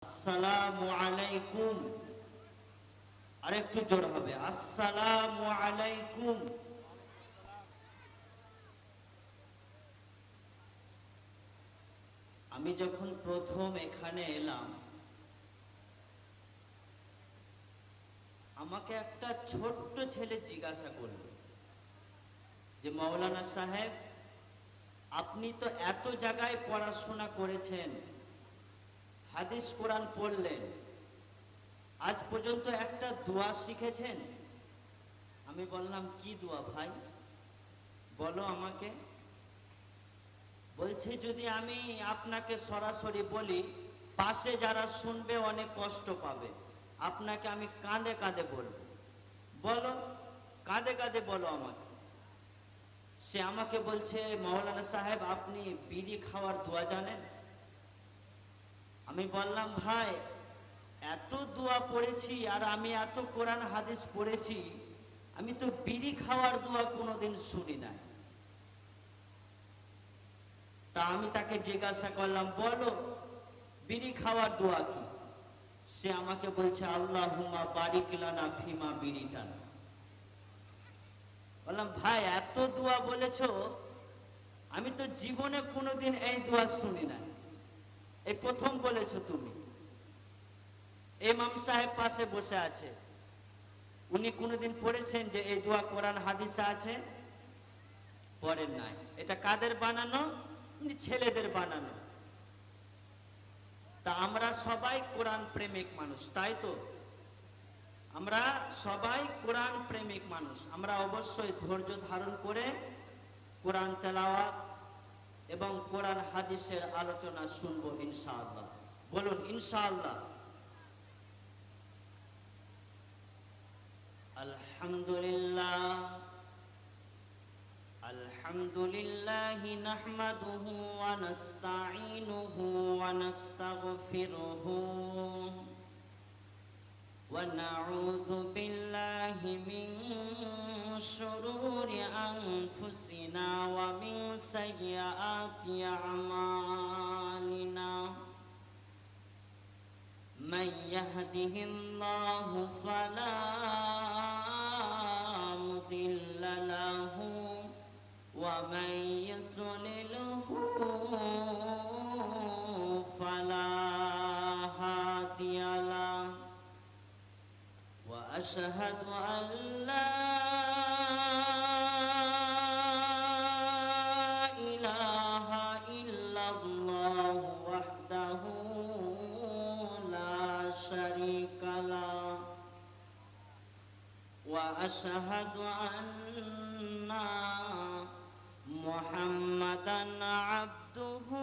আসসালামু আলাইকুম। আরেকটু জোর হবে, আসসালামু আলাইকুম। আমি যখন প্রথম এখানে এলাম, আমাকে একটা ছোট্ট ছেলে জিজ্ঞাসা করল যে মাওলানা সাহেব, আপনি তো এত জায়গায় পড়াশোনা করেছেন, হাদিস কোরআন পড়লেন, আজ পর্যন্ত একটা দোয়া শিখেছেন? আমি বললাম, কি দোয়া ভাই, বলো আমাকে। বলছে, যদি আমি আপনাকে সরাসরি বলি, পাশে যারা শুনবে অনেক কষ্ট পাবে, আপনাকে আমি কাঁদে কাঁদে বলবো। বলো, কাঁদে কাঁদে বলো আমাকে। সে আমাকে বলছে, মাওলানা সাহেব, আপনি বিড়ি খাওয়ার দোয়া জানেন? আমি বললাম, ভাই, এত দোয়া পড়েছি আর আমি এত কোরআন হাদিস পড়েছি, আমি তো বিড়ি খাওয়ার দোয়া কোনোদিন শুনি না। তা আমি তাকে জিজ্ঞাসা করলাম, বলো বিড়ি খাওয়ার দোয়া কি? সে আমাকে বলছে, আল্লাহুম্মা বারিক লানা ফিমা বিড়িটান। বললাম, ভাই, এত দোয়া বলেছো, আমি তো জীবনে কোনোদিন এই দোয়া শুনি না, এই প্রথম বলেছো তুমি। ইমাম সাহেব পাশে বসে আছে, উনি কোনোদিন পড়েছেন যে এই দোয়া কোরআন হাদিসে আছে? পড়েন নাই। এটা কাদের বানানো? ছেলেদের বানানো। তা আমরা সবাই কোরআন প্রেমিক মানুষ, তাই তো? আমরা সবাই কোরআন প্রেমিক মানুষ। আমরা অবশ্যই ধৈর্য ধারণ করে কোরআন তেলাওয়াত এবং কোরআন হাদিসের আলোচনা শুনবো ইনশাআল্লাহ। বলুন ইনশাআল্লাহ। আলহামদুলিল্লাহ আলহামদুলিল্লাহি নাহমাদুহু ওয়া নাস্তাঈনুহু ওয়া নাস্তাগফিরুহু ওয়া নাউযু বিল্লাহি মিন শুরুরি আনফুসিনা ওয়া মিন সাইয়্যাতি আমালিনা। মান ইয়াহদিহিল্লাহু ফালা মুদিল্লা লাহু ওয়া মান ইউদ্লিলহু ফালা হাদিয়া লাহু। ওয়া আশহাদু আন লা ইলাহা ইল্লাল্লাহু ওয়াহদাহু লা শারীকা লাহু ওয়া আশহাদু আন্না মুহাম্মাদান আবদুহু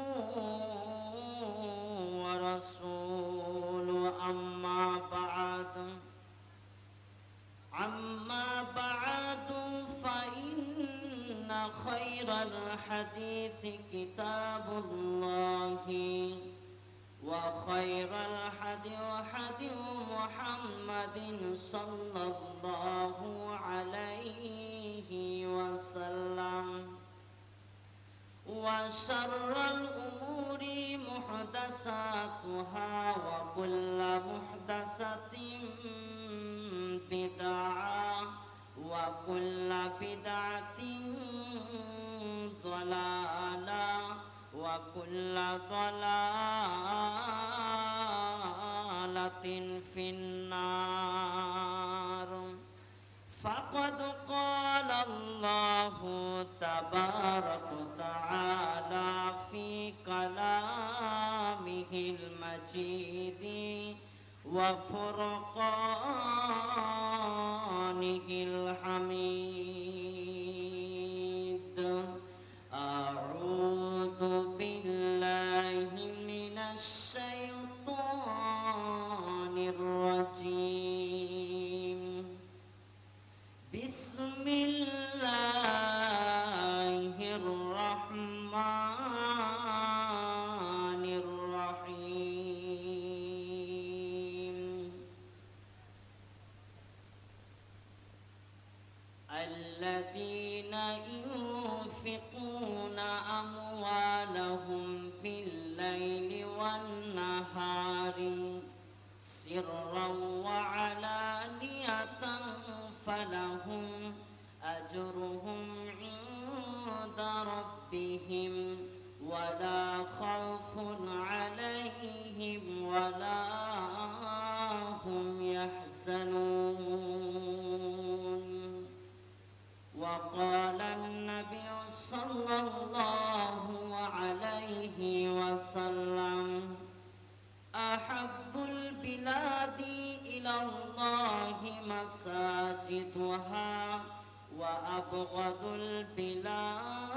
ওয়া রাসূলুহু। أما بعد فإن خير الحديث كتاب الله وخير الهدي هدي محمد صلى الله عليه وسلم وشر الأمور محدثاتها وكل محدثة بدعة وكل بدعة ضلالة وكل ضلالة في النار. فقد قال الله تبارك وتعالى في كلامه المجيد وفرقانه الحميد. أعوذ بالله من الشيطان الرجيم. بسم الله الرحمن الرحيم. الذين ينفقون أموالهم بالليل والنهار سرا وعلانية فلهم أجرهم عند ربهم ولا خوف عليهم ولا هم يحزنون. وقال النبي صلى الله عليه وسلم أحب البلاد إلى الله مساجدها وأبغض البلاد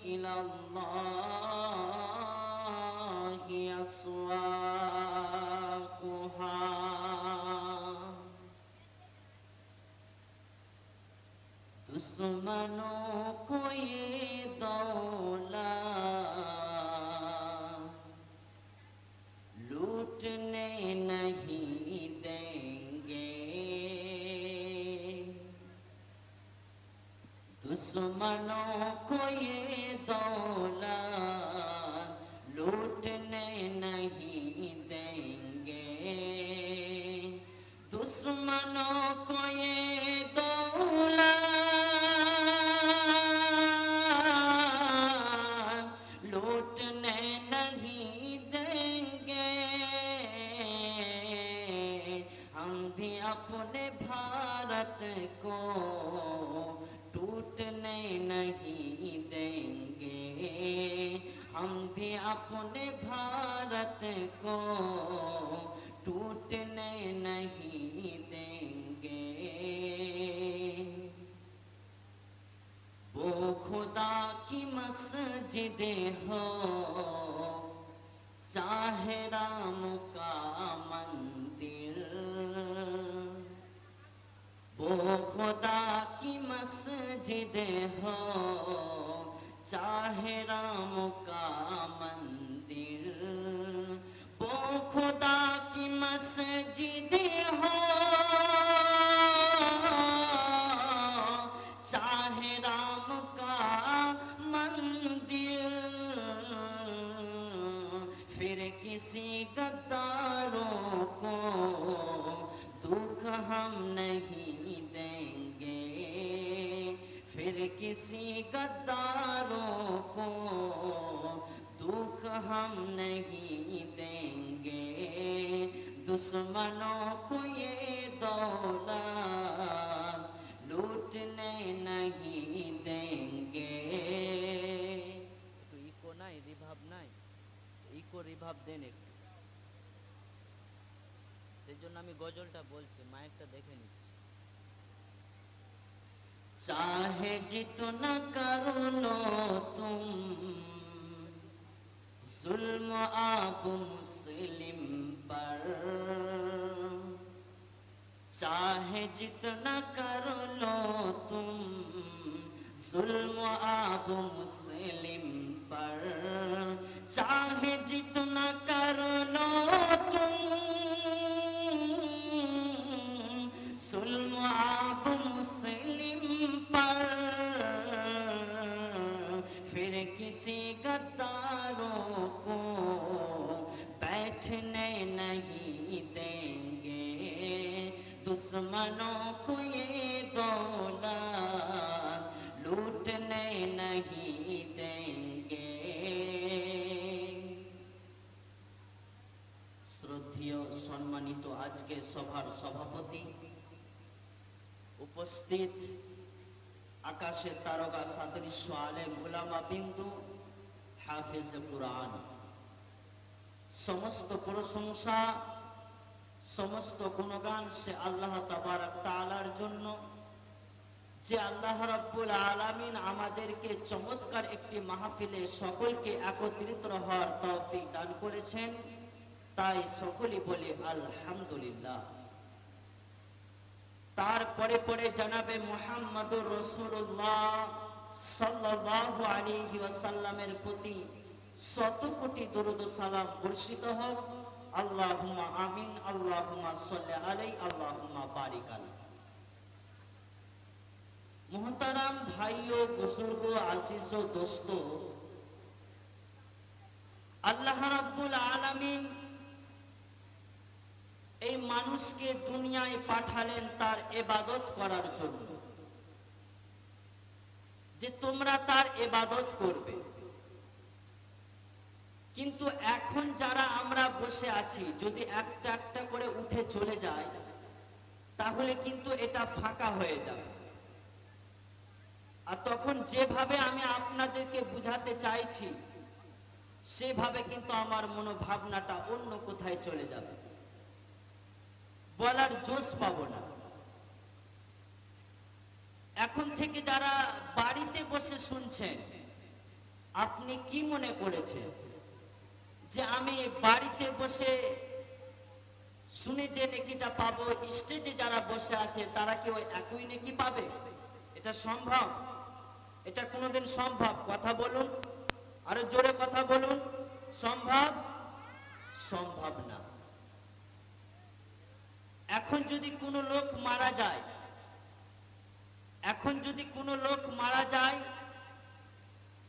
إلى الله أسواقها. दुश्मनों को ये दौलत लूटने नहीं देंगे, दुश्मनों को ये दौलत लूटने नहीं देंगे, दुश्मनों को ये दौलत लूटने नहीं देंगे। हम भी अपने भारत को टूटने नहीं देंगे, हम भी अपने भारत को टूटने नहीं देंगे। वो खुदा की मस्जिदें हो चाहे राम का मंदिर, वो खुदा की मस्जिदें हो चाहे राम का मंदिर, वो खुदा की मस्जिदें हो चाहे राम का मंदिर, फिर किसी गद्दारों को दुख हम नहीं देंगे, फिर किसी गद्दारों को दुख हम नहीं देंगे, दुश्मनों को ये दौलत लूटने नहीं देंगे। तो इको নাই রিভাব নাই, ইকো রিভাব দেন একটু, সেজন্য আমি গজলটা বলছি, মাইকটা দেখে নিচ্ছি। चाहे जितना कर लो तुम जुल्म आप मुस्लिम पर, चाहे जितना कर लो तुम जुल्म आप मुस्लिम पर, चाहे जितना कर लो तुम जुल्म आप मुस्लिम पर, फिर किसी गद्दारों को बैठने नहीं देंगे, दुश्मनों को ये दौलत लूटने नहीं देंगे। শ্রদ্ধেয় সম্মানিত আজকে সভার সভাপতি, উপস্থিত আকাশের তারকা সাদৃশ্য আলেম উলামা বিন্দু, হাফেজ কুরআন, সমস্ত প্রশংসা সমস্ত গুণগান সে আল্লাহ তাবারক তাআলার জন্য, যে আল্লাহ রাব্বুল আলামিন আমাদেরকে চমৎকার একটি মাহফিলে সকলকে একত্রিত হওয়ার তৌফিক দান করেছেন, তাই সকলেই বলে আলহামদুলিল্লাহ। তারপরে পরে জানাবে মুহাম্মদুর রাসূলুল্লাহ সাল্লাল্লাহু আলাইহি ওয়াসাল্লামের প্রতি শত কোটি দরুদ ও সালাম বর্ষিত হোক। আল্লাহুম্মা আমিন, আল্লাহুম্মা সাল্লি আলাইহি, আল্লাহুম্মা বারিক আলাইহি। মুহতারাম ভাইও, বুজুর্গ, আজিজ ও দোস্ত, আল্লাহ রাব্বুল আলামিন এই মানুষকে দুনিয়ায় পাঠালেন তার ইবাদত করার জন্য, যে তোমরা তার ইবাদত করবে। কিন্তু এখন যারা আমরা বসে আছি, যদি একটা একটা করে উঠে চলে যায়, তাহলে কিন্তু এটা ফাঁকা হয়ে যাবে। আর তখন যেভাবে আমি আপনাদেরকে বুঝাতে চাইছি, সেভাবে কিন্তু আমার মনোভাবনাটা অন্য কোথায় চলে যাবে, বলার জোশ পাবো না। এখন থেকে যারা বাড়িতে বসে শুনছেন, আপনি কি মনে করেছেন যে আমি বাড়িতে বসে শুনে যে নেকিটা পাবো, স্টেজে যারা বসে আছে তারা কি ওই একই নেকি পাবে? এটা সম্ভব? এটা কোনোদিন সম্ভব? কথা বলুন, আরো জোরে কথা বলুন। সম্ভব? সম্ভব না। এখন যদি কোনো লোক মারা যায়, এখন যদি কোনো লোক মারা যায়,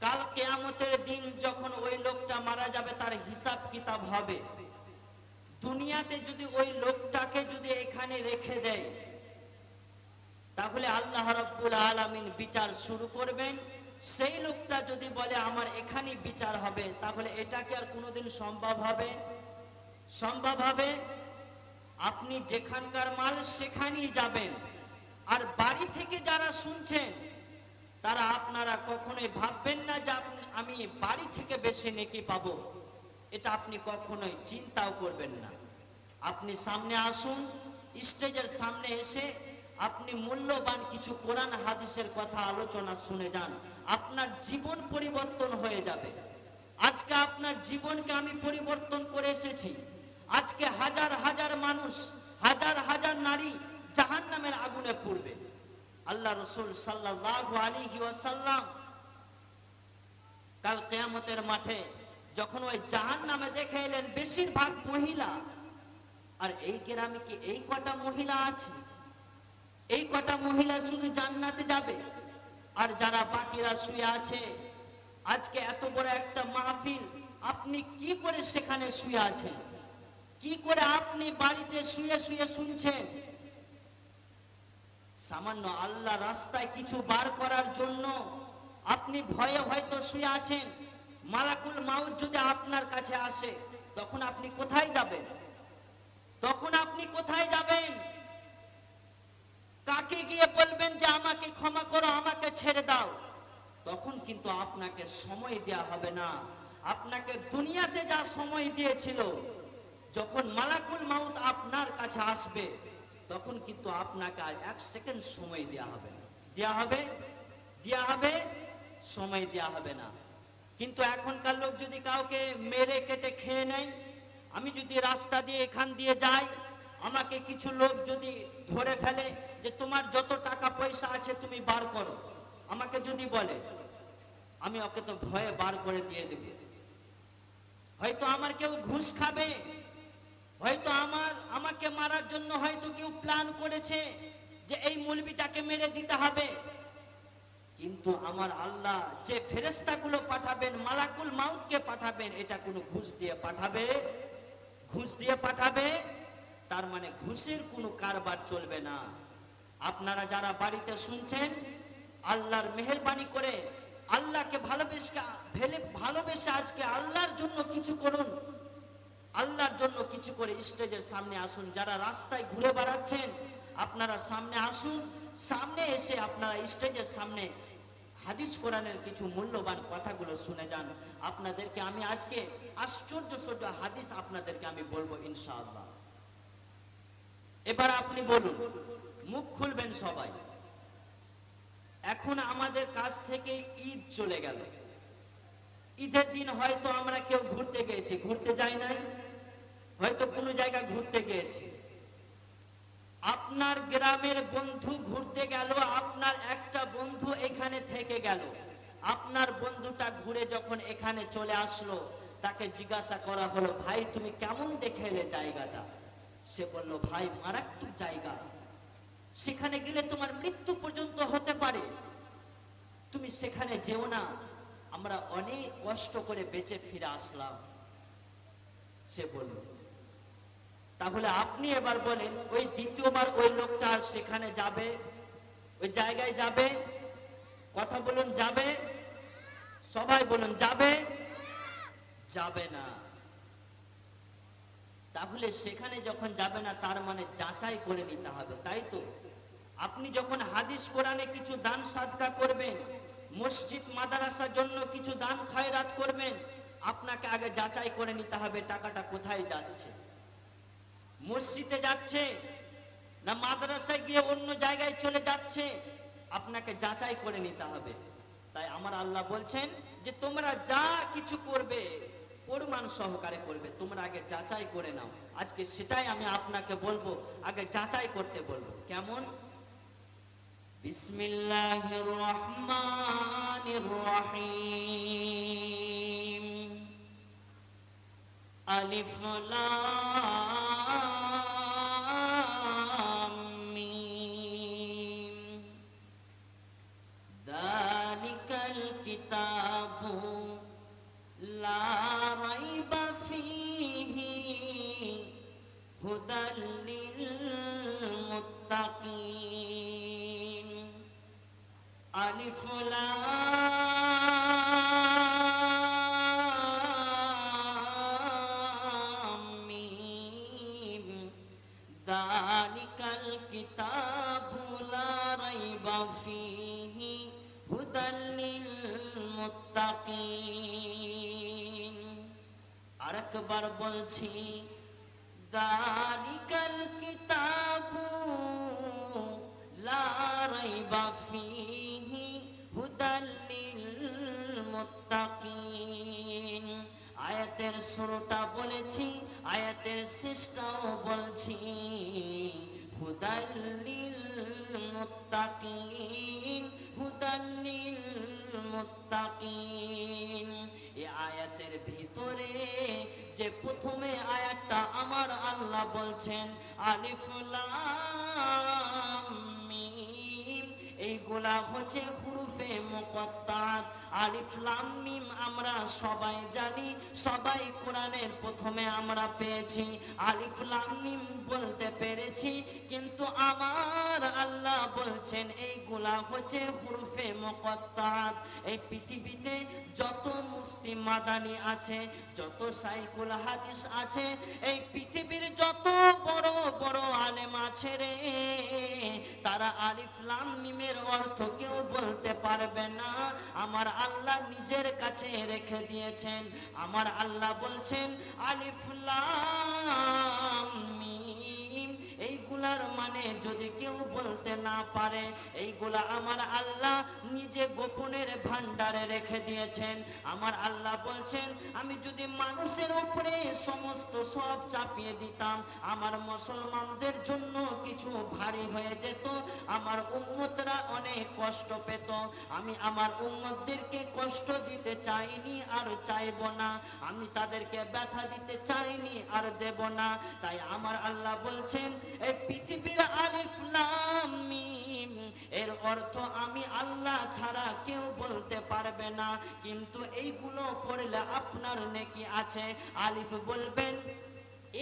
কাল কিয়ামতের দিন যখন ওই লোকটা মারা যাবে, তার হিসাব কিতাব হবে। দুনিয়াতে যদি ওই লোকটাকে যদি এখানে রেখে দেয়, তাহলে আল্লাহ রাব্বুল আলামিন বিচার শুরু করবেন। সেই লোকটা যদি বলে আমার এখানেই বিচার হবে, তাহলে এটা কি আর কোনোদিন সম্ভব হবে? সম্ভব হবে? আপনি যেখানকার মাল সেখানেই যাবেন। আর বাড়ি থেকে যারা শুনছেন, তারা আপনারা কখনোই ভাববেন না যে আমি বাড়ি থেকে বেশি নেকি পাবো। এটা আপনি কখনোই চিন্তাও করবেন না। আপনি সামনে আসুন, স্টেজের সামনে এসে আপনি মূল্যবান কিছু কোরআন হাদিসের কথা আলোচনা শুনে যান। আপনার জীবন পরিবর্তন হয়ে যাবে। আজকে আপনার জীবনকে আমি পরিবর্তন করে এসেছি। আজকে হাজার হাজার মানুষ, হাজার হাজার নারী জাহান্নামের আগুনে পুড়বে। আল্লাহ রাসূল সাল্লাল্লাহু আলাইহি ওয়াসাল্লাম কাল কিয়ামতের মাঠে যখন ওই জাহান্নামে দেখে এলেন, বেশিরভাগ মহিলা। আর এই গ্রামে কি এই কটা মহিলা আছে? এই কটা মহিলা শুধু জান্নাতে যাবে, আর যারা বাকিরা শুয়ে আছে। আজকে এত বড় একটা মাহফিল, আপনি কি করে সেখানে শুয়ে আছেন? কি করে আপনি বাড়িতে শুয়ে শুয়ে শুনছেন? সামান্য আল্লাহ রাস্তায় কিছু বার করার জন্য আপনি ভয়ে হয়তো শুয়ে আছেন। মালাকুল মাউত যদি আপনার কাছে আসে, তখন আপনি কোথায় যাবেন? তখন আপনি কোথায় যাবেন? কাকে গিয়ে বলবেন যে আমাকে ক্ষমা করো, আমাকে ছেড়ে দাও? তখন কিন্তু আপনাকে সময় দেয়া হবে না। আপনাকে দুনিয়াতে যা সময় দিয়েছিল, যখন মালাকুল মাউত আপনার কাছে আসবে, তখন কিন্তু আপনাকে আর 1 সেকেন্ড সময় দেয়া হবে না। দেয়া হবে? দেয়া হবে? সময় দেয়া হবে না। কিন্তু এখনকার লোক যদি কাউকে মেরে কেটে খেয়ে নেয়, আমি যদি রাস্তা দিয়ে এখান দিয়ে যাই, আমাকে কিছু লোক যদি ধরে ফেলে যে তোমার যত টাকা পয়সা আছে তুমি বার করো, আমাকে যদি বলে, আমি ওকে তো ভয়ে বার করে দিয়ে দেব। হয়তো আমার কেউ ঘুষ খাবে, হয়তো আমাকে মারার জন্য হয়তো কেউ প্ল্যান করেছে যে এই মৌলবীটাকে মেরে দিতে হবে। কিন্তু আমার আল্লাহ যে ফেরেশতাগুলো পাঠাবেন, মালাকুল মাউতকে পাঠাবেন, এটা কোনো ঘুষ দিয়ে পাঠাবে? ঘুষ দিয়ে পাঠাবে? তার মানে ঘুষের কোনো কারবার চলবে না। আপনারা যারা বাড়িতে শুনছেন, আল্লাহর মেহেরবানি করে আল্লাহকে ভালোবেসে আজকে আল্লাহর জন্য কিছু করুন। আল্লাহর জন্য কিছু করে স্টেজের সামনে আসুন। যারা রাস্তায় ঘুরে বেড়াচ্ছেন, আপনারা সামনে আসুন। সামনে এসে আপনারা স্টেজের সামনে হাদিস কোরআনের কিছু মূল্যবান কথাগুলো শুনে যান। আপনাদেরকে আমি আজকে আশ্চর্য হাদিস আপনাদেরকে আমি বলবো ইনশাআল্লাহ। এবার আপনি বলুন, মুখ খুলবেন সবাই। এখন আমাদের কাছ থেকে ঈদ চলে গেল। ঈদের দিন হয়তো আমরা কেউ ঘুরতে গিয়েছি, ঘুরতে যাই নাই, হয়তো কোনো জায়গা ঘুরতে গিয়েছি। আপনার গ্রামের বন্ধু ঘুরতে গেল, আপনার একটা বন্ধু এখানে থেকে গেল। আপনার বন্ধুটা ঘুরে যখন এখানে চলে আসলো, তাকে জিজ্ঞাসা করা হলো, ভাই তুমি কেমন দেখে এলে জায়গাটা? সে বলল, ভাই মারাত্মক জায়গা, সেখানে গেলে তোমার মৃত্যু পর্যন্ত হতে পারে, তুমি সেখানে যেও না, আমরা অনেক কষ্ট করে বেঁচে ফিরে আসলাম। সে বলল, তাহলে আপনি এবার বলেন, ওই দ্বিতীয়বার ওই লোকটা আর সেখানে যাবে, ওই জায়গায় যাবে? কথা বলুন, যাবে? সবাই বলুন, যাবে? যাবে না। তাহলে সেখানে যখন যাবে না, তার মানে যাচাই করে নিতে হবে, তাই তো? আপনি যখন হাদিস কোরআনে কিছু দান সাদকা করবেন, মসজিদ মাদ্রাসার জন্য কিছু দান খয়রাত করবেন, আপনাকে আগে যাচাই করে নিতে হবে টাকাটা কোথায় যাচ্ছে। মসজিদে যাচ্ছে না মাদ্রাসায় গিয়ে অন্য জায়গায় চলে যাচ্ছে, আপনাকে যাচাই করে নিতে হবে। তাই আমার আল্লাহ বলছেন যে তোমরা যা কিছু করবে পরিমাণ সহকারে করবে, তোমরা আগে যাচাই করে নাও। আজকে সেটাই আমি আপনাকে বলবো, আগে যাচাই করতে বলবো। কেমন? বিসমিল্লাহির রহমানির রহিম। আলিফ লাম মিম। যালিকাল কিতাবু লা রাইবা ফীহি হুদাল লিল মুত্তাকিন। আলিফ লাম মিম। যালিকাল কিতাবু লা রাইবা ফীহি হুদাল লিল মুত্তাকিন। আরেকবার বলছি, যালিকাল কিতাবু লা রাইবা ফীহি হুদাল লিল মুত্তাকিন। আয়াতের শুরুটা বলেছি, আয়াতের শেষটাও বলছি, হুদাল লিল মুত্তাকিন, হুদাল লিল মুত্তাকিন। এই আয়াতের ভিতরে যে প্রথমে আয়াতটা আমার আল্লাহ বলছেন আলিফ লাম মিম, এইগুলা হচ্ছে হুরুফে মুকাত্তাত। আলিফ লাম মিম আমরা সবাই জানি, সবাই কোরআনের প্রথমে আমরা পেয়েছি, আলিফ লাম মিম বলতে পেরেছি। কিন্তু আমার আল্লাহ বলছেন এইগুলা হচ্ছে হুরুফে মুকাত্তাত। এই পৃথিবীতে যত মুফতি মাদানি আছে, যত সাইকুল হাদিস আছে, এই পৃথিবীর যত বড় বড় আলেম আছে রে, তারা আলিফ লাম মিমের অর্থ কেউ বলতে পারবে না। আমার আল্লাহ নিজের কাছে রেখে দিয়েছেন। আমার আল্লাহ বলছেন আলিফ লাম মিম, এইগুলার মানে যদি কেউ বলতে না পারে, এইগুলা আমার আল্লাহ নিজে গোপনের ভান্ডারে রেখে দিয়েছেন। আমার আল্লাহ বলছেন আমি যদি মানুষের উপরে সমস্ত সব চাপিয়ে দিতাম, আমার মুসলমানদের জন্য কিছু ভারী হয়ে যেত, আমার উম্মতরা অনেক কষ্ট পেত। আমি আমার উম্মতদেরকে কষ্ট দিতে চাইনি আর চাইব না, আমি তাদেরকে ব্যথা দিতে চাইনি আর দেব না। তাই আমার আল্লাহ বলছেন এই পৃথিবীর আলিফ লাম মিম এর অর্থ আমি আল্লাহ ছাড়া কেউ বলতে পারবে না। কিন্তু এইগুলো পড়লে আপনার নেকি আছে। আলিফ বলবেন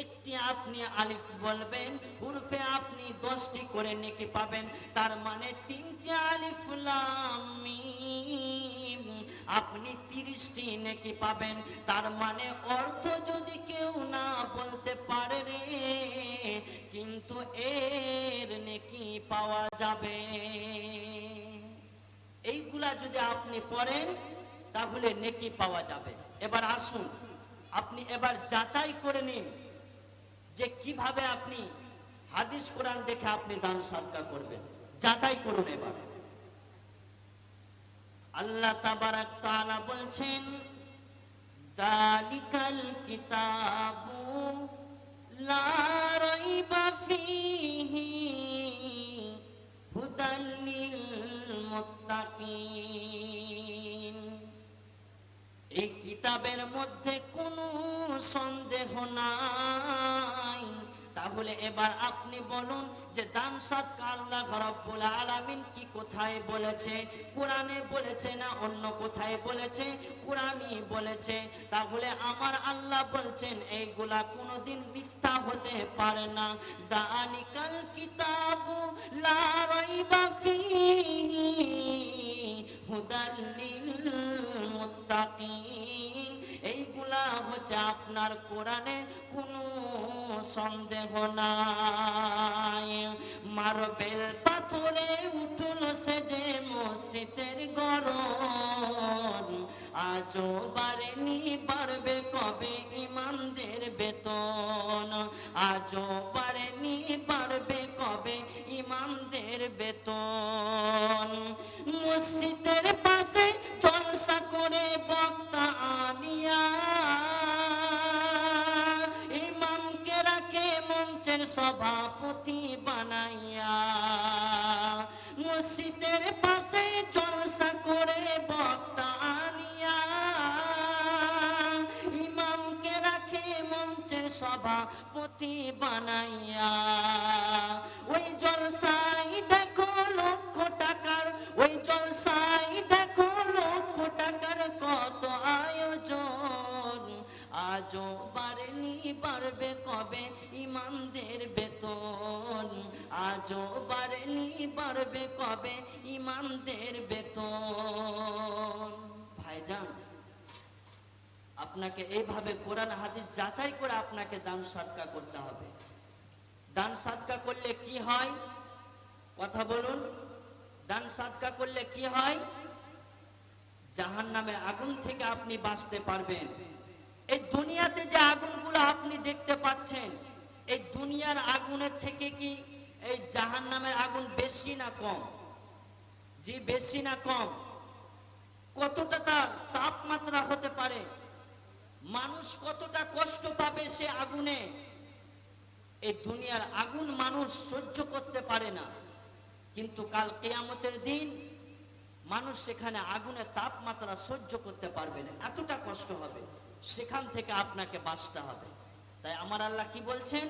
একটি, আপনি আলিফ বলবেন, হুরফে আপনি 10টি করে নেকি পাবেন। তার মানে 3টি আলিফ লাম মিম আপনি 30টি নেকি পাবেন। তার মানে অর্থ যদি কেউ না বলতে পারে রে, কিন্তু এর নেকি পাওয়া যাবে। এইগুলা যদি আপনি পড়েন তাহলে নেকি পাওয়া যাবে। এবার আসুন আপনি এবার যাচাই করে নিন যে কিভাবে আপনি হাদিস কোরআন দেখে আপনি দান সাদকা করবেন। যাচাই করুন। এবার আল্লাহ তাবারাক তাআলা বলছেন যালিকাল কিতাবু লা রাইবা ফীহি হুদাল লিল মুত্তাকিন। এই কিতাবের মধ্যে কোনো সন্দেহ নাই, তাহলে তাহলে এবার আপনি বলুন যে দান সাদকা আল্লাহ রাব্বুল আলামিন কি কোথায় বলেছে? কোরআনে বলেছে না অন্য কোথায় বলেছে? কোরআনই বলেছে। তাহলে আমার আল্লাহ বলছেন এইগুলা কোনোদিন মিথ্যা হতে পারে না। দানিকাল কিতাবু লা রাইবা ফীহি হুদাল লিল মুত্তাকিন। এইগুলা হচ্ছে আপনার কোরআনে কোনো সন্দেহ নাই। মার্বেল পাথরে উঠল সে যে মসজিদের গড়ন, আজও বাড়েনি বাড়বে কবে ইমামদের বেতন, আজও বাড়েনি বাড়বে কবে ইমামদের বেতন। মসজিদের পাশে জলসা করে বক্তা আনিয়া ইমামকে রাখে মঞ্চের সভাপতি বানাইয়া। মসজিদের পাশে জলসা করে বক্তা আনিয়া ইমামকে রাখে মঞ্চের সভাপতি বানাইয়া। ওই জলসাই দেখো লক্ষ টাকার, ওই জলসাই দেখো লক্ষ টাকার কত আয়োজন, আজও বাড়েনি বাড়বে কবে ইমামদের বেতন, আজও বাড়েনি বাড়বে কবে ইমামদের বেতন। ভাইজান, আপনাকে এইভাবে কোরআন হাদিস যাচাই করে আপনাকে দান সাদকা করতে হবে। দান সাদকা করলে কি হয়? কথা বলুন। দান সাদকা করলে কি হয়? জাহান্নামের আগুন থেকে আপনি বাঁচতে পারবেন। এই দুনিয়াতে যে আগুনগুলো আপনি দেখতে পাচ্ছেন, এই দুনিয়ার আগুনের থেকে কি এই জাহান্নামের আগুন বেশি না কম? জি, বেশি না কম? কতটা তার তাপমাত্রা হতে পারে, মানুষ কতটা কষ্ট পাবে সে আগুনে। এই দুনিয়ার আগুন মানুষ সহ্য করতে পারে না, কিন্তু কাল কিয়ামতের দিন মানুষ সেখানে আগুনের তাপমাত্রা সহ্য করতে পারবে না, এতটা কষ্ট হবে। সেখান থেকে আপনাকে বাঁচতে হবে। তাই আমার আল্লাহ কি বলছেন?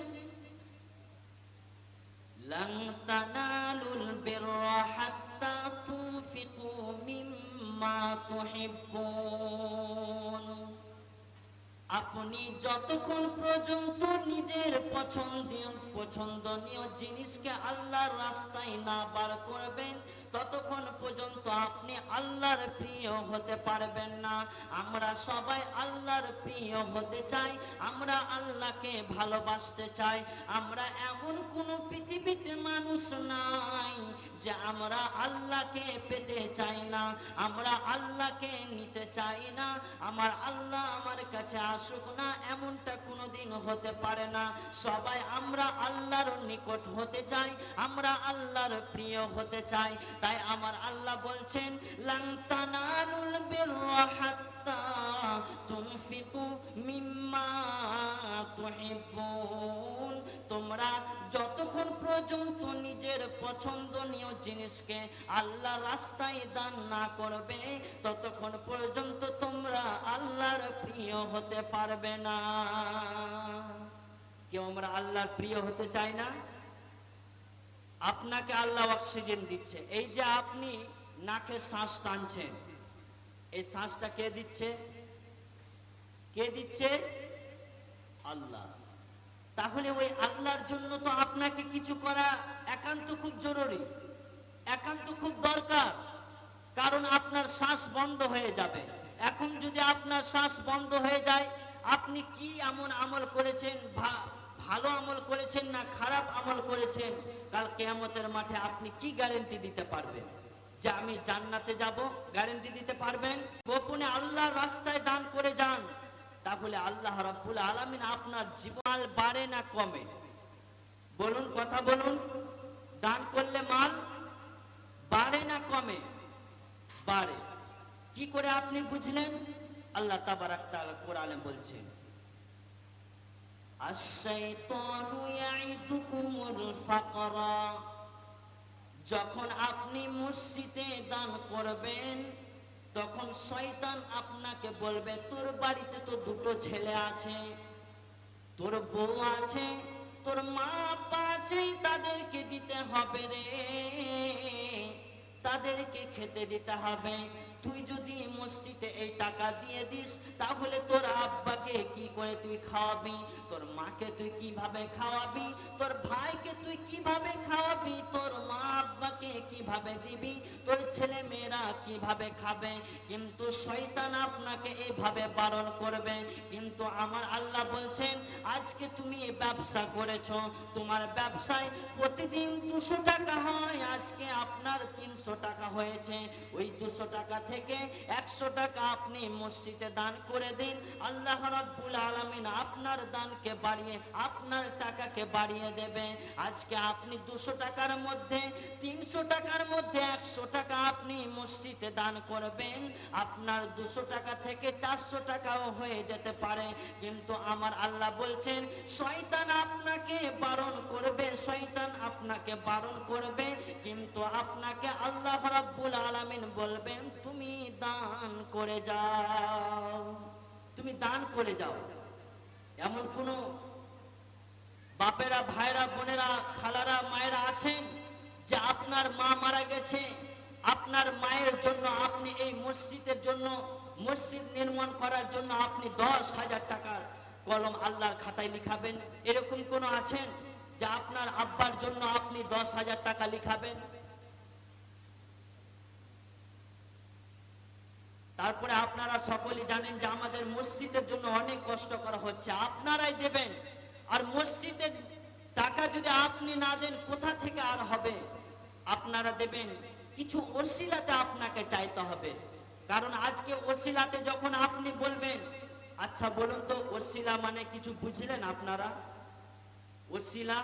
লান তানালুল বিররা হাত্তা তুনফিকু মিম্মা তুহিব্বুন। আপনি যতক্ষণ পর্যন্ত নিজের পছন্দনীয় জিনিসকে আল্লাহর রাস্তায় না বার করবেন, ততক্ষণ পর্যন্ত আপনি আল্লাহর প্রিয় হতে পারবেন না। আমরা সবাই আল্লাহর প্রিয় হতে চাই, আমরা আল্লাহকে ভালোবাসতে চাই। আমরা এমন কোনো পৃথিবীতে মানুষ নাই যে আমরা আল্লাহকে পেতে চাই না, আমরা আল্লাহকে নিতে চাই না, আমার আল্লাহ আমার কাছে আসুক না, এমনটা কোনোদিন হতে পারে না। সবাই আমরা আল্লাহর নিকট হতে চাই, আমরা আল্লাহর প্রিয় হতে চাই। তাই আমার আল্লাহ বলছেন লান তানালুল বিররা হাত্তা তুনফিকু মিম্মা তুহিব্বুন। তোমরা যতক্ষণ পর্যন্ত নিজের পছন্দনীয় জিনিসকে আল্লাহর রাস্তায় দান না করবে, ততক্ষণ পর্যন্ত তোমরা আল্লাহর প্রিয় হতে পারবে না। কেউ আমরা আল্লাহর প্রিয় হতে চাই না? আপনাকে আল্লাহ অক্সিজেন দিচ্ছে, এই যে আপনি নাকে শ্বাস টানছেন, এই শ্বাসটা কে দিচ্ছে? কে দিচ্ছে? আল্লাহ। তাহলে ওই আল্লাহর জন্য তো আপনাকে কিছু করা একান্ত খুব জরুরি, একান্ত খুব দরকার। কারণ আপনার শ্বাস বন্ধ হয়ে যাবে। এখন যদি আপনার শ্বাস বন্ধ হয়ে যায়, আপনি কি এমন আমল করেছেন, ভালো আমল করেছেন না খারাপ আমল করেছেন, কাল কিয়ামতের মাঠে আপনি কি গ্যারান্টি দিতে পারবেন যে আমি জান্নাতে যাব? গ্যারান্টি দিতে পারবেন? গোপনে আল্লাহর রাস্তায় দান করে যান, তাহলে আল্লাহ রাব্বুল আলামিন আপনার জীবন বাড়ে না কমে? বলুন, কথা বলুন। দান করলে মাল বাড়ে না কমে? বাড়ে। কি করে আপনি বুঝলেন? আল্লাহ তাবারাক তাআলা কোরআনে বলছেন, আশ-শাইতানু ইয়াইদুকুমুল ফাকরা। যখন আপনি মসজিদে দান করবেন, তখন শয়তান আপনাকে বলবে তোর বাড়িতে তো দুটো ছেলে আছে, তোর বউ আছে, তোর মা আব্বা আছেই তাদেরকে দিতে হবে রে, তাদেরকে খেতে দিতে হবে। তুই যদি মসজিদে এই টাকা দিয়ে দিস তাহলে তোর আব্বাকে কি করে তুই খাওয়াবি, তোর মাকে তুই কিভাবে খাওয়াবি, তোর ভাইকে তুই কিভাবে খাওয়াবি, তোর মা আব্বাকে কিভাবে দিবি, তোর ছেলে মেয়েরা কিভাবে খাবে। কিন্তু শয়তান আপনাকে এইভাবে বারণ করবে। কিন্তু আমার আল্লাহ বলছেন আজকে তুমি ব্যবসা করেছো, তোমার ব্যবসায় প্রতিদিন 200 টাকা হয়, আজকে আপনার 300 টাকা হয়েছে, ওই 200 টাকা থেকে 100 টাকা আপনি মসজিদে দান করে দিন। আল্লাহ রাব্বুল আলামিন আপনার দানকে বাড়িয়ে, আপনার টাকাকে বাড়িয়ে দেবে। আজকে আপনি 200 টাকার মধ্যে 300 টাকার মধ্যে 100 টাকা আপনি মসজিদে দান করবেন, আপনার 200 টাকা থেকে 400 টাকাও হয়ে যেতে পারে। কিন্তু আমার আল্লাহ বলছেন শয়তান আপনাকে বারণ করবে, শয়তান আপনাকে বারণ করবে, কিন্তু আপনাকে আল্লাহ রাব্বুল আলামিন বলবেন তুমি দান করে যাও, তুমি দান করে যাও। এমন কোন বাপেরা, ভাইরা, বোনেরা, খালারা, মায়েরা আছেন যে আপনার মা মারা গেছে, আপনার মায়ের জন্য আপনি এই মসজিদের জন্য, মসজিদ নির্মাণ করার জন্য আপনি 10,000 টাকার কলম আল্লাহর খাতায় লিখাবেন? এরকম কোন আছেন যে আপনার আব্বার জন্য আপনি 10,000 টাকা লিখাবেন? তারপরে আপনারা সকলেই জানেন যে আমাদের মসজিদের জন্য অনেক কষ্ট করা হচ্ছে, আপনারাই দেবেন। আর মসজিদের টাকা যদি আপনি না দেন কোথা থেকে আর হবে? আপনারা দেবেন, কিছু ওসিলাতে আপনাকে চাইতে হবে। কারণ আজকে ওসিলাতে যখন আপনি বলবেন, আচ্ছা বলুন তো ওসিলা মানে কিছু বুঝলেন আপনারা? ওসিলা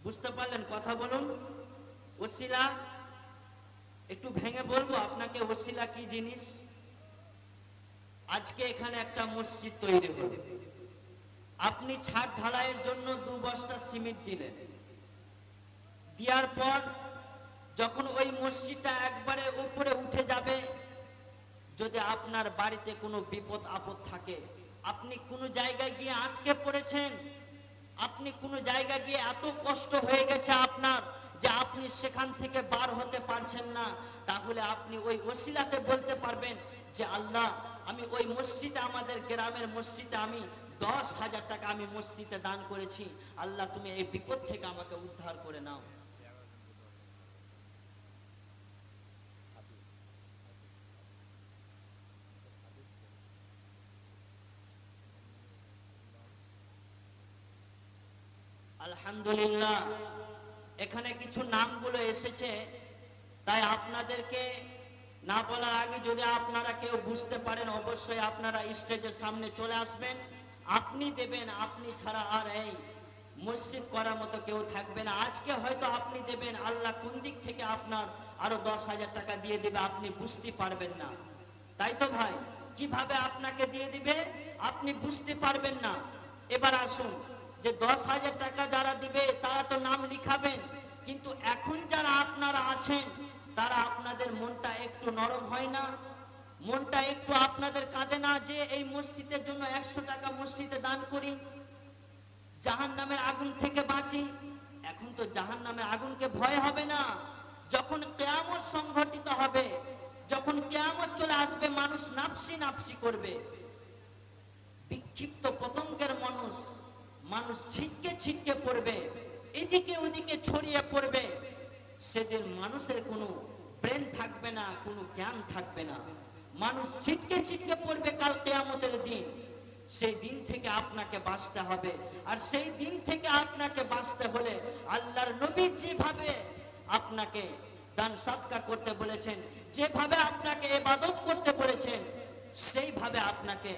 বুঝতে পারলেন? কথা বলুন। ওসিলা একটু ভেঙে বলবো আপনাকে ওসিলা কি জিনিস। আজকে এখানে একটা মসজিদ তৈরি হলো, আপনি ছাদ ঢালাইয়ের জন্য 2 বস্তা সিমেন্ট দিলেন, দেওয়ার পর যখন ওই মসজিদটা একবারে উপরে উঠে যাবে, যদি আপনার বাড়িতে কোনো বিপদ আপদ থাকে, আপনি কোনো জায়গায় গিয়ে আটকে পড়েছেন, আপনি কোনো জায়গায় গিয়ে এত কষ্ট হয়ে গেছে আপনার যে আপনি সেখান থেকে বার হতে পারছেন না, তাহলে আপনি ওই ওসিলাতে বলতে পারবেন যে আল্লাহ আমি ওই মসজিদে, আমাদের গ্রামের মসজিদে আমি 10,000 টাকা আমি মসজিদে দান করেছি, আল্লাহ তুমি এই বিপদ থেকে আমাকে উদ্ধার করে নাও। আলহামদুলিল্লাহ, এখানে কিছু নামগুলো এসেছে, তাই আপনাদেরকে না বলার আগে যদি আপনারা কেউ বুঝতে পারেন অবশ্যই আপনারা স্টেজের সামনে চলে আসবেন, আপনি দেবেন, আপনি ছাড়া আর এই মসজিদ করার মতো কেউ থাকবে না। আজকে হয়তো আপনি দেবেন, আল্লাহ কোন দিক থেকে আপনার আরো 10,000 টাকা দিয়ে দিবে আপনি বুঝতে পারবেন না, তাই তো ভাই? কিভাবে আপনাকে দিয়ে দিবে আপনি বুঝতে পারবেন না। এবার আসুন, যে 10,000 টাকা যারা দিবে তারা তো নাম লিখাবেন, কিন্তু এখন যারা আপনারা আছেন তারা আপনাদের মনটা একটু নরম হয় না? মনটা একটু আপনাদের কাঁদে না যে এই মসজিদের জন্য 100 টাকা মসজিদে দান করি, জাহান্নামের আগুন থেকে বাঁচি? এখন তো জাহান্নামের আগুনকে ভয় হবে না। যখন কিয়ামত সংঘটিত হবে, যখন কিয়ামত চলে আসবে, মানুষ নাফসি নাফসি করবে, বিক্ষিপ্ত পতঙ্গের মানুষ ছিটকে ছিটকে পড়বে, এদিকে ওদিকে ছড়িয়ে পড়বে। সেদিন মানুষের কোনো ব্রেন থাকবে না, কোনো জ্ঞান থাকবে না, মানুষ ছিটকে ছিটকে পড়বে কাল কিয়ামতের দিন। সেই দিন থেকে আপনাকে বাঁচতে হবে, আর সেই দিন থেকে আপনাকে বাঁচতে হলে আল্লাহর নবী যেভাবে আপনাকে দান সাদকা করতে বলেছেন, যেভাবে আপনাকে ইবাদত করতে বলেছেন, সেইভাবে আপনাকে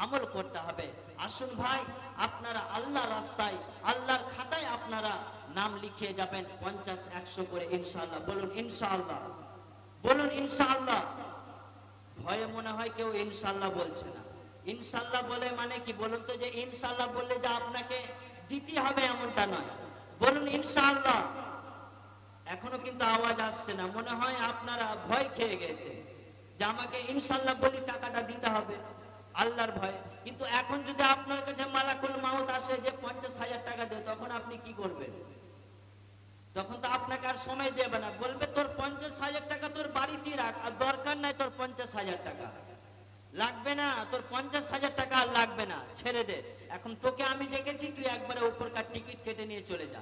আমল করতে হবে। আসুন ভাই, আপনারা আল্লাহর রাস্তায়, আল্লাহর খাতায় আপনারা নাম লিখিয়ে যাবেন 50-100 করে ইনশাআল্লাহ। বলুন ইনশাআল্লাহ, বলুন ইনশাআল্লাহ। ভয়ে মনে হয় কেউ ইনশাআল্লাহ বলছে না। ইনশাআল্লাহ বলে মানে কি বলুন তো? যে ইনশাআল্লাহ বললে যে আপনাকে দিতে হবে এমনটা নয়। বলুন ইনশাআল্লাহ। এখনো কিন্তু আওয়াজ আসছে না, মনে হয় আপনারা ভয় খেয়ে গেছে যে আমাকে ইনশাআল্লাহ বলি টাকাটা দিতে হবে, আল্লাহর ভয়। কিন্তু এখন যদি আপনার কাছে মালাকুল মাউত আসে যে 50,000 টাকা দে, আপনি কি করবেন? তখন তো আপনাকে আর সময় দেবে না, বলবে তোর 50,000 টাকা তোর বাড়িতে রাখ, আর দরকার নাই তোর 50,000 টাকা লাগবে না, তোর 50,000 টাকা আর লাগবে না, ছেড়ে দে। এখন তোকে আমি ডেকেছি, তুই একবারে উপরকার টিকিট কেটে নিয়ে চলে যা,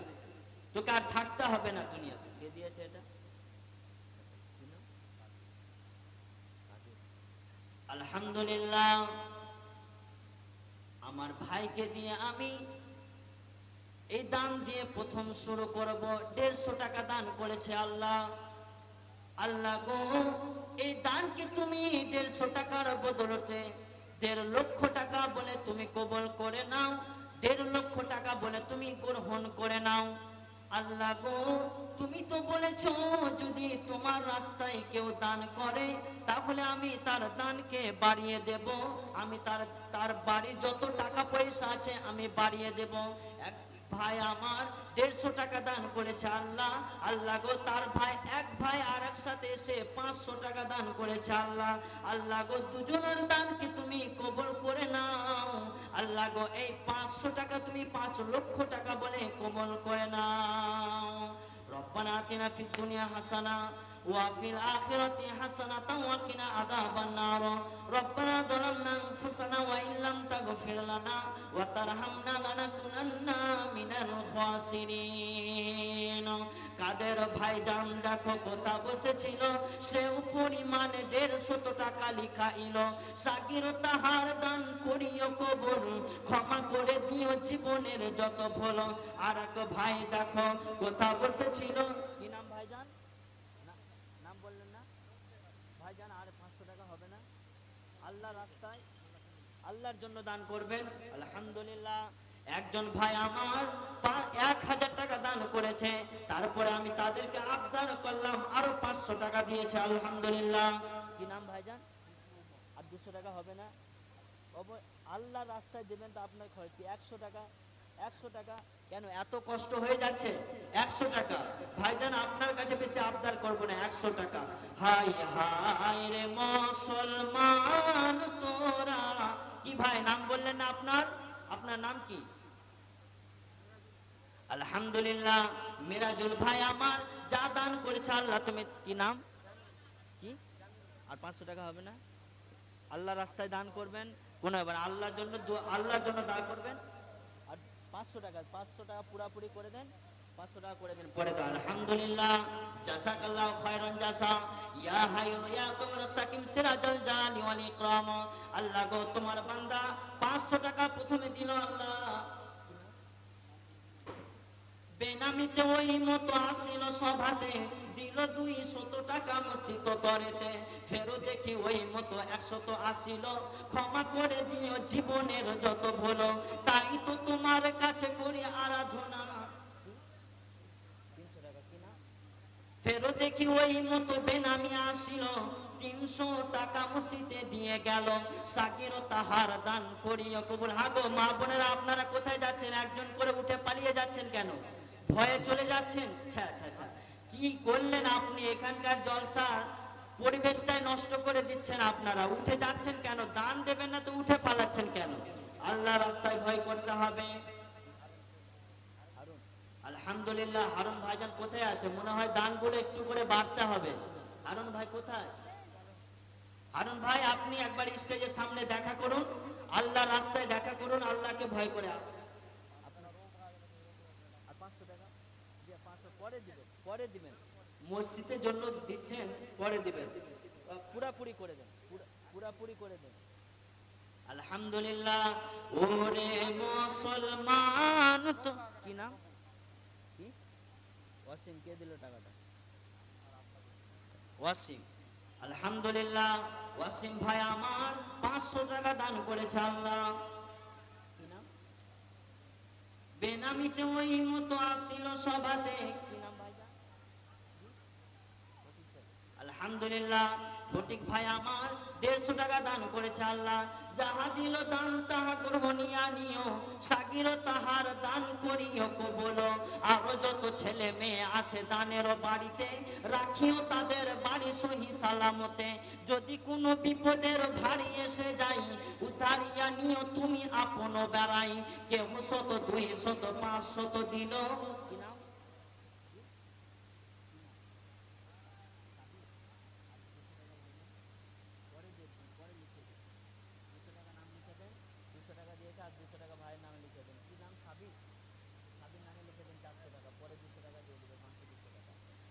তোকে আর থাকতে হবে না দুনিয়াতে। কে দিয়েছে এটা? আলহামদুলিল্লাহ, আমার ভাইকে দিয়ে আমি এই দান দিয়ে প্রথম শুরু করব। 150 টাকা দান করেছে আল্লাহ। আল্লাহ গো, এই দানকে তুমি 150 টাকার বদলতে 1.5 লক্ষ টাকা বলে তুমি কবুল করে নাও, 1.5 লক্ষ টাকা বলে তুমি গ্রহণ করে নাও। আল্লাহ গো, তুমি তো বলেছো যদি তোমার রাস্তায় কেউ দান করে তাহলে আমি তার দানকে বাড়িয়ে দেব, আমি তার বাড়ির যত টাকা পয়সা আছে আমি বাড়িয়ে দেব। এক ভাই আমার 150 টাকা দান করেছে আল্লাহ। আল্লাহ গো, তার ভাই এক ভাই আর এক সাথে এসে 500 টাকা দান করেছে আল্লাহ। আল্লাহ গো, দুজনের দানকে তুমি কবুল করে নাও। আল্লাহ গো, এই 500 টাকা তুমি 5 লক্ষ টাকা বলে কবুল করে নাও। রব্বানা আতিনা ফিদ দুনিয়া হাসানা ওয়া ফিল আখিরাতি হাসানাতাও ওয়া কিনা আযাবান নার। রব্বানা যালামনা আনফুসানা ওয়া ইল্লাম তাগফির লানা ওয়া তারহামনা লানাকুনান্না মিনাল খাসিরিন। কাদের ভাইজান দেখো কোথা বসেছিল, সে পরিমাণ 150 টাকা লিখাইল। সাকির তাহার দান করিও কবুল, ক্ষমা করে দিও জীবনের যত ভুল। আর এক ভাই দেখো কোথা বসেছিল, কি নাম ভাইজান? নাম বললেন না ভাইজান? আর 500 টাকা হবে না? আল্লাহ রাস্তায় আল্লাহর জন্য দান করবেন। আলহামদুলিল্লাহ, একজন ভাই আমার 1000 টাকা দান করেছে, তারপরে আমি তাদেরকে আবদার করলাম আরো 500 টাকা দিয়েছে। আলহামদুলিল্লাহ। কি নাম ভাইজান? আর 200 টাকা হবে না? আল্লাহ রাস্তায় দেবেন তো আপনার খরচ কি? 100 টাকা। 100 টাকা কেন এত কষ্ট হয়ে যাচ্ছে? 100 টাকা ভাইজান, আপনার কাছে বেশি আবদার করব না, 100 টাকা। হাই হাই রে মুসলমান তোরা, কি ভাই নাম বললেন না আপনার? আপনার নাম কি? আলহামদুলিল্লাহ, মিরাজুল ভাই আমার যা দান করেছে আল্লাহ, তুমি কি নাম কি? আর 500 টাকা হবে না? আল্লাহ রাস্তায় দান করবেন, কোন এবার আল্লাহর জন্য দান করবেন। আর 500 টাকা পুরাপুরি করে দেন, 500 টাকা করে দেন, পরে দাও। আলহামদুলিল্লাহ, জাযাকাল্লাহু খায়রান জাযা। ইয়া হায়্যু ইয়া কাইয়্যুম ইসতাকিম সিরাজাল জালালি ওয়াল ইকরাম। আল্লাহ গো, তোমার বান্দা 500 টাকা প্রথমে দিল আল্লাহ, বেনামিতে ওই মতো আসিল সভাতে, দিল 200 টাকা মসজিদ করেতে, ফেরো দেখি ওই মতো 100 আসিল, ক্ষমা করে দিও জীবনের যত ভুল, তাই তো তোমার কাছে করি আরাধনা। ফেরো দেখি ওই মতো বেনামি আসিল, 300 টাকা মসজিদে দিয়ে গেল, সাকির তাহার দান করিও কবুল। হাগো মা বোনেরা, আপনারা কোথায় যাচ্ছেন? একজন করে উঠে পালিয়ে যাচ্ছেন কেন? ভয়ে চলে যাচ্ছেন? আচ্ছা, কি করলেন আপনি? এখানকার জলসার পরিবেশটাই নষ্ট করে দিচ্ছেন আপনারা। উঠে যাচ্ছেন কেন? দান দেবেন না তো উঠে পালাচ্ছেন কেন? আল্লাহ রাস্তায় ভয় করতে হবে। আলহামদুলিল্লাহ, হারুন ভাইজান কোথায় আছে? মনে হয় দানগুলো একটু করে বাড়তে হবে। হারুন ভাই কোথায়? হারুন ভাই, আপনি একবার স্টেজের সামনে দেখা করুন, আল্লাহ রাস্তায় দেখা করুন, আল্লাহকে ভয় করে। পরে দিবেন, মসজিদের জন্য দিচ্ছেন, পরে দিবেন, পুরাপুরি করে দেন, পুরাপুরি করে দেন। আলহামদুলিল্লাহ, ওরে মুসলমান তো, কি নাম কি? ওয়াসিম। কে দিল টাকাটা? ওয়াসিম। আলহামদুলিল্লাহ, ওয়াসিম ভাই আমার 500 টাকা দান করেছে আল্লাহ। কি নাম? বেনামিতে ওই মতো আসিল সভাতে, কি নাম ভাইজান? আলহামদুলিল্লাহ, ফটিক ভাই আমার 150 টাকা দান করেছে আল্লাহ। যাহা দিল দান তাহা করব নিয়া নিও, সাগির তাহার দান করিও কবল। আরো যত ছেলে মেয়ে আছে দানের বাড়িতে, রাখিও তাদের বাড়ি সহি সালামতে। যদি কোনো বিপদের ভারী এসে যাই, উদ্ধারিয়া নিও তুমি আপন বেড়াই। কেউ 100, 200, 500 দিল।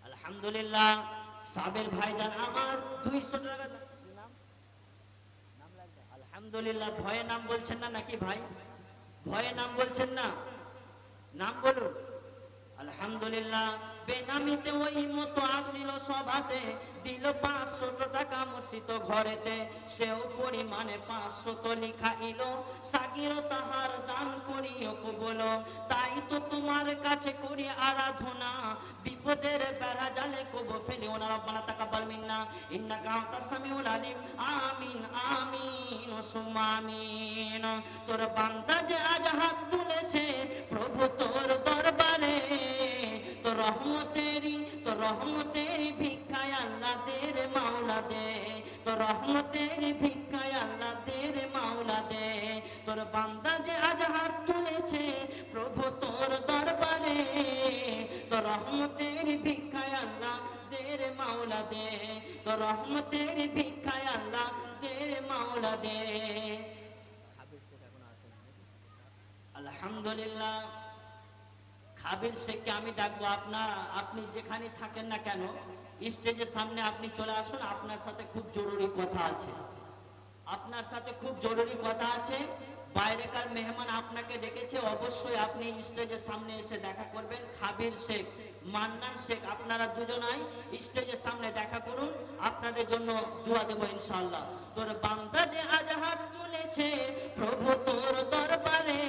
আলহামদুলিল্লাহ, সাবের ভাইজান আমার 200 টাকা। আলহামদুলিল্লাহ, ভয়ে নাম বলছেন না নাকি ভাই? ভয়ে নাম বলছেন না? নাম বলুন। আলহামদুলিল্লাহ, বেনামিতে ওই মতো আসিল সভাতে, দিল 500 টাকা মসজিদ ঘরেতে। সেও পরিমাণে 500 লিখা ইলো, সাগির তাহার দান করিও কবল। তাই তো তোমার কাছে করি আরাধনা, বিপদের বেড়া জালে কব ফেলিও না। রব্বানা তাকাব্বাল মিন্না ইন্নাকা আনতাস সামিউল আলিম। আমিন আমিন সুম্মা আমিন। তোর বান্দা যে আজ হাত তুলেছে প্রভু তোর দরবারে, তোর রহমতেরি ভিক্ষায় আল্লাহ দে রে মাওলা দে। তোর রহমতেরি ভিক্ষায় আল্লাহ দে রে মাওলা দে। তোর বান্দা যে আজ হাত তুলেছে প্রভু তোর দরবারে, তোর রহমতেরি ভিক্ষায় আল্লাহ দে রে মাওলা দে। তোর রহমতেরি ভিক্ষায় আল্লাহ দে রে মাওলা দে। আলহামদুলিল্লাহ, খাবির শেখকে আমি ডাকবো। আপনি যেখানে থাকেন না কেন, স্টেজের সামনে আপনি চলে আসুন। আপনার সাথে খুব জরুরি কথা আছে। আপনার সাথে খুব জরুরি কথা আছে। বাইরেকার মেহমান আপনাকে ডেকেছে, অবশ্যই আপনি স্টেজের সামনে এসে দেখা করবেন। খাবির শেখ, মান্নান শেখ, আপনারা দুজনাই স্টেজের সামনে দেখা করুন। আপনাদের জন্য দোয়া দেব ইনশাআল্লাহ। তোর বান্দা যে আজ হাত তুলেছে প্রভু তোর দরবারে,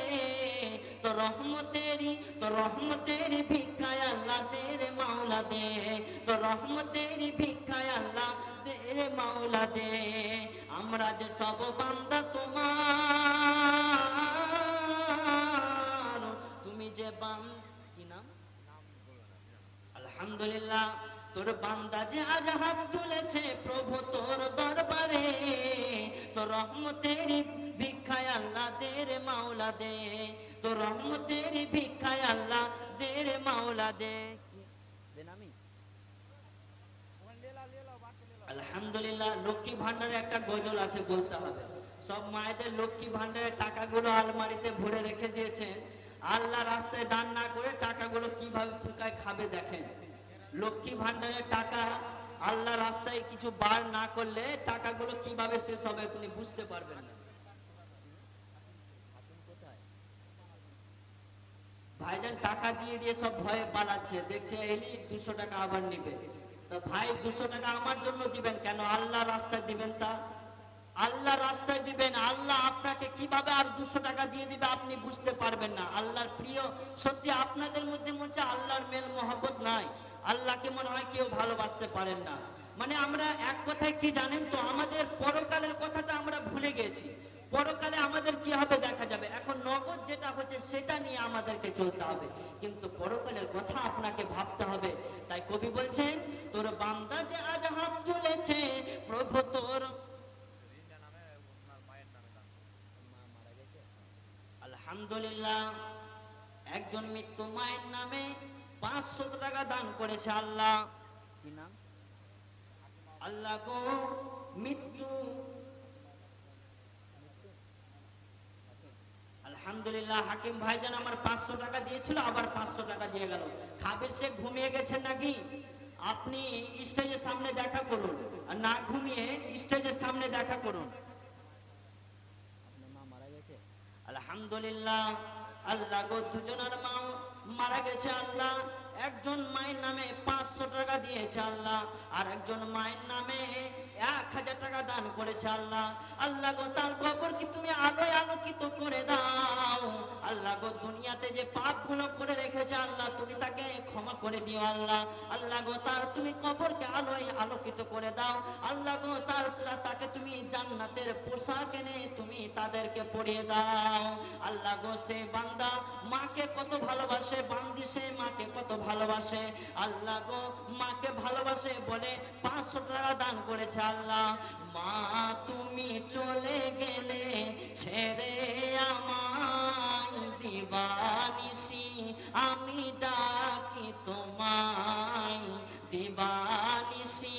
তোর রহমতেরি ভিক্ষায় আল্লাহ দে রে মাওলা দে। তোর রহমতেরি ভিক্ষায় আল্লাহ দে রে মাওলা দে। আমরা যে সব বান্দা তোমার, তুমি যে কি নাম? আলহামদুলিল্লাহ, তোর বান্দা যে আজ হাত তুলেছে প্রভু তোর দরবারে, তোর রহমতেরি ভিক্ষায় আল্লাহ দে রে মাওলা দে। তোর রহমতেরি ভিক্ষায় আল্লাহ দে রে মাওলা দে। আলহামদুলিল্লাহ, লক্ষ্মী ভান্ডারে একটা গজল আছে, বলতে হবে। সব মায়েদের লক্ষ্মী ভান্ডারের টাকাগুলো আলমারিতে ভরে রেখে দিয়েছেন। আল্লাহ রাস্তায় দান না করে টাকাগুলো কিভাবে ফুকায় খাবে দেখেন। লক্ষ্মী ভান্ডারের টাকা আল্লাহ রাস্তায় কিছু বার না করলে টাকাগুলো কিভাবে শেষ হবে আপনি বুঝতে পারবেন না। ভাইজান টাকা দিয়ে দিয়ে সব ভয়ে পালাচ্ছে, দেখছে এলি 200 টাকা আবার নিবে। তো ভাই 200 টাকা আমার জন্য দিবেন কেন? আল্লাহ রাস্তায় দিবেন। তা আল্লাহ রাস্তায় দিবেন, আল্লাহ আপনাকে কিভাবে আর 200 টাকা দিয়ে দিবে আপনি বুঝতে পারবেন না। আল্লাহর প্রিয়, সত্যি আপনাদের মধ্যে মনে হচ্ছে আল্লাহর মেল মহব্বত নাই, আল্লাহকে মনে হয় কেউ ভালোবাসতে পারেন না। মানে আমরা এক কথায় কি জানেন তো, আমাদের পরকালের কথাটা আমরা ভুলে গেছি। পরকালে আমাদের কি হবে দেখা যাবে। এখন নগদ যেটা হচ্ছে সেটা নিয়ে আমাদেরকে চলতে হবে, কিন্তু পরকালের কথা আপনাকে ভাবতে হবে। তাই কবি বলছেন, তোর বান্দা যে আজ হাত তুলেছে প্রভু তোর। আলহামদুলিল্লাহ, একজন মৃত্যু মায়ের নামে 500 টাকা দান করেছে আল্লাহ। কি নাম? আল্লাহ গো মৃত্যু। আলহামদুলিল্লাহ, হাকিম ভাইজান আমার 500 টাকা দিয়েছিল, আবার 500 টাকা দিয়ে গেল। খাবির শেখ ঘুমিয়ে গেছেন নাকি? আপনি স্টেজের সামনে দেখা করুন, আর না ঘুমিয়ে স্টেজের সামনে দেখা করুন। আলহামদুলিল্লাহ, আল্লাহ গো দুজনের মা মারা গেছে আল্লাহ। একজন মায়ের নামে 500 টাকা দিয়েছে আল্লাহ, আর একজন মায়ের নামে 1000 টাকা দান করেছে আল্লাহ। আল্লাহ গো তার কবর কি তুমি আলোয় আলোকিত করে দাও। আল্লাহ গো দুনিয়াতে যে পাপগুলো করে রেখেছে আল্লাহ তুমি তাকে ক্ষমা করে দিও আল্লাহ। আল্লাহ গো তার তুমি কবরকে আলোয় আলোকিত করে দাও। আল্লাহ গো তাকে তুমি জান্নাতের পোশাক এনে তুমি তাদেরকে পরিয়ে দাও। আল্লাহ গো সে বান্দা মাকে কত ভালোবাসে, বান্দি সে মাকে কত ভালোবাসে। আল্লাহ গো মাকে ভালোবাসে বলে 500 টাকা দান করেছে আল্লাহ। মা তুমি চলে গেলে ছেড়ে আমায় দিবানিশি আমি ডাকি তোমায়, দিবানিশি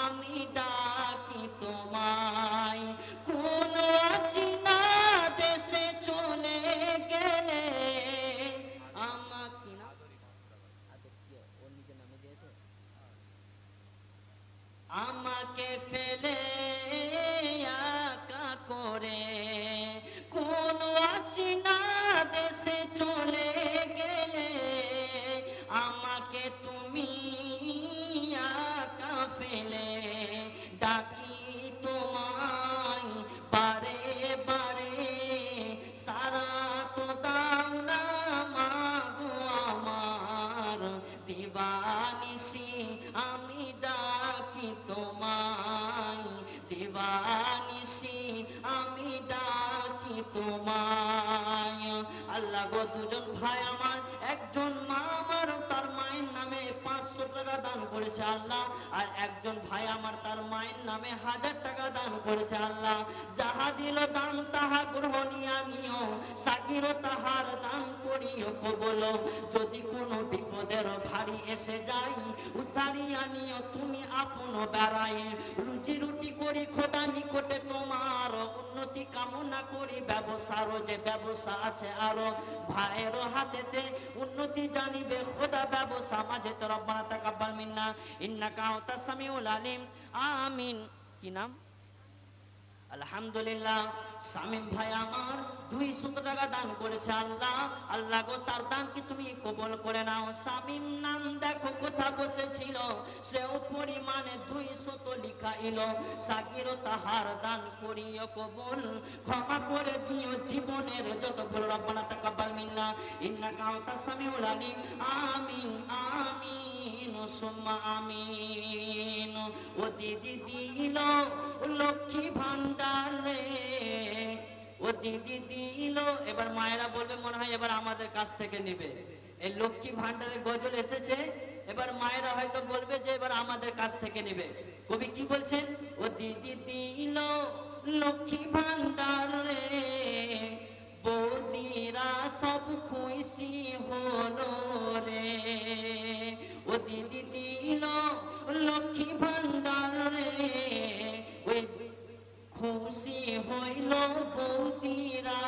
আমি ডাকি তোমায়। কোন অচেনা দেশে চলে গেলে আমাকে আমাকে ফেলে একা করে, কোন অচেনা দেশে চলে গেলে আমাকে তুমি একা ফেলে ডাকি তোমায় বারে বারে, সারা তো দাও না মাগো আমার, দিবানিশি আমি ডাকি তোমায়, দিবানিশি আমি ডাকি তোমায়। আল্লাহ গো দুজন ভাই আমার, একজন মা আমার তার মায়ের নামে 500 টাকা দান করেছে আল্লাহ, আর একজন ভাই আমার তার মায়ের নামে 1000 টাকা দান করেছে আল্লাহ। যাহা দিল দান তাহা গ্রহণিয়া নিও, সাকিরও তাহার দান করিও কবল। যদি কোনো বিপদের ভারী এসে যাই উদ্ধারিয়া নিও তুমি আপন বেড়ায়। রুজি রুটি করি খোদা নিকটে তোমার, উন্নতি কামনা করি ব্যবসারও যে ব্যবসা আছে আরো। ভাইয়েরও হাতেতে উন্নতি জানিবে খোদা ব্যবসা মাঝে তো। রব্বানা তাকাব্বাল মিন্না ইন্নাকা আনতাস সামিউল আলিম। আমিন। কি নাম? আলহামদুলিল্লাহ। শামীম ভাই আমার 200 টাকা দান করেছে আল্লাহ। আল্লাহ গো তার দান কি তুমি কবুল করে নাও। শামীম নাম দেখো কোথা বসেছিল, সেও পরিমাণে 200 লিখা এলো। সাকিরও তাহার দান করিও কবুল, ক্ষমা করে দিও জীবনের যত ভুল। রব্বানা তাকাব্বাল মিন্না ইন্নাকা আনতাস সামিউল আলিম। আমিন আমিন সুম্মা আমিন। ও দিদি দিল লক্ষ্মী ভান্ডার রে, ও দিদি দিল। এবার মায়েরা বলবে মনে হয় এবার আমাদের কাছ থেকে নেবে। এই লক্ষ্মী ভান্ডারের গজল এসেছে, এবার মায়েরা হয়তো বলবে যে এবার আমাদের কাছ থেকে নেবে। কবি কি বলছেন? ও দিদি দিল লক্ষ্মী ভান্ডার রে, বৌদিরা সব খুশি হলো রে। ও দিদি দিল লক্ষ্মী ভান্ডার রে, ওই খুশি হইল বৌদিরা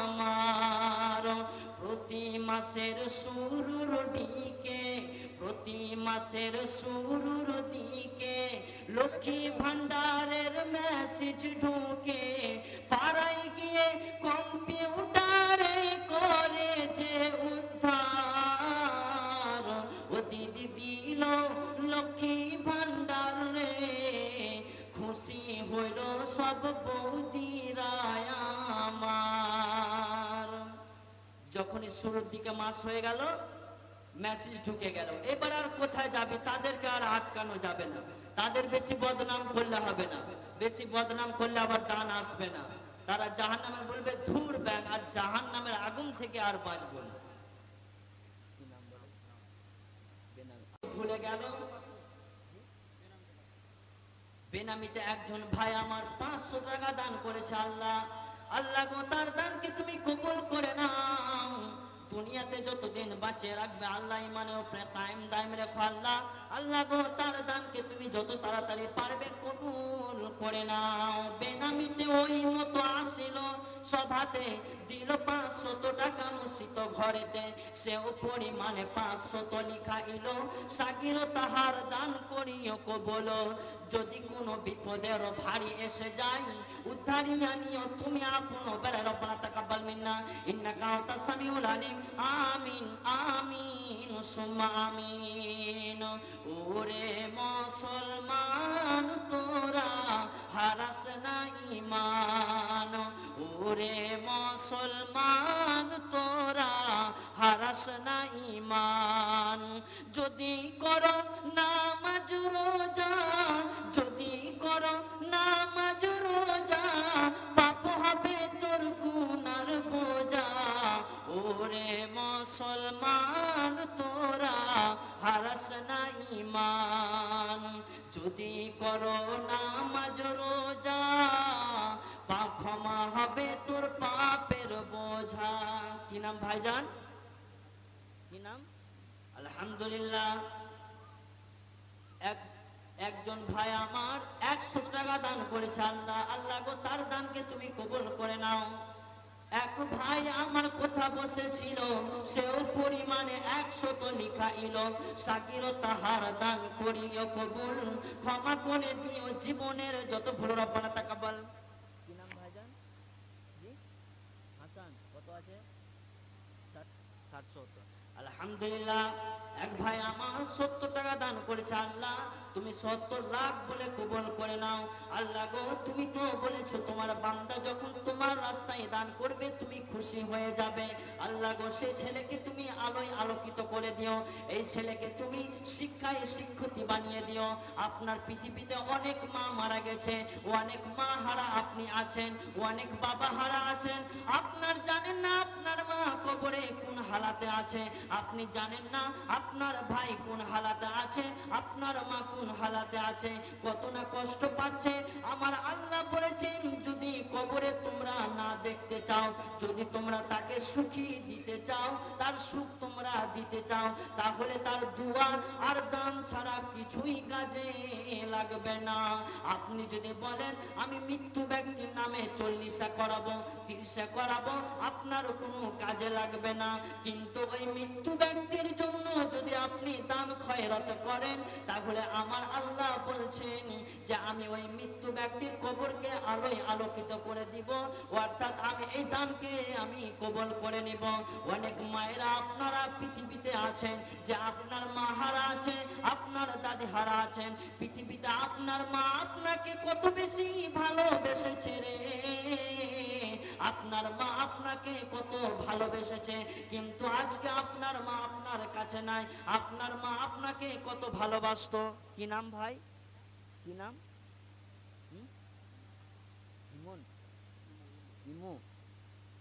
আমার। প্রতি মাসের শুরুর দিকে, প্রতি মাসের শুরুর দিকে লক্ষ্মী ভান্ডারের মেসেজ ঢুকে। পাড়ায় গিয়ে কম্পিউটারে করে যে উদ্ধার। ও দিদি দিল লক্ষ্মী ভান্ডার রে, খুশি হইল সব বৌদিরা আমার। যখনই শুরুর দিকে মাস হয়ে গেল মেসেজ ঢুকে গেল, এবার আর কোথায় যাবে? তাদেরকে আর আটকানো যাবে না। তাদের বেশি বদনাম করলে হবে না, বেশি বদনাম করলে আবার দান আসবে না। তারা জাহান্নামে বলবে ধুর ব্যাগ, আর জাহান্নামের আগুন থেকে আর বাঁচবো না। ভুলে গেল বেনামিতে একজন ভাই আমার 500 টাকা দান করেছে আল্লাহ। আল্লাহ গো তার দানকে তুমি কবুল করে নাও। দুনিয়াতে যতদিন বাঁচিয়ে রাখবে আল্লাহ ইমানের উপরে কায়েম দায়েম রেখো আল্লাহ। আল্লাহ গো তার দানকে তুমি যত তাড়াতাড়ি পারবে কবুল করে নাও। বেনামিতে ওই মতো আসিল সভাতে, দিল 500 টাকা মুসিত ঘরেতে, সেও পরিমাণে 500 লিখা ইলো। সাকিরও তাহার দান করিও কবুল। যদি কোনো বিপদের ভারী এসে যাই উদ্ধারিয়া নিও তুমি আপন বেড়ে। রব্বানা তাকাব্বাল মিন্না ইন্নাকা আনতাস সামিউল আলিম। আমিন আমিন। সুম্মা আমিন। ওরে মুসলমান তোরা হারাস না ঈমান, ওরে মুসলমান তোরা হারাস না ঈমান। যদি করো নামাজ রোজা, যদি করো নামাজ রোজা, পাপ হবে তোর গুনার বোঝা। ওরে মুসলমান তোরা হারাস না ঈমান, যদি করো নামাজ রোজা, পাপ ক্ষমা হবে তোর পাপের বোঝা। কি নাম ভাইজান, কি নাম? আলহামদুলিল্লাহ। একজন ভাই আমার 100 টাকা দান করেছে। আল্লাহ আল্লাহ গো তার দানকে তুমি কবুল করে নাও। এক ভাই আমার কথা বসেছিল, সেও পরিমাণে 100 তো লিখাইল। সাকির তাহার দান করিও কবুল, ক্ষমা করে দিও জীবনের যত ভুল। রব্বানা তাকাব্বাল। কি নাম ভাইজান? জি হাসান। কত আছে? 60। আলহামদুলিল্লাহ। এক ভাই আমার 70 টাকা দান করেছে। আল্লাহ তুমি 70 লাখ বলে কবুল করে নাও। আল্লাহ গো তুমি তো বলেছো তোমার বান্দা যখন তোমার রাস্তায় দান করবে তুমি খুশি হয়ে যাবে। আল্লাহ গো সেই ছেলেকে তুমি আলোয় আলোকিত করে দিও, এই ছেলেকে তুমি শিক্ষায় শিক্ষিত বানিয়ে দিও। আপনার পৃথিবীতে অনেক মা মারা গেছে, অনেক মা হারা আপনি আছেন, অনেক বাবা হারা আছেন। আপনার জানেন না আপনার মা কবরে কোন হালাতে আছে, আপনি জানেন না আপনার ভাই কোন হালাতে আছে, আপনার মা কোন হালাতে আছে, কত না কষ্ট পাচ্ছে। আমার আল্লাহ বলেছেন যদি কবরে তোমরা না দেখতে চাও, যদি তোমরা তাকে সুখী দিতে চাও, তার সুখ তোমরা দিতে চাও, তাহলে তার দুয়া আর দান ছাড়া কিছুই কাজে লাগবে না। আপনি যদি বলেন আমি মৃত্যু ব্যক্তির নামে 40 করাবো 30 করাবো, আপনার কোনো কাজে লাগবে না। কিন্তু ওই মৃত্যু ব্যক্তির জন্য যদি আপনি দান খয়রাত করেন, তাহলে আমার আল্লাহ বলছেন যে আমি ওই মৃত্যু ব্যক্তির কবরকে আলোয় আলোকিত করে দিব, অর্থাৎ আমি এই দানকে আমি কবুল করে নিব। অনেক মায়েরা আপনারা পৃথিবীতে আছেন যে আপনার মা হারা আছে, আপনার দাদি হারা আছেন। পৃথিবীতে আপনার মা আপনাকে কত বেশি ভালোবেসেছে রে, আপনার মা আপনাকে কত ভালোবেসেছে, কিন্তু আজকে আপনার মা আপনার কাছে নাই। আপনার মা আপনাকে কত ভালোবাসতো। কি নাম ভাই, কি নাম? ইমন, ইমু।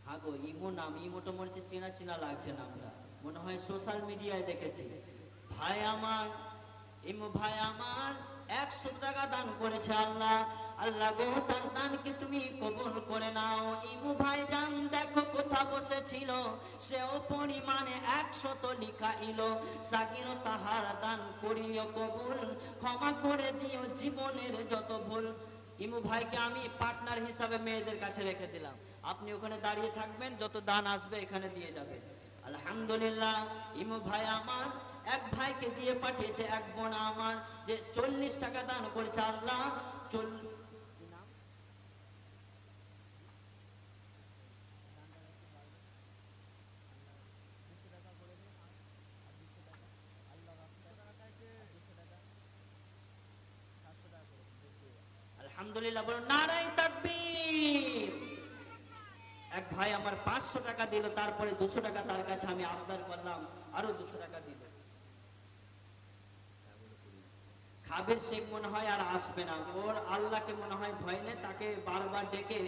হ্যাঁ গো ইমু নাম। ইমুটা মনে হচ্ছে চেনা চেনা লাগছে নামটা, মনে হয় সোশ্যাল মিডিয়ায় দেখেছি। ভাই আমার, ইমু ভাই আমার 100 টাকা দান করেছে। আল্লাহ আল্লাহ গো তার দানকে তুমি কবুল করে নাও। ইমু ভাই জান দেখো কোথা বসেছিল, সেও পরিমাণে 100 তো লিখাইল। সাকির তাহার দান করিও কবুল, ক্ষমা করে দিও জীবনের যত ভুল। ইমু ভাইকে আমি পার্টনার হিসাবে মেয়েদের কাছে রেখে দিলাম, আপনি ওখানে দাঁড়িয়ে থাকবেন, যত দান আসবে এখানে দিয়ে যাবে। আলহামদুলিল্লাহ। ইমু ভাই আমার এক ভাইকে দিয়ে পাঠিয়েছে, এক বোন আমার যে 40 টাকা দান করেছে। আল্লাহ আলহামদুলিল্লাহ বলুন নারায়ে তাকবীর। এক ভাই আমার 500 টাকা দিল, তারপরে 200 টাকা তার কাছে আমি আবদার করলাম আরো 200 টাকা দিল। খাবের শেখ মনে হয় আর আসবে না, ওর আল্লাহকে মনে হয় ভয় নেই, তাকে বারবার ডেকে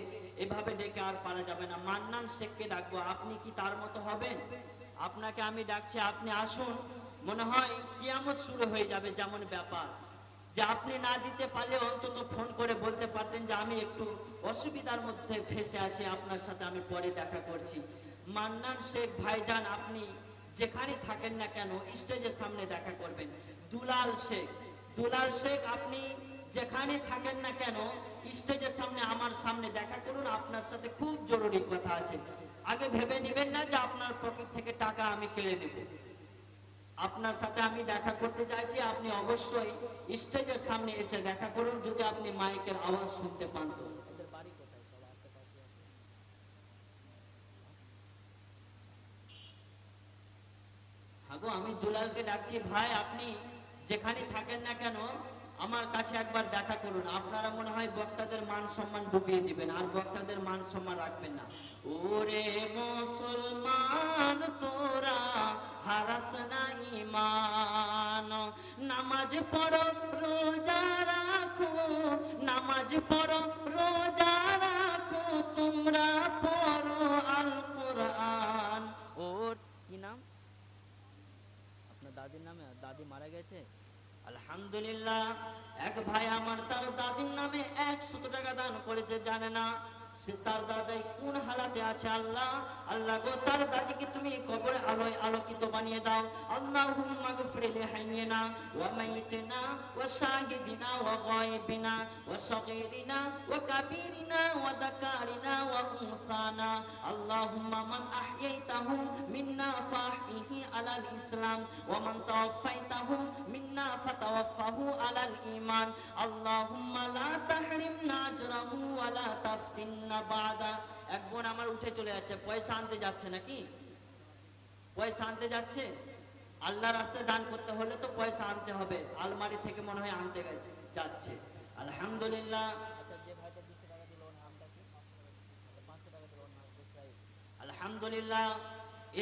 এভাবে ডেকে আর পারা যাবে না। মান্নান শেখকে ডাকবো, আপনি কি তার মতো হবেন? আপনাকে আমি ডাকছি, আপনি আসুন। মনে হয় কিয়ামত শুরু হয়ে যাবে যেমন ব্যাপার, যে আপনি না দিতে পারলে অন্তত ফোন করে বলতে পারতেন যে আমি একটু অসুবিধার মধ্যে ফেসে আছি, আপনার সাথে আমি পরে দেখা করছি। মান্নান শেখ ভাইজান আপনি যেখানে থাকেন না কেন স্টেজের সামনে দেখা করবেন। দুলাল শেখ, দুলাল শেখ আপনি যেখানে থাকেন না কেন স্টেজের সামনে আমার সামনে দেখা করুন, আপনার সাথে খুব জরুরি কথা আছে। আগে ভেবে নেবেন না যে আপনার পকেট থেকে টাকা আমি কেড়ে নেব। আপনার সাথে আমি দেখা করতে চাইছি, আপনি অবশ্যই স্টেজের সামনে এসে দেখা করুন, যদি আপনি মাইকের আওয়াজ শুনতে পান তো। এদের বাড়ি কোথায়? সব আশেপাশে আছে। হ্যাঁ মাগো আমি দুলালকে ডাকছি, ভাই আপনি যেখানে থাকেন না কেন আমার কাছে একবার দেখা করুন। আপনারা মনে হয় বক্তাদের মান সম্মান ডুবিয়ে দিবেন, আর বক্তাদের মান সম্মান রাখবেন না। ওরে মুসলমান তোরা হারাস না ঈমান, নামাজ পড়ো রোজা রাখো, নামাজ পড়ো রোজা রাখো, তোমরা পড়ো আল কোরআন। ওর কি নাম? আপনার দাদির নামে? দাদি মারা গেছে? আলহামদুলিল্লাহ। এক ভাই আমার তার দাদির নামে 100 টাকা দান করেছে, জানে না সে তার দাদাই কোন হালাতে আছে। আল্লাহ আল্লাহ গো তার দাদিকে তুমি কবরে আলোয় আলোকিত বানিয়ে দাও। আল্লাহুম্মা গফির লিহাইয়িনা ওয়া মাইয়িতিনা ওয়া শাহিদিনা ওয়া গায়বিনা ওয়া সগীরিনা ওয়া কাবীরিনা ওয়া যাকারিনা ওয়া উনসানা। আল্লাহুম্মা মান আহইয়াইতাহু মিন্না ফাহইহি আলাল ইসলাম ওয়া মান তাওয়াফাইতাহু মিন্না ফাতাওয়াফাহু আলাল ঈমান। আল্লাহুম্মা লা তাহরিমনা আজরাহু ওয়া লা তাফতিননা বাদা। এক বোন আমার উঠে চলে যাচ্ছে, পয়সা আনতে যাচ্ছে নাকি? পয়সা আনতে যাচ্ছে। আল্লাহর রাস্তায় দান করতে হলে তো পয়সা আনতে হবে, আলমারি থেকে মনে হয় আনতে যাচ্ছে। আলহামদুলিল্লাহ। আচ্ছা যে ভাইটা 200 টাকা দিল ওর নামটা কি? 500 টাকা দিল ওর নাম ইসরাইল। আলহামদুলিল্লাহ।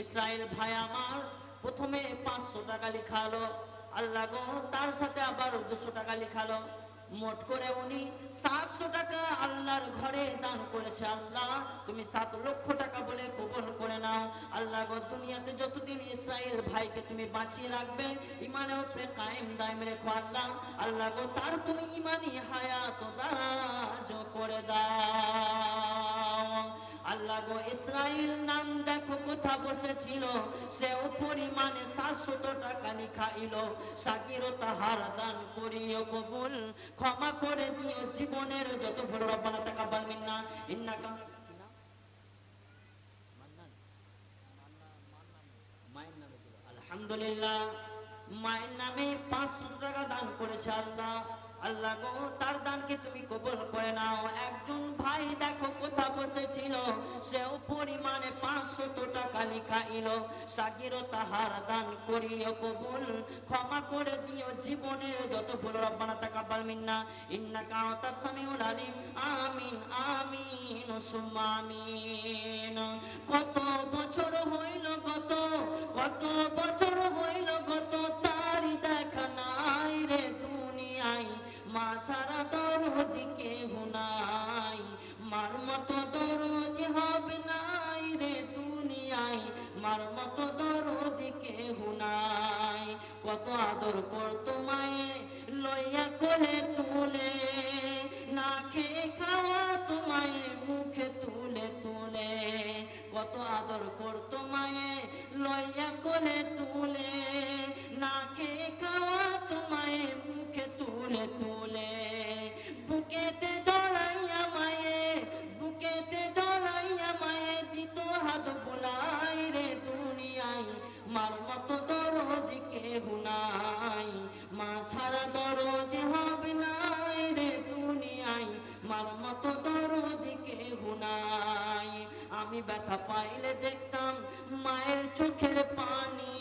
ইসরাইল ভাই আমার প্রথমে 500 টাকা লিখালো, আল্লাহ গো তার সাথে আবার 200 টাকা লিখালো, মোট করে উনি 700 টাকা আল্লাহর ঘরে দান করেছে। আল্লাহ তুমি 7 লক্ষ টাকা বলে কবুল করে নাও। আল্লাহ গো দুনিয়াতে যতদিন ইসরাইল ভাইকে তুমি বাঁচিয়ে রাখবে, ইমানের উপরে কায়েম দায়েম রেখো আল্লাহ। আল্লাহ গো তার তুমি ইমানি হায়াত দারাজ করে দাও। আল্লাহ গো ইসরাইল নাম দেখো কোথা বসেছিল, সেও পরিমাণে 700 টাকা লিখাইল। সাকির তাহার দান করিও কবুল, ক্ষমা করে দিও জীবনের যত ভুল। রব্বানা তাকাব্বাল মিন্না ইন্নাকা আলহামদুলিল্লাহ। মায়ের নামে 500 টাকা দান করেছে আল্লাহ। আল্লাহ গো তার দানকে তুমি কবুল করে নাও। একজন ভাই দেখো কোথা বসেছিল, সেও পরিমাণে 500 টাকা লিখাইল। সাকির তাহার দান করিও কবুল, ক্ষমা করে দিও জীবনের যত ভুল। রব্বানা তাকাব্বাল মিন্না ইন্নাকা আনতাস সামিউল আলিম। আমিন আমিন সুম্মা আমিন। কত বছর হইল কত বছর হইল গত, তারি দেখা নাই রে দুনিয়ায়, মা ছাড়া দরদি কেহ নাই, মার মতো দরদি হবে নাই রে দুনিয়ায়, মার মতো দরদি কেহ নাই। কত আদর করতো মায়ে লইয়া কোলে তুলে, না খেয়ে খাওয়া তোমায় মুখে তুলে তুলে। কত আদর করতো মায়ে লইয়া কোলে তুলে, না খেয়ে খাওয়া তোমায় মুখে তুলে তুলে। বুকেতে জড়াইয়া মায়ে, বুকেতে জড়াইয়া মায়ে দিত হাত বোলাই রে দুনিয়ায়, মার মতো দরদি কেহ নাই, মা ছাড়া দরদি হবে নাই রে দুনিয়ায়, মার মতো দরদি কেহ নাই। আমি ব্যথা পাইলে দেখতাম মায়ের চোখের পানি,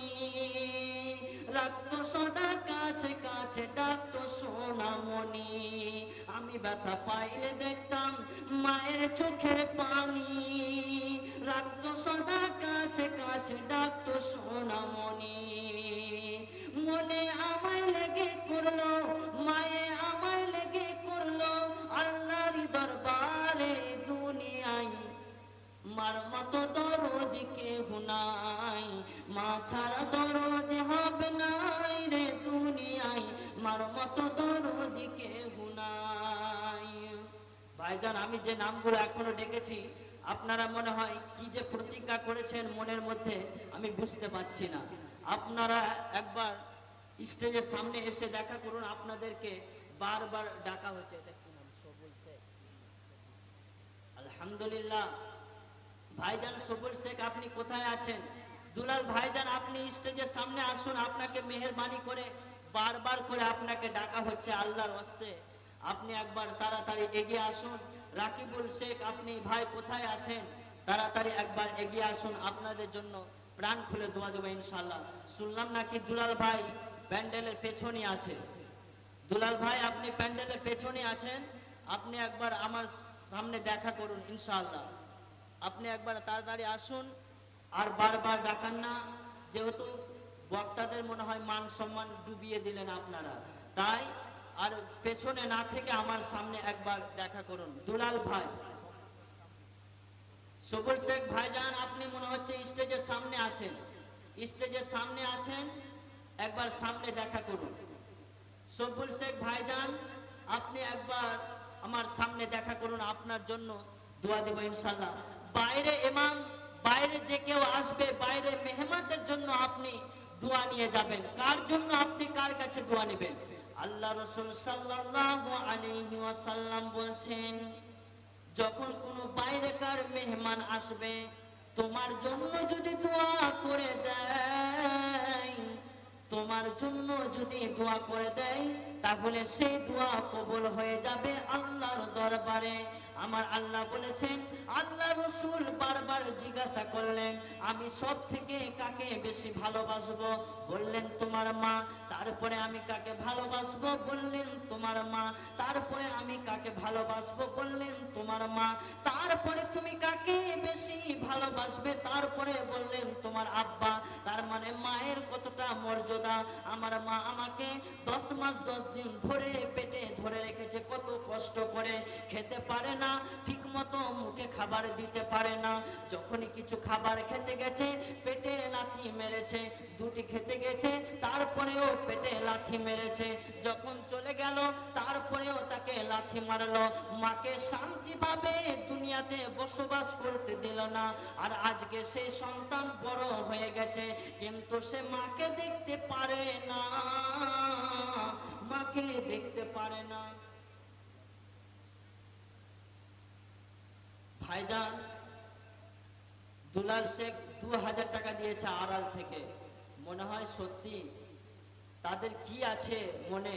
রাখতো সদা কাছে কাছে ডাকতো সোনামণি। আমি ব্যথা পাইলে দেখতাম মায়ের চোখের পানি, রাখতো সদা কাছে কাছে ডাকতো সোনামণি। মনে আমায় লেগে করলো মায়ে, আমায় লেগে করলো আল্লাহর দরবারে দুনিয়ায়, মার মতো দরদি কেহ নাই, মা ছাড়া দরদি হবে নাই রে দুনিয়ায়, মার মতো দরদি কেহ নাই। ভাইজান আমি যে নামগুলো এখনো ডেকেছি, আপনারা মনে হয় কি যে প্রতিজ্ঞা করেছেন মনের মধ্যে আমি বুঝতে পারছি না। আপনারা একবার স্টেজের সামনে এসে দেখা করুন, আপনাদেরকে বারবার ডাকা হয়েছে। এটা কি নাম? সবুল শেখ। আলহামদুলিল্লাহ। ভাইজান সবুল শেখ আপনি কোথায় আছেন? দুলাল ভাইজান আপনি স্টেজের সামনে আসুন, আপনাকে মেহেরবানি করে বারবার করে আপনাকে ডাকা হচ্ছে আল্লাহর ওয়াস্তে, আপনি একবার তাড়াতাড়ি এগিয়ে আসুন। রাকিবুল শেখ আপনি ভাই কোথায় আছেন? তাড়াতাড়ি একবার এগিয়ে আসুন, আপনাদের জন্য প্রাণ খুলে দোয়া দেবো ইনশাল্লাহ। শুনলাম নাকি দুলাল ভাই প্যান্ডেলের পেছনে আছে। দুলাল ভাই আপনি প্যান্ডেলের পেছনে আছেন, আপনি একবার আমার সামনে দেখা করুন ইনশাআল্লাহ। আপনি একবার তাড়াতাড়ি আসুন, আর বারবার ডাকান না, যেহেতু বক্তাদের মনে হয় মান সম্মান ডুবিয়ে দিলেন আপনারা, তাই আর পেছনে না থেকে আমার সামনে একবার দেখা করুন। দুলাল ভাই, সবুর শেখ ভাইজান আপনি মনে হচ্ছে স্টেজের সামনে আছেন, স্টেজের সামনে আছেন, একবার সামনে দেখা করুন। সবুর শেখ ভাইজান আপনি একবার আমার সামনে দেখা করুন, আপনার জন্য দোয়া দেব ইনশাল্লাহ। বাইরে ইমাম, বাইরে যে কেউ আসবে, বাইরে মেহমানদের জন্য আপনি দোয়া নিয়ে যাবেন। কার জন্য আপনি কার কাছে দোয়া নেবেন? আল্লাহ রাসূল সাল্লাল্লাহু আলাইহি ওয়াসাল্লাম বলছেন, যখন কোনো বাইরেকার মেহমান আসবে, তোমার জন্য যদি দোয়া করে দেয়, তোমার জন্য যদি দোয়া করে দেয়, তাহলে সেই দোয়া কবুল হয়ে যাবে আল্লাহর দরবারে। আমার আল্লাহ বলেছেন, আল্লাহ রাসূল বারবার জিজ্ঞাসা করলেন, আমি সব থেকে কাকে বেশি ভালোবাসবো? বললেন তোমার মা। তারপরে আমি কাকে ভালোবাসবো? বললেন তোমার মা। তারপরে আমি কাকে ভালোবাসবো? বললেন তোমার মা। তারপরে তুমি কাকে বেশি ভালোবাসবে? তারপরে বললেন তোমার আব্বা। তার মানে মায়ের কতটা মর্যাদা। আমার মা আমাকে 10 মাস 10 দিন ধরে পেটে ধরে রেখেছে, কত কষ্ট করে, খেতে পারে না ঠিক মতো, মুখে খাবার দিতে পারে না। যখনই কিছু খাবার খেতে গেছে পেটে লাথি মেরেছে, দুটি খেতে গেছে তারপরেও পেটে লাথি মেরেছে, যখন চলে গেল তারপরেও তাকে লাথি মারলো। মাকে শান্তিভাবে দুনিয়াতে বসবাস করতে দিল না। আর আজকে সেই সন্তান বড় হয়ে গেছে, কিন্তু সে মাকে দেখতে পারে না, মাকে দেখতে পারে না। ভাইজান দুলাল শেখ 2000 টাকা দিয়েছে আড়াল থেকে। মনে হয় সত্যি তাদের কি আছে মনে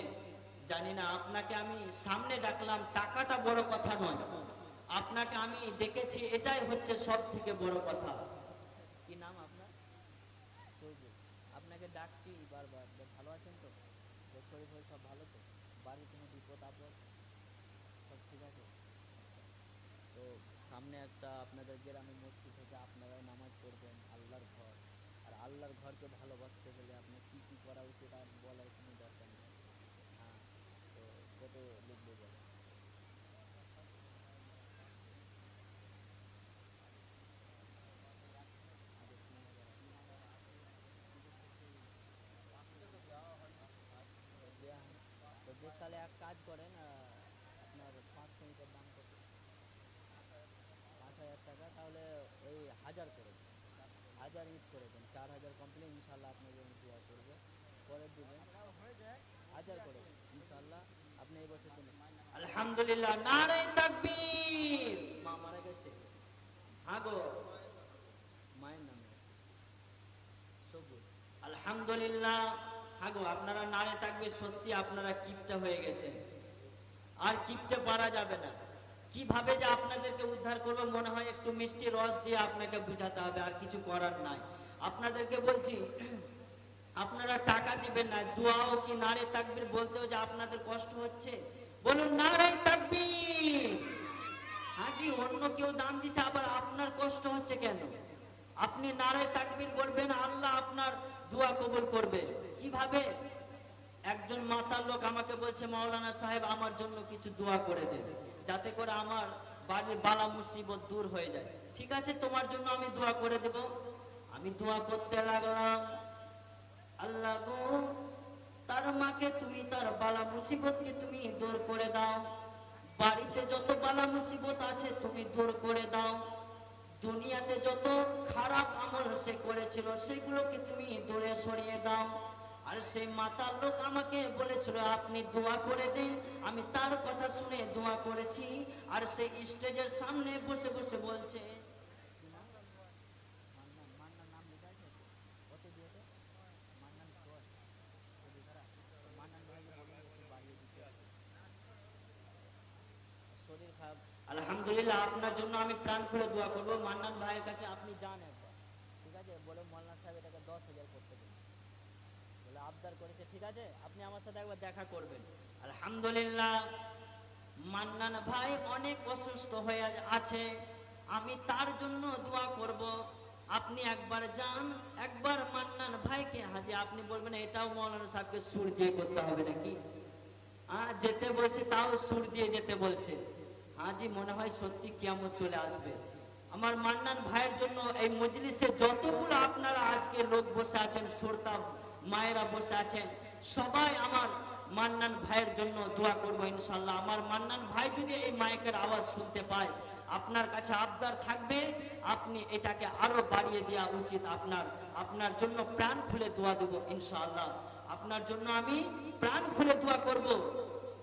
জানি না। আপনাকে আমি সামনে ডাকলাম, টাকাটা বড় কথা নয়, আপনাকে আমি ডেকেছি এটাই হচ্ছে সব থেকে বড় কথা। কি নাম আপনার? সবুজ। আপনাকে ডাকছি বারবার, ভালো আছেন তো? শরীর ফরীর সব ভালো তো? বাড়ির কোনো বিপদ আপদ সব ঠিক আছে? তো সামনে একটা আপনাদের গ্রামে মসজিদ আছে, আপনারাও নামাজ পড়বেন, আল্লাহর ঘর। আর আল্লাহর ঘরকে ভালোবাসতে গেলে আপনার কি কি করা উচিত আর বলার কোনো দরকার নেই। হ্যাঁ, তো কত লিখবো বলে? আগে 3000 দেওয়া হয়। তো বেশ, তাহলে এক কাজ করেন, আপনার 500 ইটের দাম কত? 5000 টাকা। তাহলে ওই 1000 করে দেন, 1000 ইট করে দেন। 4000 কমপ্লিট, ইনশাল্লাহ আপনার জন্য দোয়া করবো। পরে দিবেন 1000 করে দেন ইনশাল্লাহ। আপনি এই বছর দিন। আলহামদুলিল্লাহ, নারে তাকবীর। মা মারা গেছে? হ্যাঁ গো, মায়ের নামে আছে সবুজ। আলহামদুলিল্লাহ। হ্যাঁ গো, আপনারা নারে তাকবীর। সত্যি আপনারা কিপটা হয়ে গেছেন, আর কিপটে পারা যাবে না। কিভাবে যে আপনাদেরকে উদ্ধার করবো, মনে হয় একটু মিষ্টি রস দিয়ে আপনাকে বুঝাতে হবে, আর কিছু করার নাই। আপনাদেরকে বলছি, আপনারা টাকা দিবেন না, দোয়াও কি নারে তাকবীর বলতেও যে আপনাদের কষ্ট হচ্ছে, বলুন নারে তাকবীর। হাজি অন্য কেউ দান দিচ্ছে, আবার আপনার কষ্ট হচ্ছে কেন? আপনি নারে তাকবীর বলবেন, আল্লাহ আপনার দোয়া কবুল করবে। কিভাবে? একজন মাতার লোক আমাকে বলছে, মাওলানা সাহেব আমার জন্য কিছু দোয়া করে দেন, যাতে করে আমার বাড়ির বালা মুসিবত দূর হয়ে যায়। ঠিক আছে, তোমার জন্য আমি দোয়া করে দেব। আমি দোয়া করতে লাগলাম, আল্লাহ গো, তার মাকে তুমি তার বালা মুসিবতকে তুমি দূর করে দাও, বাড়িতে যত বালা মুসিবত আছে তুমি দূর করে দাও, দুনিয়াতে যত খারাপ আমল সে করেছিল সেগুলোকে তুমি দূরে সরিয়ে দাও। আর সেই মাতার লোক আমাকে বলেছিল আপনি দোয়া করে দিন, আমি তার কথা শুনে দোয়া করেছি। আর সেই স্টেজের সামনে বসে বসে বলছে, মান্নান, মান্নান নাম লেখা আছে তো? কত দিয়েছে? মান্নান কর মান্নান ভাইকে বলুন একটু বাড়িয়ে দিতে। শরীর খারাপ। আলহামদুলিল্লাহ, আপনার জন্য আমি প্রাণ খুলে দোয়া করবো। মান্নান ভাইয়ের কাছে আপনি যান একবার, ঠিক আছে? বলে মৌলানা সাহেব এটাকে 10,000 করতে দেন, বলে আবদার করেছে। ঠিক আছে, আপনি আমার সাথে একবার দেখা করবেন। আলহামদুলিল্লাহ, মান্নান ভাই অনেক অসুস্থ হয়ে আছে, আমি তার জন্য দোয়া করব। আপনি একবার যান, একবার মান্নান ভাইকে হাজি, আপনি বলবেন এটাও মৌলানা সাহেবকে সুর দিয়ে করতে হবে নাকি? যেতে বলছে তাও সুর দিয়ে যেতে বলছে। হাজি মনে হয় সত্যি কিয়ামত চলে আসবে। আমার মান্নান ভাইয়ের জন্য এই মজলিসে যতগুলো আপনারা আজকে লোক বসে আছেন, শ্রোতা মায়েরা বসে আছেন, সবাই আমার মান্নান ভাইয়ের জন্য দোয়া করবো ইনশাল্লাহ। আমার মান্নান ভাই যদি এই মাইকের আওয়াজ শুনতে পায়, আপনার কাছে আবদার থাকবে, আপনি এটাকে আরো বাড়িয়ে দেওয়া উচিত। আপনার জন্য প্রাণ খুলে দোয়া দেবো ইনশাআল্লাহ। আপনার জন্য আমি প্রাণ খুলে দোয়া করব।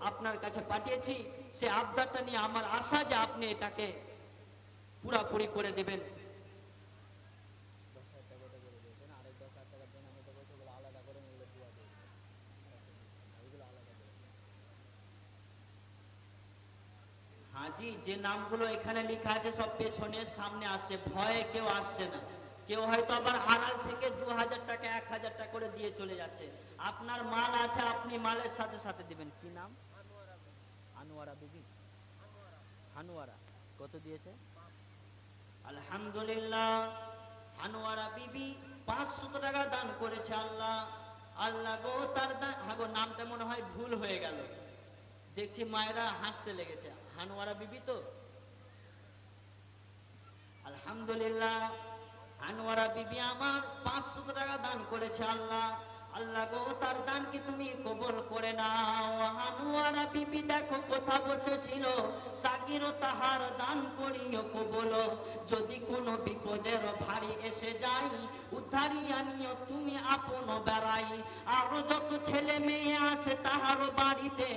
আপনার কাছে পাঠিয়েছি, সে আবদারটা নিয়ে আমার আশা যে আপনি এটাকে পুরাপুরি করে দেবেন। 10,000 টাকা করে দিয়েছেন, আরেক 10,000 টাকা দেন, আমি তো বলছি ওগুলো আলাদা করে ওগুলো দোয়া দিয়ে দেবো, ওইগুলো আলাদা করে। হাজি যে নামগুলো এখানে লেখা আছে সব পেছনে সামনে আসছে, ভয়ে কেউ আসছে না। কেউ হয়তো আবার আড়াল থেকে 2,000 টাকা 1,000 টাকা করে দিয়ে চলে যাচ্ছে। আপনার মাল আছে, আপনি মালের সাথে সাথে দিবেন। কি নাম? আনোয়ারা বিবি। হানুয়ারা কত দিয়েছে? আলহামদুলিল্লাহ, আনোয়ারা বিবি 500 টাকা দান করেছে। আল্লাহ আল্লাহ গো, তার দান, গো নামটা মনে হয় ভুল হয়ে গেল, দেখছি মায়েরা হাসতে লেগেছে। হানুয়ারা বিবি তো? আলহামদুলিল্লাহ, আনোয়ারা বিবি আমার 500 টাকা দান করেছে। আল্লাহ আল্লাহ গো, তার দানকে তুমি কবুল করে নাও। আনোয়ারা বিবি দেখো কোথা বসেছিল, সাকিরও তাহার দান করিও কবুল। যদি কোনো বিপদের ভারী এসে যাই, উদ্ধারি আনিও তুমি আপন বেড়াই। আরো যত ছেলে মেয়ে আছে তাহার বাড়িতে,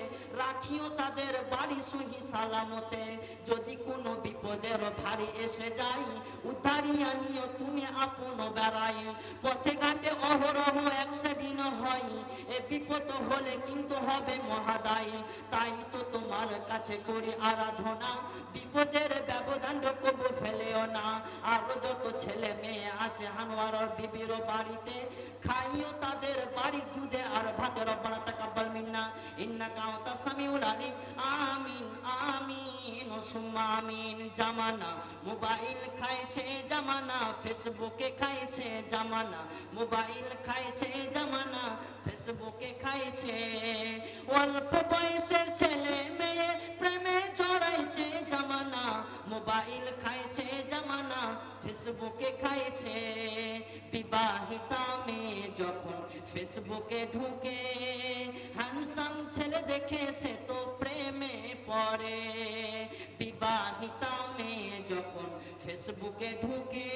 রাখিও তাদের বাড়ি সহি সালামতে। যদি কোনো বিপদের ভারী এসে যাই, উদ্ধারি আনিও তুমি আপন বেড়াই। পথে ঘাটে অহরহ অ্যাক্সিডেন্ট হয়, এ বিপদ হলে কিন্তু হবে মহাদায়। তাই তো তোমার কাছে করি আরাধনা, বিপদের ব্যবধান কবু ফেলেও না। আরো যত ছেলে মেয়ে আছে হানোয়ারার বিবির বাড়িতে, খাইও তাদের বাড়ি দুধে আর ভাতে। রব্বানা তাকাব্বাল মিন্না ইন্নাকা আনতাস সামিউল আলিম। আমিন আমিন সুম্মা আমিন। জামানা মোবাইল খাইছে জামানা, ফেসবুকে খাইছে জামানা, মোবাইল খাইছে জামানা, ফেসবুকে খাইছে। অল্প বয়সের ছেলে মেয়ে প্রেমে জড়াইছে জামানা, মোবাইল খাইছে জামানা, ফেসবুকে খাইছে। বিবাহিতা মেয়ে যখন ফেসবুকে ঢুকে, হ্যান্ডসাম ছেলে দেখে সে তো প্রেমে পড়ে। বিবাহিতা মেয়ে যখন ফেসবুকে ঢুকে,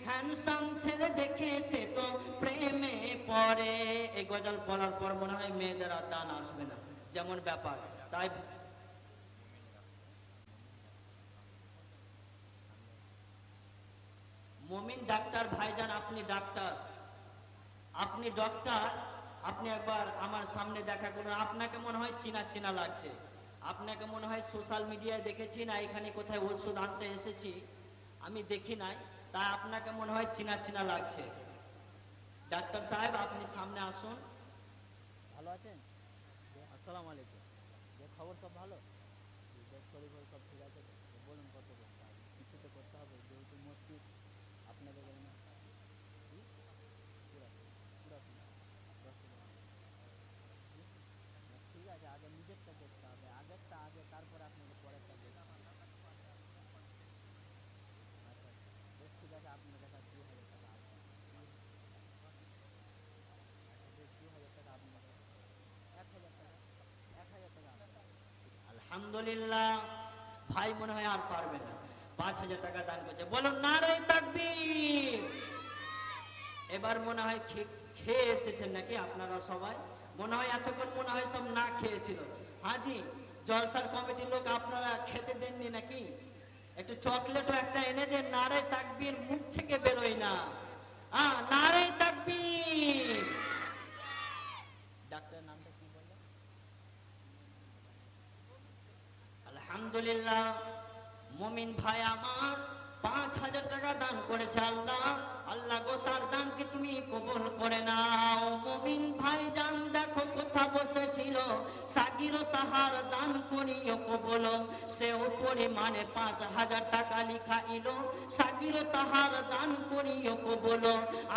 হ্যান্ডসাম ছেলে দেখে সে তো প্রেমে পড়ে। এই গজল পড়ার পর মনে হয় মেয়েদের আর দান আসবে না, যেমন ব্যাপার। তাই মমিন ডাক্তার ভাইজান, আপনি ডাক্তার, আপনি ডক্টর, আপনি একবার আমার সামনে দেখা করুন। আপনাকে মনে হয় চিনা চিনা লাগছে, আপনাকে মনে হয় সোশ্যাল মিডিয়ায় দেখেছি, না এখানে কোথায় ওষুধ আনতে এসেছি আমি দেখি নাই, তাই আপনাকে মনে হয় চিনা চিনা লাগছে। ডাক্তার সাহেব আপনি সামনে আসুন। ভালো আছেন? আসসালামু আলাইকুম। যে খবর সব ভালো? শরীর সব ঠিক আছে তো? বলুন কত করতে হবে? কিছু তো করতে হবে, যেহেতু মসজিদ আপনাদের বলে না। ঠিক আছে, আগে নিজেরটা করতে হবে, আগেরটা আগে, তারপরে আপনাকে পরেরটা দেখতে হবে। আচ্ছা বেশ, ঠিক আছে, আপনার কাছে 2,000 টাকা আছে। বেশ, 2,000 টাকা আপনার কাছে, 1,000 টাকা, 1,000 টাকা আছে। আলহামদুলিল্লাহ, ভাই মনে হয় আর পারবে না, 5,000 টাকা দান করছে। বলুন নারে তাকবীর। এবার মনে হয় খেয়ে এসেছেন নাকি আপনারা সবাই? মনে হয় এতক্ষণ মনে হয় সব না খেয়েছিল। হাজি জলসার কমিটির লোক আপনারা খেতে দেননি নাকি? একটু চকলেটও একটা এনে দেন। নারে তাকবীর মুখ থেকে বেরোয় না। নারে তাকবীর। ডাক্তারের নামটা কি বললেন? আলহামদুলিল্লাহ, মুমিন ভাই আমার 5,000 টাকা দান করেছে আল্লাহ। আল্লাহ গো তার দানকে তুমি কবুল করে নাও। মুমিন ভাইজান দেখো কোথা বসেছিল, সাগিরও তাহার দান করিও কবুল। সেও পরিমাণে 5,000 টাকা লিখা ইলো, সাগিরও তাহার দান করিও কবুল।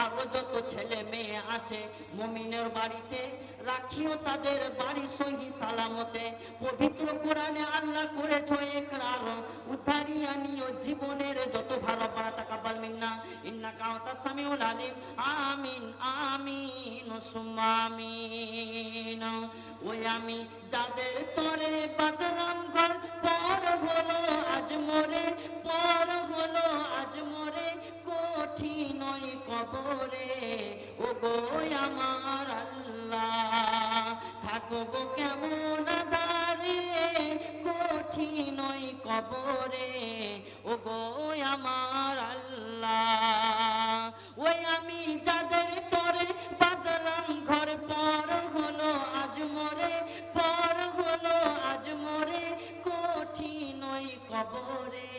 আরো যত ছেলে মেয়ে আছে মুমিনের বাড়িতে, রাখিও তাদের বাড়ি সহি সালামতে। পবিত্র কোরআনে আল্লাহ করেছো ইকরার, উদ্ধারিয়া নিও জীবনের যত ভালো পারা। তাকাব্বাল মিন্না ইন্নাকা আনতাস সামিউল আলিম। আমিন আমিন সুম্মা আমিন। ওই আমি যাদের তরে বাদলাম ঘর, পর হলো আজ মোরে, পর হলো আজ মোরে, কঠিন ওই কবরে। ও গো আমার আল্লাহ, থাকবো কেমন আধারে, কঠিন ওই কবরে। ও গো আমার আল্লাহ, ওই আমি যাদের তরে বাদলাম ঘর, পর হলো আজ মোরে, পর হলো আজ মোরে, কঠিন ওই কবরে।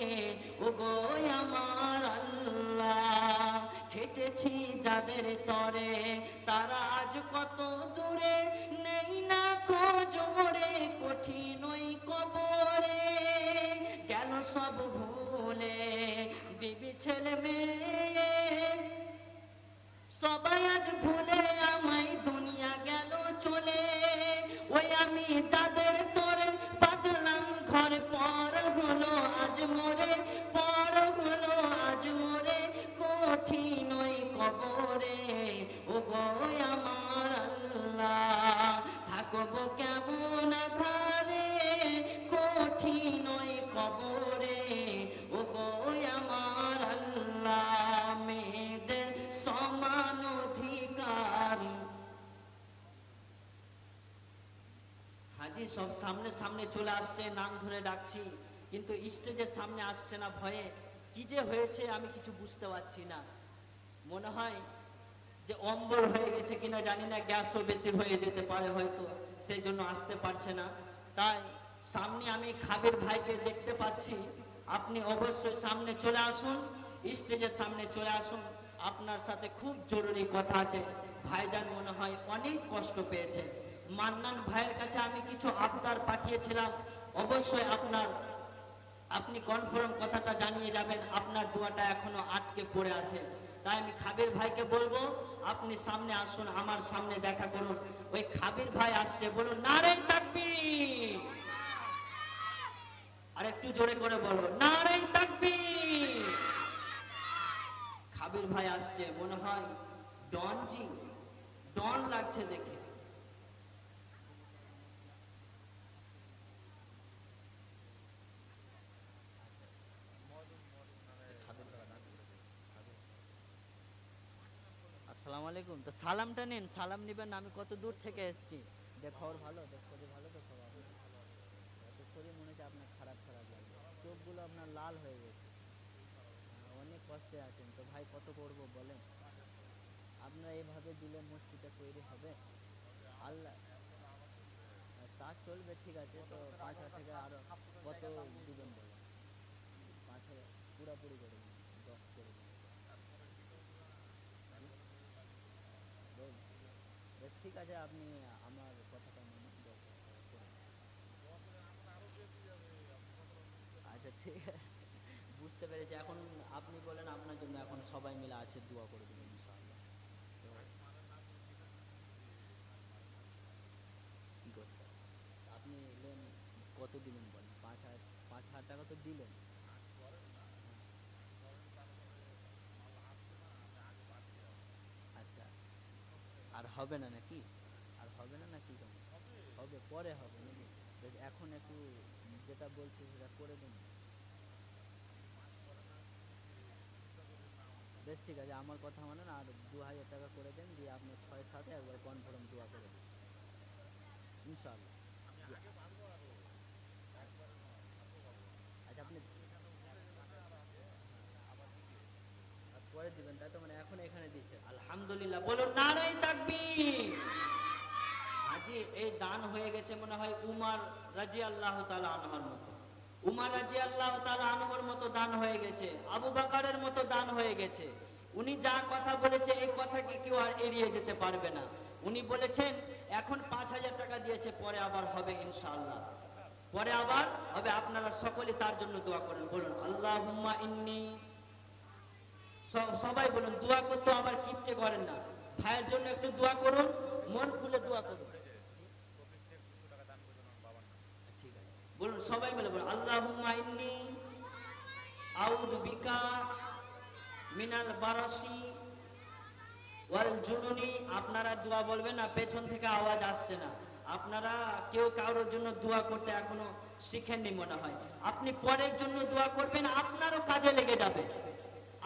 ও গো আমার আল্লাহ, খেটেছি যাদের তরে, তারা আজ কত দূরে, নেই না খোঁজ মোরে, কঠিন ওই কবরে। গেল সব ভুলে, বিবি ছেলে মেয়ে সবাই আজ ভুলে আমায়, দুনিয়া গেল চলে। ওই আমি যাদের তোরে বাঁধলাম ঘর, পর হলো আজ মোরে, পর হলো আজ মোরে, কঠিন ওই কবরে। ও গো আমার আল্লাহ, থাকবো কেমন আধারে, কঠিন ওই কবরে। ও গো আমার আল্লাহ, মেয়েদের সমান অধিকার। হাজি সব সামনে সামনে চলে আসছে, নাম ধরে ডাকছি, কিন্তু স্টেজের সামনে আসছে না ভয়ে। কি যে হয়েছে আমি কিছু বুঝতে পারছি না। মনে হয় যে অম্বল হয়ে গেছে কিনা জানি না, গ্যাসও বেশি হয়ে যেতে পারে হয়তো, সেই জন্য আসতে পারছে না। তাই সামনে আমি খাবির ভাইকে দেখতে পাচ্ছি, আপনি অবশ্যই সামনে চলে আসুন, স্টেজের সামনে চলে আসুন। আপনার সাথে খুব জরুরি কথা আছে। ভাইজান মনে হয় অনেক কষ্ট পেয়েছে। মান্নান ভাইয়ের কাছে আমি কিছু আবদার পাঠিয়েছিলাম, অবশ্যই আপনি কনফার্ম কথাটা জানিয়ে যাবেন। আপনার দোয়াটা এখনো আটকে পড়ে আছে। তাই আমি খাবির ভাইকে বলবো আপনি সামনে আসুন, আমার সামনে দেখা করুন। ওই খাবির ভাই আসছে, বলুন নারে তাকবীর। আর একটু জোরে করে বলো নারে তাকবীর। খাবির ভাই আসছে, মনে হয় ডনজি, ডন লাগছে দেখে। আসসালামু আলাইকুম। তো সালামটা নিন, সালাম নিবেন। আমি কত দূর থেকে এসেছি। যে খবর ভালো, তো শরীর ভালো, তো সব আপনার তো শরীর মনে হচ্ছে আপনার খারাপ খারাপ লাগবে, চোখগুলো আপনার লাল হয়ে গেছে, অনেক কষ্টে আছেন। তো ভাই কত করব বলেন, আপনারা এইভাবে দিলে মসজিদটা তৈরি হবে? আল্লাহ তা চলবে, ঠিক আছে। তো 5,000 টাকা আরো কত দিবেন বলেন? 5,000 পুরাপুরি করে দিন, 10 করে দিন। বেশ বেশ, ঠিক আছে, আপনি আমার কথাটা মানুন, 10,000 টাকা করে দিন। আচ্ছা ঠিক আছে, বুঝতে পেরেছি। এখন আপনি বলেন, আপনার জন্য এখন সবাই মিলে আছে, দোয়া করে দেবেন ইনশাআল্লাহ। তো কি করতে হবে? আপনি এলেন, কত দিলেন বলেন? 5,000, 5,000 টাকা তো দিলেন। আচ্ছা, আর হবে না নাকি? আর হবে না নাকি? কেন হবে? পরে হবে নাকি? বেশ, এখন একটু যেটা বলছি সেটা করে দিন। বেশ ঠিক আছে, আমার কথা মানেন, আর 2,000 টাকা করে দেন, দিয়ে আপনার 6-7 একবার কনফার্ম দোয়া করে দিন ইনশাআল্লাহ। আচ্ছা, আপনি পরে দিবেন, তাই তো? মানে এখন এখানে দিচ্ছেন, আলহামদুলিল্লাহ। বলুন নারে তাকবীর। হাজি এই দান হয়ে গেছে মনে হয় উমার রাদিয়াল্লাহু তাআলা আনহুর মতো। উমর রাদিয়াল্লাহু তাআলা আনহুর মতো দান হয়ে গেছে, আবু বকরের মতো দান হয়ে গেছে। উনি যা কথা বলেছে এই কথাকে কেউ আর এড়িয়ে যেতে পারবে না। উনি বলেছেন এখন 5,000 টাকা দিয়েছে, পরে আবার হবে ইনশাআল্লাহ, পরে আবার হবে। আপনারা সকলে তার জন্য দোয়া করেন, বলুন আল্লাহুম্মা ইন্নী। সবাই বলুন, দোয়া করতে আবার কিপটে করেন না, ভাইয়ের জন্য একটু দোয়া করুন, মন খুলে দোয়া করুন। ঠিক আছে, বলুন সবাই মিলে বলুন আল্লাহুম্মা ইন্নী আউযু বিকা মিনাল বারাসি ওয়াল জুনুনি। আপনারা দোয়া বলবেন না, পেছন থেকে আওয়াজ আসছে না। আপনারা কেউ কারোর জন্য দোয়া করতে এখনো শিখেননি মনে হয়। আপনি পরের জন্য দোয়া করবেন, আপনারও কাজে লেগে যাবে।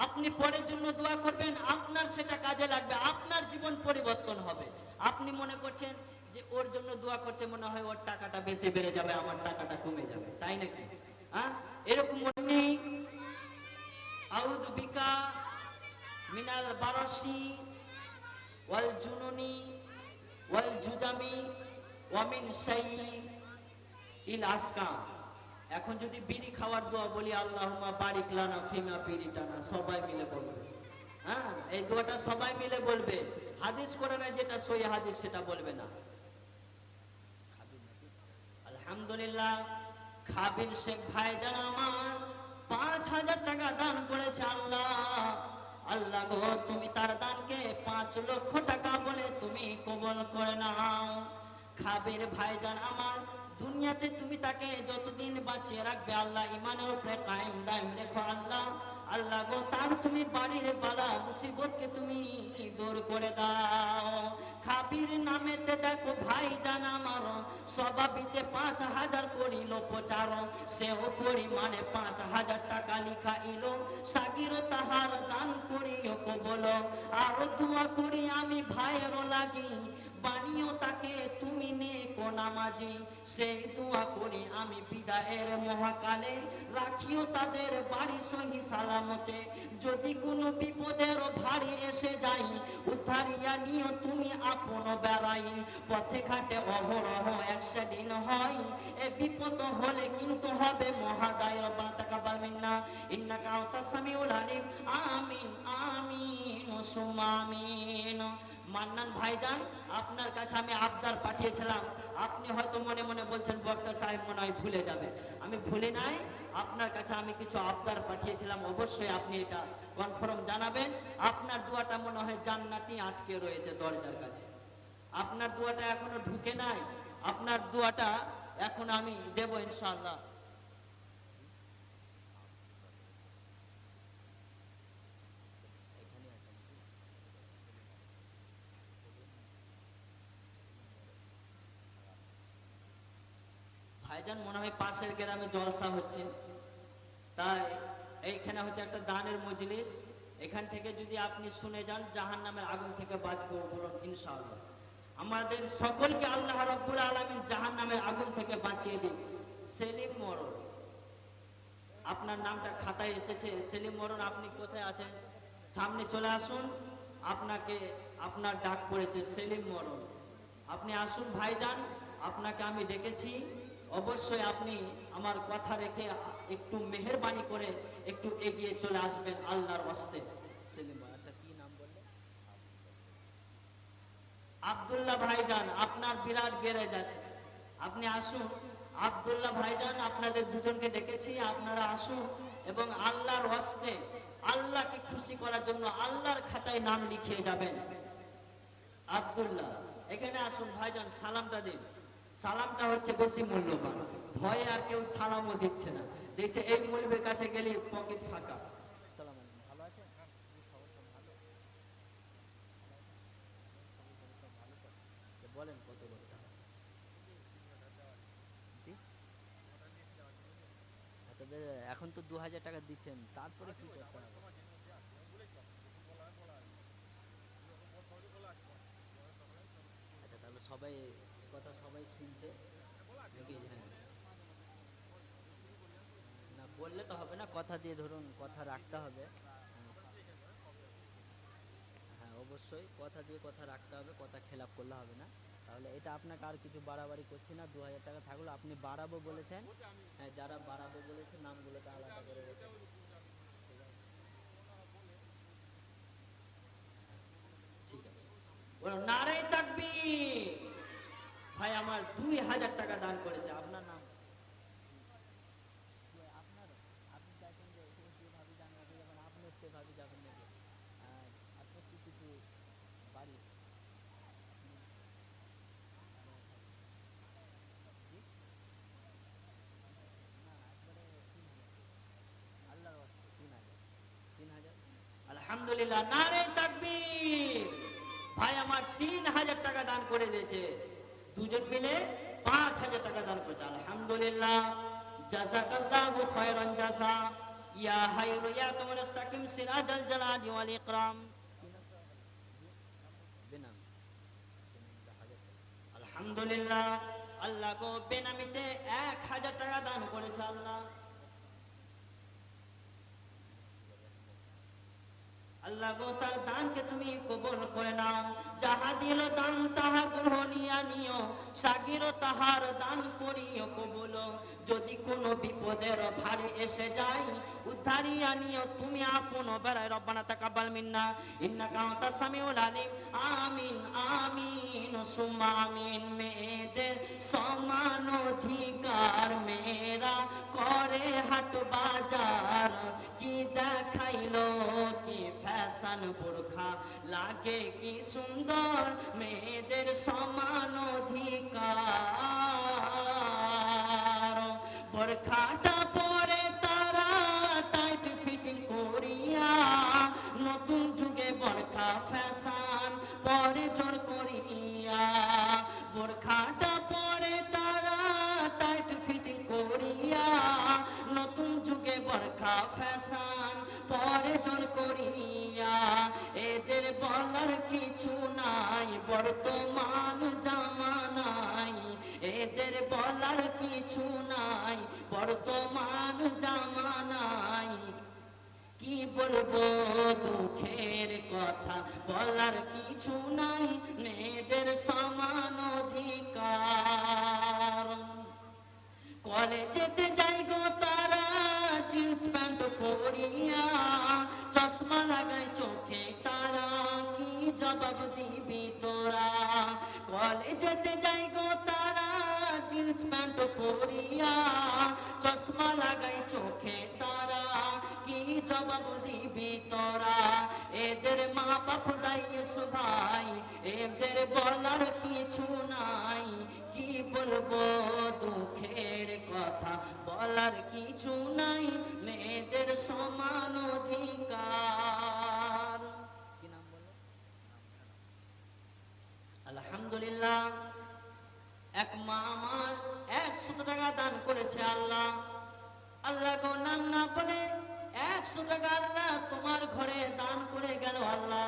আপনি পরের জন্য দোয়া করবেন, আপনার সেটা কাজে লাগবে, আপনার জীবন পরিবর্তন হবে। আপনি মনে করছেন যে ওর জন্য দোয়া করছে, মনে হয় ওর টাকাটা বেশি বেড়ে যাবে, আমার টাকাটা কমে যাবে, তাই নাকি? হ্যাঁ, এরকম মনে নেই। আউযু বিকা মিনাল বারাসি ওয়াল জুনুনি ওয়াল জুজামি ওয়া মিন শাইইল আসকাম। এখন যদি বিড়ি খাওয়ার দোয়া বলি, আল্লাহুম্মা বারিক লানা ফিমা বিরিটানা, সবাই মিলে বলবে। হ্যাঁ, এই দোয়াটা সবাই মিলে বলবে। হাদিস কোরআনে যেটা সহিহ হাদিস সেটা বলবে না। আলহামদুলিল্লাহ, খাবির শেখ ভাইজান আমার 5,000 টাকা দান করেছে। আল্লাহ, আল্লাহ গো, তুমি তার দানকে 5 লক্ষ টাকা বলে তুমি কবুল করে নাও। খাবির ভাইজান আমার, দুনিয়াতে তুমি তাকে যতদিন বাঁচিয়ে রাখবে আল্লাহ, ইমানের উপরে কায়েম দায়েম রেখো আল্লাহ। আল্লাহ গো, তার তুমি বাড়ির বালা মুসিবতকে তুমি দূর করে দাও। খাবির নামেতে দেখো ভাইজান আমার, সবাবিতে 5,000 করিল প্রচার, সেও পরিমাণে 5,000 টাকা লিখা ইলো। সাগির তাহার দান করিও কবল, আরো দোয়া করি আমি ভাইয়ের লাগি, বানিও তাকে তুমি নেকো নামাজি। সেই দোয়া করি আমি বিদায়ের মহাকালে, রাখিও তাদের বাড়ি সহি সালামতে। যদি কোনো বিপদের ভারী এসে যাই, উদ্ধারিয়া নিও তুমি আপন বেড়াই। পথে ঘাটে অহরহ অ্যাক্সিডেন্ট হয়, এ বিপদ হলে কিন্তু হবে মহাদায়। রব্বানা তাকাব্বাল মিন্না ইন্নাকা আনতাস সামিউল আলিম। আমিন আমিন সুম্মা আমিন। মান্নান ভাইজান, আপনার কাছে আমি আবদার পাঠিয়েছিলাম। আপনি হয়তো মনে মনে বলছেন বক্তা সাহেব মনে হয় ভুলে যাবে। আমি ভুলে নাই, আপনার কাছে আমি কিছু আবদার পাঠিয়েছিলাম, অবশ্যই আপনি এটা কনফার্ম জানাবেন। আপনার দোয়াটা মনে হয় জান্নাতি আটকে রয়েছে দরজার কাছে, আপনার দোয়াটা এখনো ঢুকে নাই। আপনার দোয়াটা এখন আমি দেব ইনশাআল্লাহ। ভাইজান মনে হয় পাশের গ্রামে জলসা হচ্ছে, তাই এইখানে হচ্ছে একটা দানের মজলিস। এখান থেকে যদি আপনি শুনে যান, জাহান্নামের আগুন থেকে বাঁচবো বলুন ইনশাআল্লাহ। আমাদের সকলকে আল্লাহ রাব্বুল আলামিন জাহান্নামের আগুন থেকে বাঁচিয়ে দিন। সেলিম মরণ, আপনার নামটা খাতায় এসেছে। সেলিম মরণ, আপনি কোথায় আছেন? সামনে চলে আসুন, আপনাকে আপনার ডাক পড়েছে সেলিম মরণ। আপনি আসুন ভাইজান, আপনাকে আমি ডেকেছি। অবশ্যই আপনি আমার কথা রেখে একটু মেহেরবানি করে একটু এগিয়ে চলে আসবেন আল্লাহর ওয়াস্তে। সেলিম একটা কি নাম বললে? আব্দুল্লাহ ভাইজান, আপনার বিরাট গ্যারেজ আছে, আপনি আসুন। আব্দুল্লাহ ভাইজান, আপনাদের দুজনকে ডেকেছি, আপনারা আসুন এবং আল্লাহর ওয়াস্তে, আল্লাহকে খুশি করার জন্য আল্লাহর খাতায় নাম লিখিয়ে যাবেন। আব্দুল্লাহ, এখানে আসুন ভাইজান, সালামটা দিন। সালামটা হচ্ছে বেশি মূল্যবান। ভয়ে আর কেউ সালামও দিচ্ছে না, দেখছে এই মৌলবীর কাছে গেলে পকেট ফাঁকা। আসসালামু আলাইকুম, ভালো আছেন? খবর সব ভালো? সব ভালো তো? বলেন কত বলতে হবে? জি, তবে এখন তো 2,000 টাকা দিচ্ছেন, তারপরে কি করতে হবে? আচ্ছা, তাহলে সবাই কথা সবাই শুনছে নাকি? হ্যাঁ, না বললে তো হবে না, কথা দিয়ে ধরুন কথা রাখতে হবে। হ্যাঁ, অবশ্যই কথা দিয়ে কথা রাখতে হবে, কথা খেলাপ করলে হবে না। তাহলে এটা আপনাকে আর কিছু বাড়াবাড়ি করছি না, 2000 টাকা থাকলো। আপনি বাড়াবো বলেছেন, হ্যাঁ যারা বাড়াবো বলেছে নামগুলোকে আলাদা করে রেখে দিন। ঠিক আছে? ঠিক আছে, বলো নারে তাকবীর। ভাই আমার 2000 টাকা দান করেছে। আপনার নাম কি? আপনারও? আপনি চাইছেন যে এখানে যেভাবে দান রাখা যাবেন আপনিও সেভাবে যাবেন নাকি? আর আপনার কি কিছু বাড়ি জি? না একবারে 3000, আল্লাহর ওয়াস্তে 3000, 3000। আলহামদুলিল্লাহ, নারে তাকবীর। ভাই আমার 3000 টাকা দান করে দিয়েছে, দুজন মিলে 5000 টাকা দান করেছে। আলহামদুলিল্লাহ, জাযাকাল্লাহু খায়রান জাযা। ইয়া হাইয়ু ইয়া কাইয়ুম ইস্তাকিম সিরাজাল জালালি ওয়াল ইকরাম। বেনাম, বেনামিতে 1000 টাকা। আলহামদুলিল্লাহ, আল্লাহ গো বেনামিতে 1000 টাকা দান করেছে আল্লাহ। আল্লাহ গো তার দানকে তুমি কবুল করে নাও। যাহা দিল দান তাহা গ্রহণিয়া নিও, সাগির তাহার দান করিও কবুল। যদি কোনো বিপদের ভারে এসে যাই, উদ্ধারিয়া নিও তুমি আপন বেড়ায়। রব্বানা তাকাব্বাল মিন্না ইন্নাকা আনতাস সামিউল আলিম। আমিন আমিন সুম্মা আমিন। মেয়েদের সমান অধিকার, মেয়েরা করে হাট বাজার। কি দেখাইলো কি ফ্যাশন, বোরখা লাগে কি সুন্দর। মেয়েদের সমান অধিকার, বোরখাটা পরে তারা টাইট ফিটিং করিয়া। নতুন যুগে বোরখা ফ্যাশন পরে জোর করিয়া। বোরখাটা পরে তারা টাইট ফিটিং করিয়া। নতুন যুগে বোরখা ফ্যাশন পরে জোর করিয়া। এদের বলার কিছু নাই বর্তমান জামানায়। এদের বলার কিছু নাই বর্তমান জামানায়। কি বলবো দুঃখের কথা, বলার কিছু নাই। মেয়েদের সমান অধিকার। কলেজেতে যাই গো তারা জিন্স প্যান্ট পরিয়া। চশমা লাগায় চোখে তারা, কি জবাব দিবি তোরা। কলেজেতে যাই গো তারা জিন্স প্যান্ট পরিয়া। চশমা লাগায় চোখে তারা, কি জবাব দিবি তোরা। এদের মা বাপ দাইস ভাই, এদের বলার কিছু নাই। কি বলবো দুঃখের কথা, বলার কিছু নাই। মেয়েদের সমান অধিকার। কি নাম বললো? আলহামদুলিল্লাহ, এক মা আমার 100 টাকা দান করেছে আল্লাহ। আল্লাহ গো নাম না বলে 100 টাকা আল্লাহ তোমার ঘরে দান করে গেল আল্লাহ।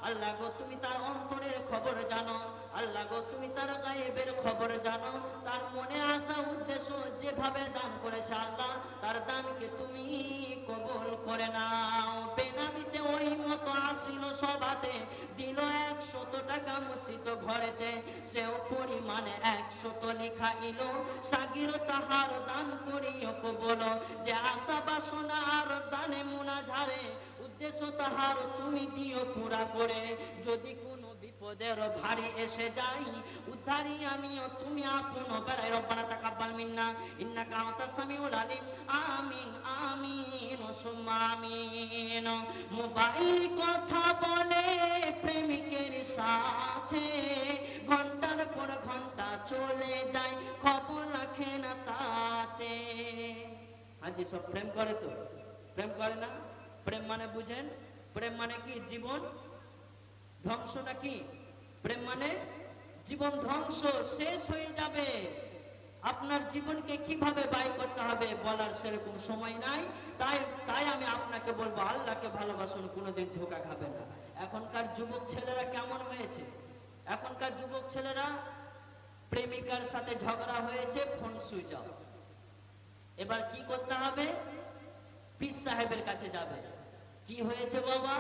আল্লাহ গো তুমি তার অন্তরের খবর জানো। আল্লাহ গো তুমি তার গায়েবের খবর জানো। তার মনে আসা উদ্দেশ্য যেভাবে দান করেছে আল্লাহ, তার দানকে তুমি কবুল করে নাও। বেনামিতে ওই মতো আসিল সভাতে, দিল 100 টাকা মসজিদ ঘরেতে। সেও পরিমাণে 100 লেখা ইলো, সাগির তাহার দান করিও কবুল। যে আশা বাসনা আর দানে মুনা ঝাড়ে, উদ্দেশ্য তাহার তুমি দিও পুরা করে। যদি কোনো বিপদের ভারী এসে যাই, উদ্ধারি আনিও তুমি আপন বেড়াই। রব্বানা তাকাব্বাল মিন্না ইন্নাকা আনতাস সামিউল আলিম। আমিন আমিন সুম্মা আমিন। মোবাইল কথা বলে প্রেমিকের সাথে, ঘন্টার পর ঘন্টা চলে যায়, খবর রাখে না তাতে। হাজি সব প্রেম করে তো? প্রেম করে না? প্রেম মানে বুঝেন? প্রেম মানে কি? জীবন ধ্বংস নাকি? প্রেম মানে জীবন ধ্বংস, শেষ হয়ে যাবে। আপনার জীবনকে কিভাবে ব্যয় করতে হবে বলার সেরকম সময় নাই। তাই তাই আমি আপনাকে বলবো, আল্লাহকে ভালোবাসুন, কোনোদিন ধোঁকা খাবে না। এখনকার যুবক ছেলেরা কেমন হয়েছে? এখনকার যুবক ছেলেরা প্রেমিকার সাথে ঝগড়া হয়েছে, ফোন সুইচ অফ। এবার কি করতে হবে? পীর সাহেবের কাছে যাবে। কি হয়েছে বাবা?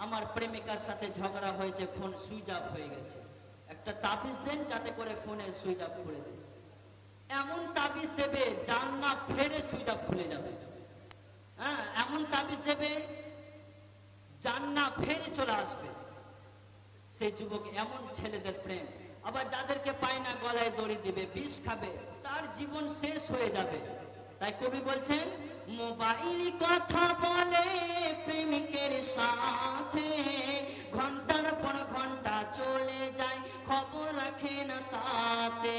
আমার প্রেমিকার সাথে ঝগড়া হয়েছে, ফোন সুইচ অফ হয়ে গেছে। একটা তাবিজ দেন যাতে করে ফোনের সুইচ অফ করে দেয়। এমন তাবিজ দেবে জানলা ফেরে সুইচ অফ খুলে যাবে। হ্যাঁ, এমন তাবিজ দেবে জানলা ফেরে চলে আসবে। সেই যুবক, এমন ছেলেদের প্রেম। আবার যাদেরকে পায় না গলায় দড়ি দিবে, বিষ খাবে, তার জীবন শেষ হয়ে যাবে। তাই কবি বলছেন, মোবাইল কথা বলে প্রেমিকের সাথে, ঘন্টার পর ঘন্টা চলে যায়, খবর রাখে না তাতে।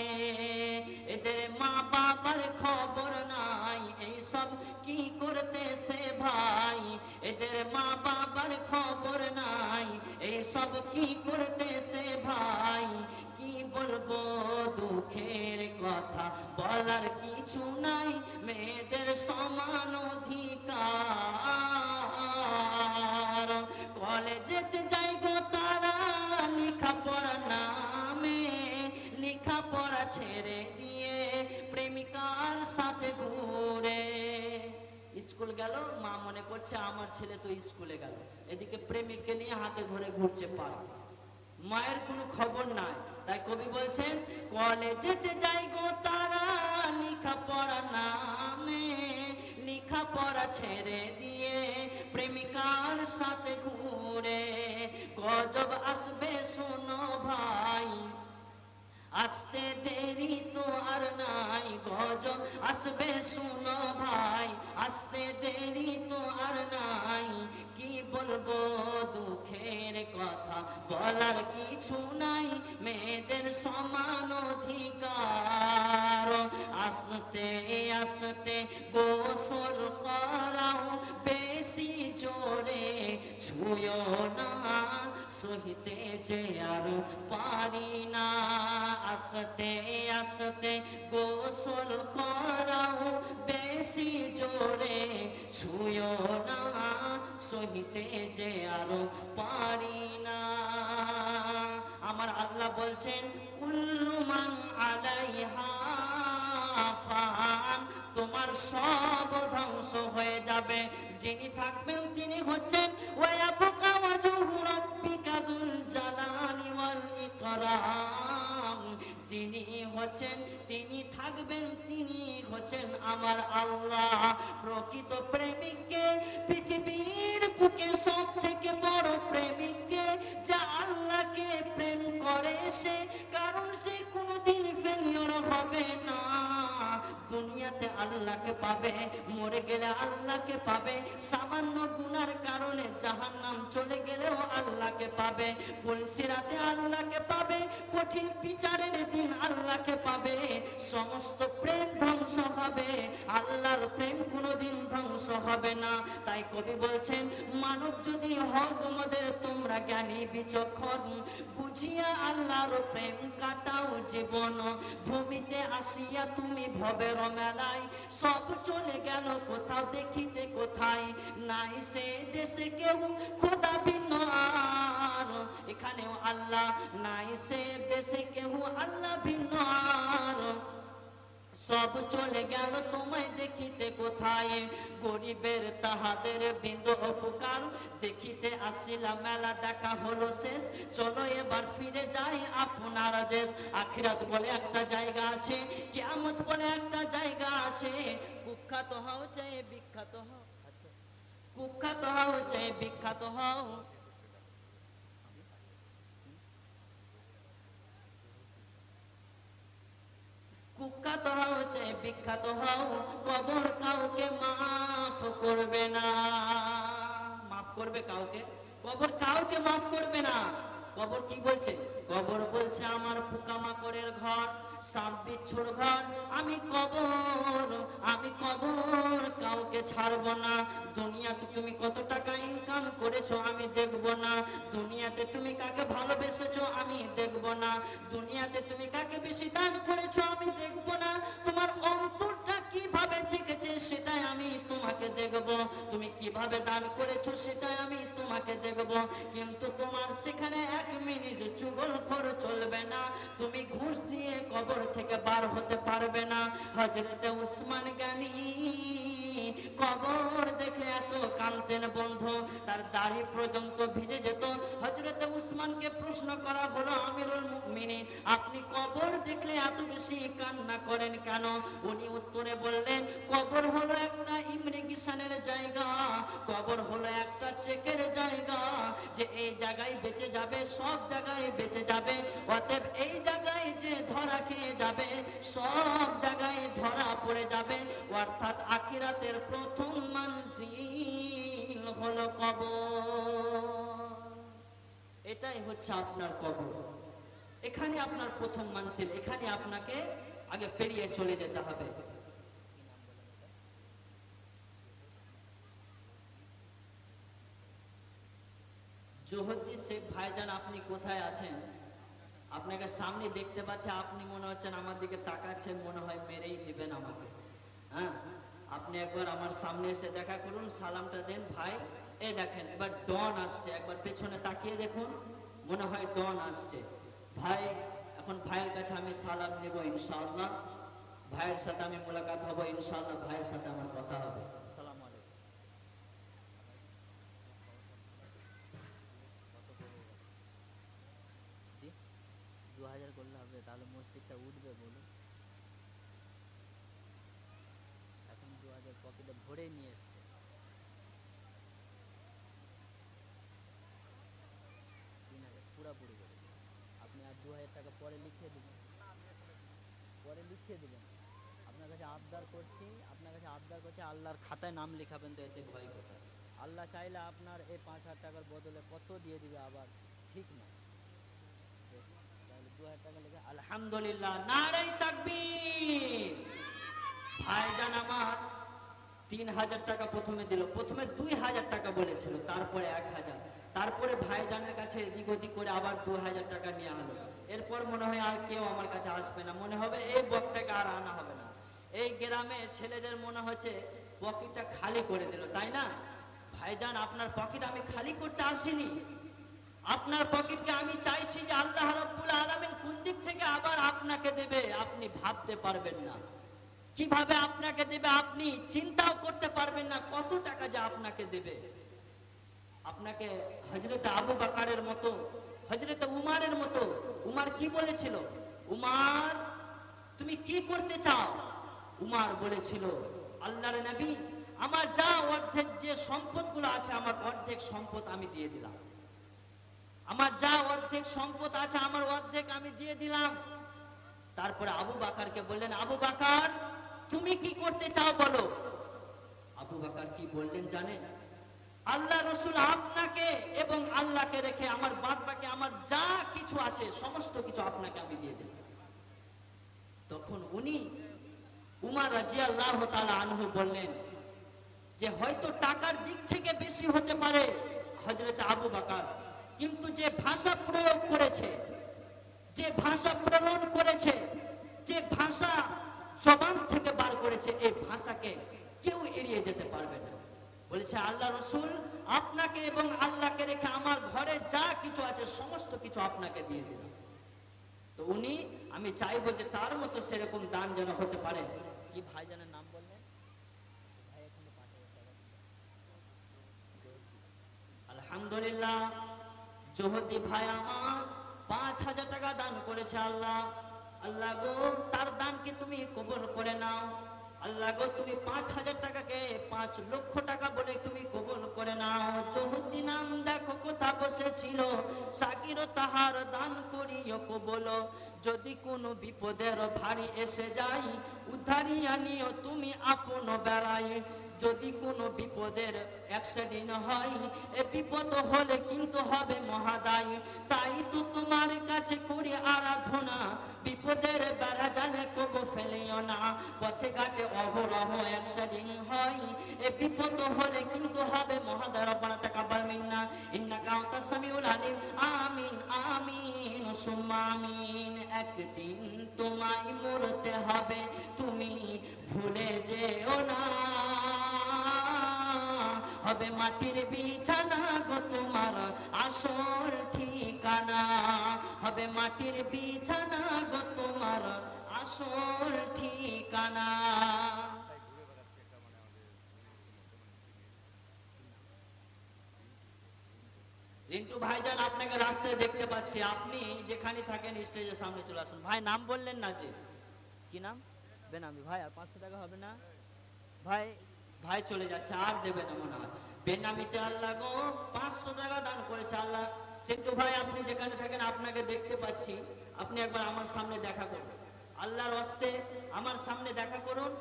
এদের মা বাবার খবর নাই, এইসব কি করতেছে ভাই। এদের মা বাবার খবর নাই, এইসব কি করতেছে ভাই। কি বলবো দুঃখের কথা, বলার কিছু নাই, মেয়েদের সমান অধিকার। কলেজেতে যাই গো তারা লেখাপড়া নামে, লেখাপড়া ছেড়ে দিয়ে প্রেমিকার সাথে ঘুরে। স্কুল গেল, মা মনে করছে আমার ছেলে তো স্কুলে গেল, এদিকে প্রেমিককে নিয়ে হাতে ধরে ঘুরছে পার্ক। মায়ের কোনো খবর নাই। তাই কবি বলছেন, কলেজেতে যাই গো তারা লেখাপড়া নামে, লেখাপড়া ছেড়ে দিয়ে প্রেমিকার সাথে ঘুরে। গজব আসবে শোনো ভাই, আসতে দেরি তো আর নাই। গজব আসবে শোনো ভাই, আসতে দেরি তো আর নাই। কি বলবো দুঃখের কথা, বলার কিছু নাই, মেয়েদের সমান অধিকার। আসতে আসতে গোসল করাও বেশি জোরে, ছুঁয়ো না সহিতে যে আর পারি না। আসতে আসতে গোসল করাও বেশি জোরে, ছুঁয়ো না সহিতে যে আর পারি না। আমার আল্লাহ বলছেন, কুল্লু মান আলাইহা ফান, তোমার সব ধ্বংস হয়ে যাবে। যিনি থাকবেন তিনি হচ্ছেন ওয়ায়াবকা ওয়াজহু রাব্বিকা যুল জালালি ওয়াল ইকরাম। যিনি হচ্ছেন, তিনি থাকবেন, তিনি হচ্ছেন আমার আল্লাহ। প্রকৃত প্রেমিককে, পৃথিবীর বুকে সব থেকে বড় প্রেমিককে, যা আল্লাহকে প্রেম করে সে, কারণ সে কোনোদিন ফেলিওর হবে না। দুনিয়াতে আল্লাহকে পাবে, মরে গেলে আল্লাহকে পাবে, সামান্য গুনার কারণে জাহান্নাম চলে গেলেও আল্লাহকে পাবে, পুলসিরাতে আল্লাহকে পাবে, কঠিন বিচারের দিন আল্লাহকে পাবে। সমস্ত প্রেম ধ্বংস হবে, আল্লাহর প্রেম কোনোদিন ধ্বংস হবে না। তাই কবি বলছেন, মানব যদি হও তোমাদের তোমরা জ্ঞানী বিচক্ষণ, বুঝিয়া আল্লাহর প্রেম কাটাও জীবন। ভূমিতে আসিয়া তুমি ভবের মেলায়, সব চলে গেল কোথাও দেখিতে কোথায়, নাই সে দেশে কেউ খোদা ভিন্ন আর। এখানেও আল্লাহ নাই, সে দেশে কেউ আল্লাহ ভিন্ন আর। সব চলে গেল তোমায় দেখিতে কোথায়, গরিবের তাহাদের বিন্দু উপকার, দেখিতে আসিলা মেলা দেখা হলো শেষ, চলো এবার ফিরে যাই আপনার দেশ। আখিরাত বলে একটা জায়গা আছে, কিয়ামত বলে একটা জায়গা আছে। কুখ্যাত হও চাই বিখ্যাত হও, কুখ্যাত হও চাই বিখ্যাত হও, কুখ্যাত হও চাই বিখ্যাত হও, কবর কাউকে মাফ করবে না। মাফ করবে কাউকে? কবর কাউকে মাফ করবে না। কবর কি বলছে? কবর বলছে আমার পোকামাকড়ের ঘর, সাপ বিচ্ছুর ঘর। আমি কবর কাউকে ছাড়বো না। দুনিয়াতে তুমি কত টাকা ইনকাম করেছো আমি দেখবো না। দুনিয়াতে তুমি কাকে ভালোবেসেছো আমি দেখবো না। দুনিয়াতে তুমি কাকে বেশি দান করেছো আমি দেখবো না। তোমার অন্তরটা কিভাবে থেকেছে সেটাই আমি তোমাকে দেখবো। তুমি কিভাবে দান করেছো সেটাই আমি তোমাকে দেখবো। কিন্তু তোমার সেখানে 1 মিনিট চুগলখোর চলবে না। তুমি ঘুষ দিয়ে কবর থেকে বার হতে পারবে না। হযরতে উসমান গনি কবর দেখে এত কাঁদতেন বন্ধু, তার দাড়ি পর্যন্ত ভিজে যেত। হযরতে উসমানকে প্রশ্ন করা হলো, আমিরুল মুমিনিন আপনি কবর দেখলে এত বেশি কান্না করেন কেন? উনি উত্তরে বললেন, কবর হলো একটা ইমিগ্রেশনের জায়গা, কবর হলো একটা চেকের জায়গা, যে এই জায়গায় বেঁচে যাবে সব জায়গায় বেঁচে যাবে, অতএব এই জায়গায় যে ধরা খেয়ে যাবে সব জায়গায় ধরা পড়ে যাবে, অর্থাৎ আখিরাতের প্রথম মানজিল হলো কবর। এটাই হচ্ছে আপনার কবর, এখানে আপনার প্রথম মানজিল, এখানে আপনাকে আগে পেরিয়ে চলে যেতে হবে। জোহদ্দি শেখ ভাইজান, আপনি কোথায় আছেন? আপনাকে সামনে দেখতে পাচ্ছে, আপনি মনে হচ্ছেন আমার দিকে তাকাচ্ছেন, মনে হয় মেরেই দিবেন আমাকে। হ্যাঁ, আপনি একবার আমার সামনে এসে দেখা করুন, সালামটা দেন ভাই। এই দেখেন এবার ডন আসছে, একবার পেছনে তাকিয়ে দেখুন, মনে হয় ডন আসছে। ভাই, এখন ভাইয়ের কাছে আমি সালাম নেব ইনশাআল্লাহ, ভাইয়ের সাথে আমি মোলাকাত হবো ইনশাআল্লাহ, ভাইয়ের সাথে আমার কথা হবে। আসসালামু আলাইকুম। জি, 2000 করলে হবে? তাহলে মসজিদটা উঠবে বলুন? এখন 2000 পকেটে ভরে নিয়ে এসছে। 3000 পুরাপুরি করে দিন। আপনি আর 2000 টাকা পরে লিখিয়ে দেবেন, পরে লিখিয়ে দেবেন। আপনার কাছে আবদার করছি, আপনার কাছে আবদার করছি, আল্লাহর খাতায় নাম লেখাবেন তো, এতে ভয় কোথায়? আল্লাহ চাইলে আপনার এই 5000 টাকার বদলে কত দিয়ে দিবে আবার ঠিক না। তাহলে 2000 টাকা লেখা আলহামদুলিল্লাহ, নারে তাকবীর। ভাইজান আমার 3000 টাকা প্রথমে দিল, প্রথমে 2000 টাকা বলেছিল, তারপরে 1000, তারপরে ভাইজানের কাছে এদিক ওদিক করে আবার 2000 টাকা নিয়ে হলো। এরপর মনে হয় আর কেউ আমার কাছে আসবে না, মনে হবে এই বক্তাকে আর আনা হবে না। এই গ্রামে ছেলেদের মনে হচ্ছে পকেটটা খালি করে দিল, তাই না? ভাইজান, আপনার পকেট আমি খালি করতে আসিনি, আপনার পকেটকে আমি চাইছি যে আল্লাহ রাব্বুল আলামিন কোন দিক থেকে আবার আপনাকে দেবে আপনি ভাবতে পারবেন না, কিভাবে আপনাকে দেবে আপনি চিন্তাও করতে পারবেন না, কত টাকা যে আপনাকে দেবে। আপনাকে হযরত আবু বকরের মতো, হযরত উমারের মতো, উমার কি বলেছিল? উমার, তুমি কি করতে চাও? উমার বলেছিল, আল্লাহর নবী, আমার যা অর্ধেক যে সম্পদগুলো আছে, আমার অর্ধেক সম্পদ আমি দিয়ে দিলাম, আমার যা অর্ধেক সম্পদ আছে আমার অর্ধেক আমি দিয়ে দিলাম। তারপরে আবু বকরকে বললেন, আবু বকর, তুমি কি করতে চাও বলো? আবু বকর কি বললেন জানেন? আল্লাহ রাসূল আপনাকে এবং আল্লাহকে রেখে আমার বাদ বাকি আমার যা কিছু আছে সমস্ত কিছু আপনাকে আমি দিয়ে দেব। তখন উনি উমর রাদিয়াল্লাহু তাআলা আনহু বললেন যে হয়তো টাকার দিক থেকে বেশি হতে পারে হযরত আবু বকর, কিন্তু যে ভাষা প্রয়োগ করেছে, যে ভাষা প্রেরণ করেছে, যে ভাষা জবান থেকে বার করেছে, এই ভাষাকে কেউ এড়িয়ে যেতে পারবে না। বলেছে, আল্লাহ রাসূল, আপনাকে এবং আল্লাহকে রেখে আমার ঘরে যা কিছু আছে সমস্ত কিছু আপনাকে দিয়ে দিলাম। তো উনি, আমি চাইবো যে তার মতো সেরকম দান যেন হতে পারে। কি ভাইজানের নাম বললেন? ভাই এখানে 5000 টাকা দিলেন। আলহামদুলিল্লাহ, জোহদি ভাই আমার 5000 টাকা দান করেছে। আল্লাহ, আল্লাহ গো, তার দানকে তুমি কবুল করে নাও। আল্লাহ গো, তুমি 5000 টাকাকে 5 লক্ষ টাকা বলে তুমি কবুল করে নাও। জোহদি নাম দেখো কোথা বসেছিল, সাকির তাহার দান করিও কবুল। যদি কোনো বিপদের ভারী এসে যাই, উদ্ধারিয়া নিও তুমি আপন বেড়াই। যদি কোনো বিপদের অ্যাক্সিডেন্ট হয়, এ বিপদ হলে কিন্তু হবে মহাদায়। তাই তো তোমার কাছে করি আরাধনা, বিপদের বেড়া জালে কবু ফেলিও না। পথে ঘাটে অহরহ অ্যাক্সিডেন্ট হয়, এ বিপদ হলে কিন্তু হবে মহাদায়। রব্বানা তাকাব্বাল মিন্না ইন্নাকা আনতাস সামিউল আলিম। আমিন আমিন সুম্মা আমিন। একদিন তোমায় মরতে হবে, তুমি ভুলে যেও না। হবে মাটির বিছানা গো তোমার আসল ঠিকানা, হবে মাটির বিছানা গো তোমার আসল ঠিকানা। রিন্টু ভাইজান, আপনাকে রাস্তায় দেখতে পাচ্ছি, আপনি যেখানে থাকেন স্টেজের সামনে চলে আসুন। ভাই নাম বললেন না যে? কি নাম? বেনামি ভাই, আর 500 টাকা হবে না ভাই? ভাই চলে যাচ্ছে, আর দেবে না মনে হয়। বেনামিতে আল্লাহ গো 500 টাকা দান করেছে আল্লাহ। সেন্টু ভাই, আপনি যেখানে থাকেন আপনাকে দেখতে পাচ্ছি, আপনি একবার আমার সামনে দেখা করুন। আল্লাহর হস্তে আমার সামনে দেখা করুন।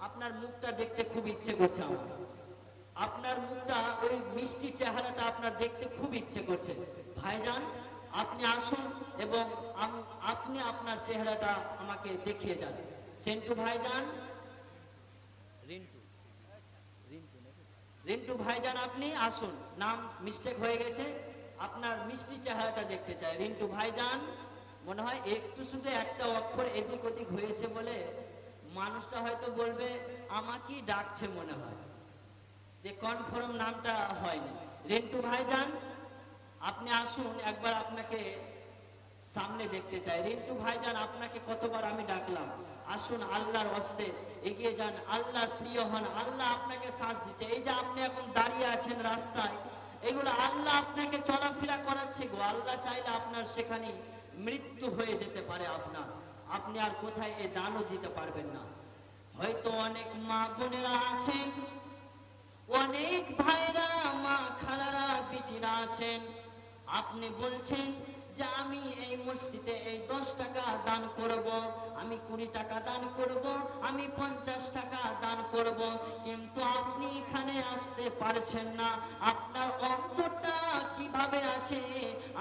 আপনার মুখটা দেখতে খুব ইচ্ছে করছে আমার। আপনার মুখটা, ওই মিষ্টি চেহারাটা আপনার দেখতে খুব ইচ্ছে করছে। ভাইজান আপনি আসুন এবং আপনি আপনার চেহারাটা আমাকে দেখিয়ে যান। সেন্টু ভাইজান, রিন্টু, রিন্টু নাকি? রিন্টু ভাইজান আপনি আসুন, নাম মিস্টেক হয়ে গেছে, আপনার মিষ্টি চেহারাটা দেখতে চাই। রিন্টু ভাইজান, মনে হয় একটু শুধু একটা অক্ষর এদিক ওদিক হয়েছে বলে মানুষটা হয়তো বলবে আমাকেই ডাকছে মনে হয়, যে কনফার্ম নামটা হয়নি। রিন্টু ভাইজান আপনি আসুন, একবার আপনাকে সামনে দেখতে চাই। রিন্টু ভাইজান, আপনাকে কতবার আমি ডাকলাম, আসুন আল্লাহর হস্তে এগিয়ে যান, আল্লাহর প্রিয় হন, আল্লাহ আপনাকে শ্বাস দিচ্ছে। এই যে আপনি এখন দাঁড়িয়ে আছেন রাস্তায়, এগুলো আল্লাহ আপনাকে চলাফেরা করাচ্ছে গো। আল্লাহ চাইলে আপনার সেখানে মৃত্যু হয়ে যেতে পারে আপনার, আপনি আর কোথায় এ দানও দিতে পারবেন না। হয়তো অনেক মা বোনেরা আছেন, অনেক ভাইরা, মা খালারা, বিটিরা আছেন, আপনি বলছেন যে আমি এই মসজিদে এই 10 টাকা দান করব, আমি 20 টাকা দান করব, আমি 50 টাকা দান করব, কিন্তু আপনি এখানে আসতে পারছেন না। আপনার অন্তরটা কিভাবে আছে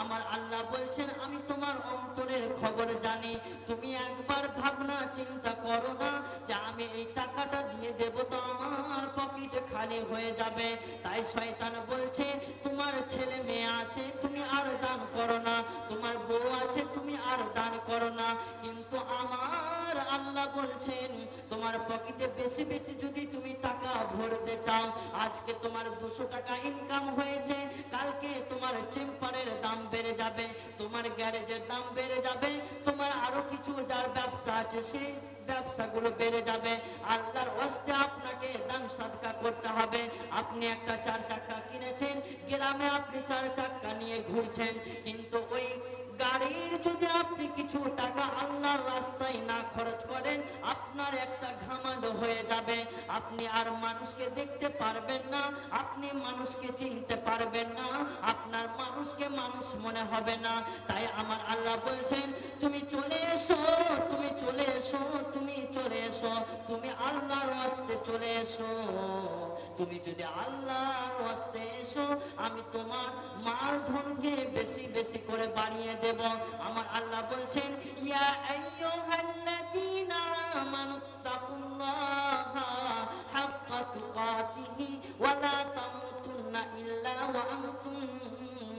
আমার আল্লাহ বলছেন আমি তোমার অন্তরের খবর জানি। তুমি একবার ভাবনা চিন্তা করো না যে আমি এই টাকাটা দিয়ে দেব তো আমার পকেট খালি হয়ে যাবে। তাই শয়তান বলছে তোমার ছেলে মেয়ে আছে তুমি আর দান করো না, তোমার বউ আছে তুমি আর দান করো না, কিন্তু আমার আল্লাহ বলছেন তোমার পকেটে বেশি বেশি যদি তুমি টাকা ভরতে চাও, আজকে তোমার 200 টাকা ইনকাম হয়েছে, কালকে তোমার চেম্বারের দাম বেড়ে যাবে, তোমার গ্যারেজের দাম বেড়ে যাবে, তোমার আরো কিছু যার ব্যবসা আছে সেই ব্যবসাগুলো বেড়ে যাবে। আল্লাহর হস্তে আপনাকে দান সদকা করতে হবে। আপনি একটা 4 চাকা কিনেছেন, গ্রামে আপনি 4 চাকা নিয়ে ঘুরছেন, কিন্তু ওই গাড়ির যদি আপনি কিছু টাকা আল্লাহর রাস্তায় না খরচ করেন, আপনার একটা ঘামান্ড হয়ে যাবে, আপনি আর মানুষকে দেখতে পারবেন না, আপনি মানুষকে চিনতে পারবেন না, আপনার মানুষকে মানুষ মনে হবে না। তাই আমার আল্লাহ বলছেন তুমি চলে এসো, তুমি চলে এসো, তুমি চলে এসো, তুমি আল্লাহর রাস্তে চলে এসো। তুমি যদি আল্লাহর রাস্তে এসো, আমি তোমার মাল ধনকে বেশি বেশি করে বাড়িয়ে দেব। আমার আল্লাহ বলছেন ইয়া আইয়ুহাল্লাযীনা আমানুত্তাকুল্লাহা হাক্কা তুকাতিহি ওয়া লা তামুতুন্না ইল্লা ওয়া আনতুম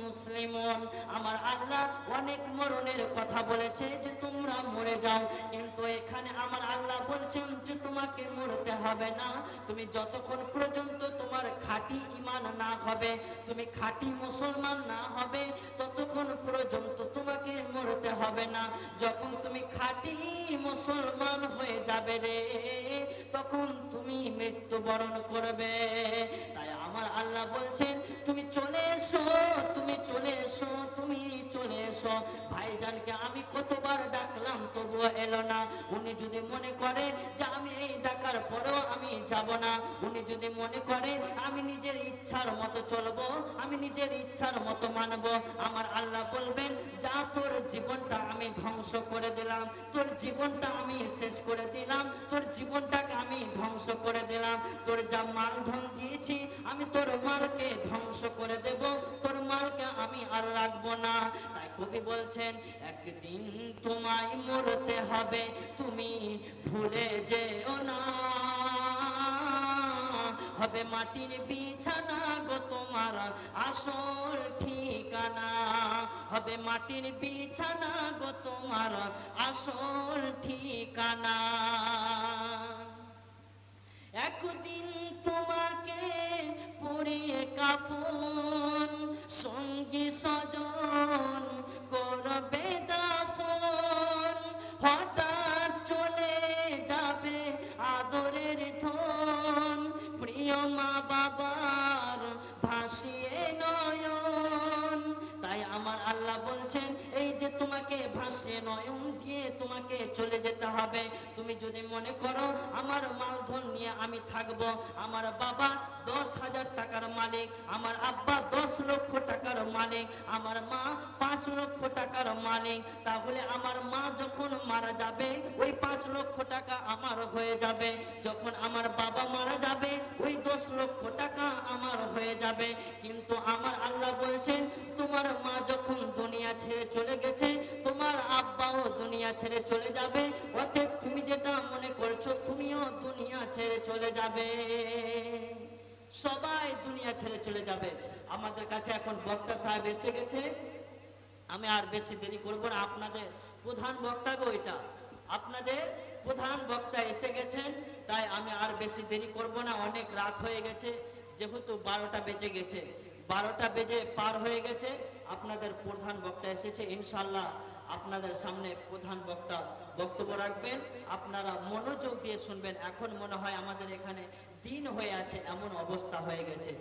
মুসলিমুন। আমার আল্লাহ অনেক মরণের কথা বলেছে যে তোমরা মরে যাও, কিন্তু এখানে আমার আল্লাহ বলছেন যে তোমাকে মরতে হবে না। তুমি যতক্ষণ পর্যন্ত তোমার খাঁটি ঈমান না হবে, তুমি খাঁটি মুসলমান না হবে, ততক্ষণ পর্যন্ত তোমাকে মরতে হবে না। যখন তুমি খাঁটি মুসলমান হয়ে যাবে রে, তখন তুমি মৃত্যুবরণ করবে। তাই আমার আল্লাহ বলছেন তুমি চলে এসো, তুমি চলে এসো, তুমি চলে এসো। ভাইজানকে আমি কতবার ডাকলাম তবুও এলো না। উনি যদি মনে করে যে আমি এই ডাকার পরেও আমি যাব না, উনি যদি মনে করে আমি নিজের ইচ্ছার মতো চলবো, আমি নিজের ইচ্ছার মতো মানবো, আমার আল্লাহ বলবেন যা তোর জীবনটা আমি ধ্বংস করে দিলাম, তোর জীবনটা আমি শেষ করে দিলাম, তোর জীবনটাকে আমি ধ্বংস করে দিলাম, তোর যা মাল ধন দিয়েছি আমি তোর মালকে ধ্বংস করে দেব, তোর মালকে আমি আর রাখবো না। তাই কবি বলছেন একদিন তোমায় মরতে হবে, তুমি ভুলে যেও না, হবে মাটির বিছানা গো তোমার আসল ঠিকানা, হবে মাটির বিছানা গো তোমার আসল ঠিকানা। একদিন তোমাকে পরিয়ে কাফন, সঙ্গী স্বজন করবে দাফন, হঠাৎ চলে যাবে আদরের ধন, প্রিয় মা বাবার ভাসিয়ে নয়ন, দিয়ে তোমাকে চলে যেতে হবে। তুমি যদি মনে করো আমার মালধন নিয়ে আমি থাকবো, আমার বাবা 10,000 টাকার মালিক, আমার আব্বা 10 লক্ষ টাকার মালিক, আমার মা 5 লক্ষ টাকার মালিক, তাহলে আমার মা যখন মারা যাবে ওই 5 লক্ষ টাকা আমার হয়ে যাবে। যখন আমার বাবা মারা যাবে ওই 10 লক্ষ টাকা আমার হয়ে যাবে। কিন্তু আমার আল্লাহ বলছেন তোমার মা যখন দুনিয়া ছেড়ে চলে গেছে, তোমার আব্বাও দুনিয়া ছেড়ে চলে যাবে, অতএব তুমি যেটা মনে করছো তুমিও দুনিয়া ছেড়ে চলে যাবে। সবাই দুনিয়া ছেড়ে চলে যাবে। আমাদের কাছে এখন বক্তা সাহেব এসে গেছে, আমি আর বেশি দেরি করব না। আপনাদের প্রধান বক্তা গো, এটা আপনাদের প্রধান বক্তা এসে গেছেন, তাই আমি আর বেশি দেরি করব না। অনেক রাত হয়ে গেছে, যেহেতু 12টা বেজে গেছে, 12টা বেজে পার হয়ে গেছে। আপনাদের প্রধান বক্তা এসেছে, ইনশাল্লাহ আপনাদের সামনে প্রধান বক্তা বক্তব্য রাখবেন, আপনারা মনোযোগ দিয়ে শুনবেন। এখন মনে হয় আমাদের এখানে দিন হয়ে আছে, এমন অবস্থা হয়ে গেছে।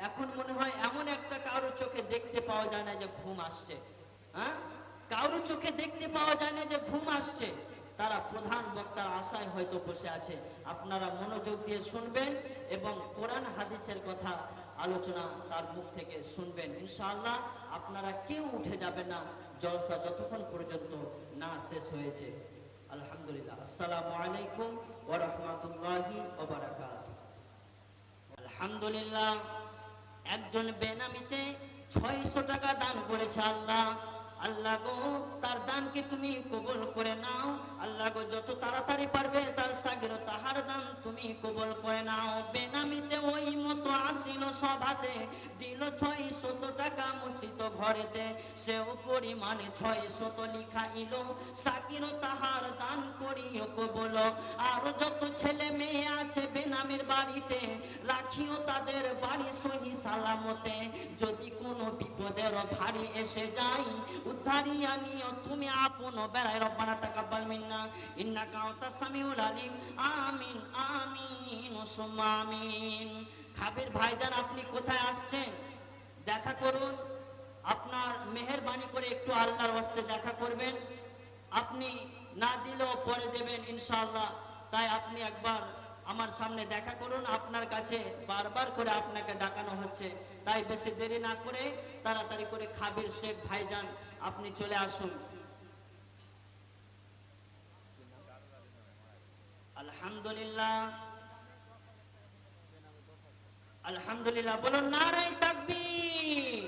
এখন মনে হয় এমন একটা কারো চোখে দেখতে পাওয়া যায় না যে ঘুম আসছে। হ্যাঁ, কারো চোখে দেখতে পাওয়া যায় না যে ঘুম আসছে। তারা প্রধান বক্তার আশায় হয়তো বসে আছে। আপনারা মনোযোগ দিয়ে শুনবেন এবং কোরআন হাদিসের কথা আলোচনা তার মুখ থেকে শুনবেন। ইনশাআল্লাহ আপনারা কেউ উঠে যাবেন না জলসা যতক্ষণ পর্যন্ত না শেষ হয়েছে। আলহামদুলিল্লাহ। আসসালামু আলাইকুম ওয়া রাহমাতুল্লাহি ওয়া বারাকাতুহু। আলহামদুলিল্লাহ, একজন বেনামিতে 600 টাকা দান করেছে আল্লাহ। আল্লাহ গো, তার দানকে তুমি কবুল করে নাও। আল্লাহ গো, যত তাড়াতাড়ি পারবে তার সাগির তাহার দান তুমি কবুল করে নাও। বেনামিতে ওই মতো আসিল সভাতে, দিল 600 টাকা মসজিদ ঘরেতে, সেও পরিমাণে 600 লিখাইল, সাগির তাহার দান করিও কবুল। আর যত ছেলে মেয়ে আছে বেনামির বাড়িতে, রাখিও তাদের বাড়ি সহি সালামতে। যদি কোনো বিপদের ভারী এসে যায়, উদ্ধারিয়া নিও তুমি আপন বেলায়। রব্বানা তাকাব্বাল মিন্না ইন্নাকা আনতাস সামিউল আলিম। আমিন আমিন সুম্মা আমিন। খাবির ভাইজান, আপনি কোথায় আসছেন? দেখা করুন। আপনার মেহেরবানি করে একটু আল্লাহর ওয়াস্তে দেখা করবেন। আপনি না দিলেও পরে দেবেন ইনশাআল্লাহ। তাই আপনি একবার আমার সামনে দেখা করুন। আপনার কাছে বারবার করে আপনাকে ডাকানো হচ্ছে, তাই বেশি দেরি না করে তাড়াতাড়ি করে খাবির শেখ ভাইজান আপনি চলে আসুন। আলহামদুলিল্লাহ, আলহামদুলিল্লাহ, বলুন নারে তাকবীর।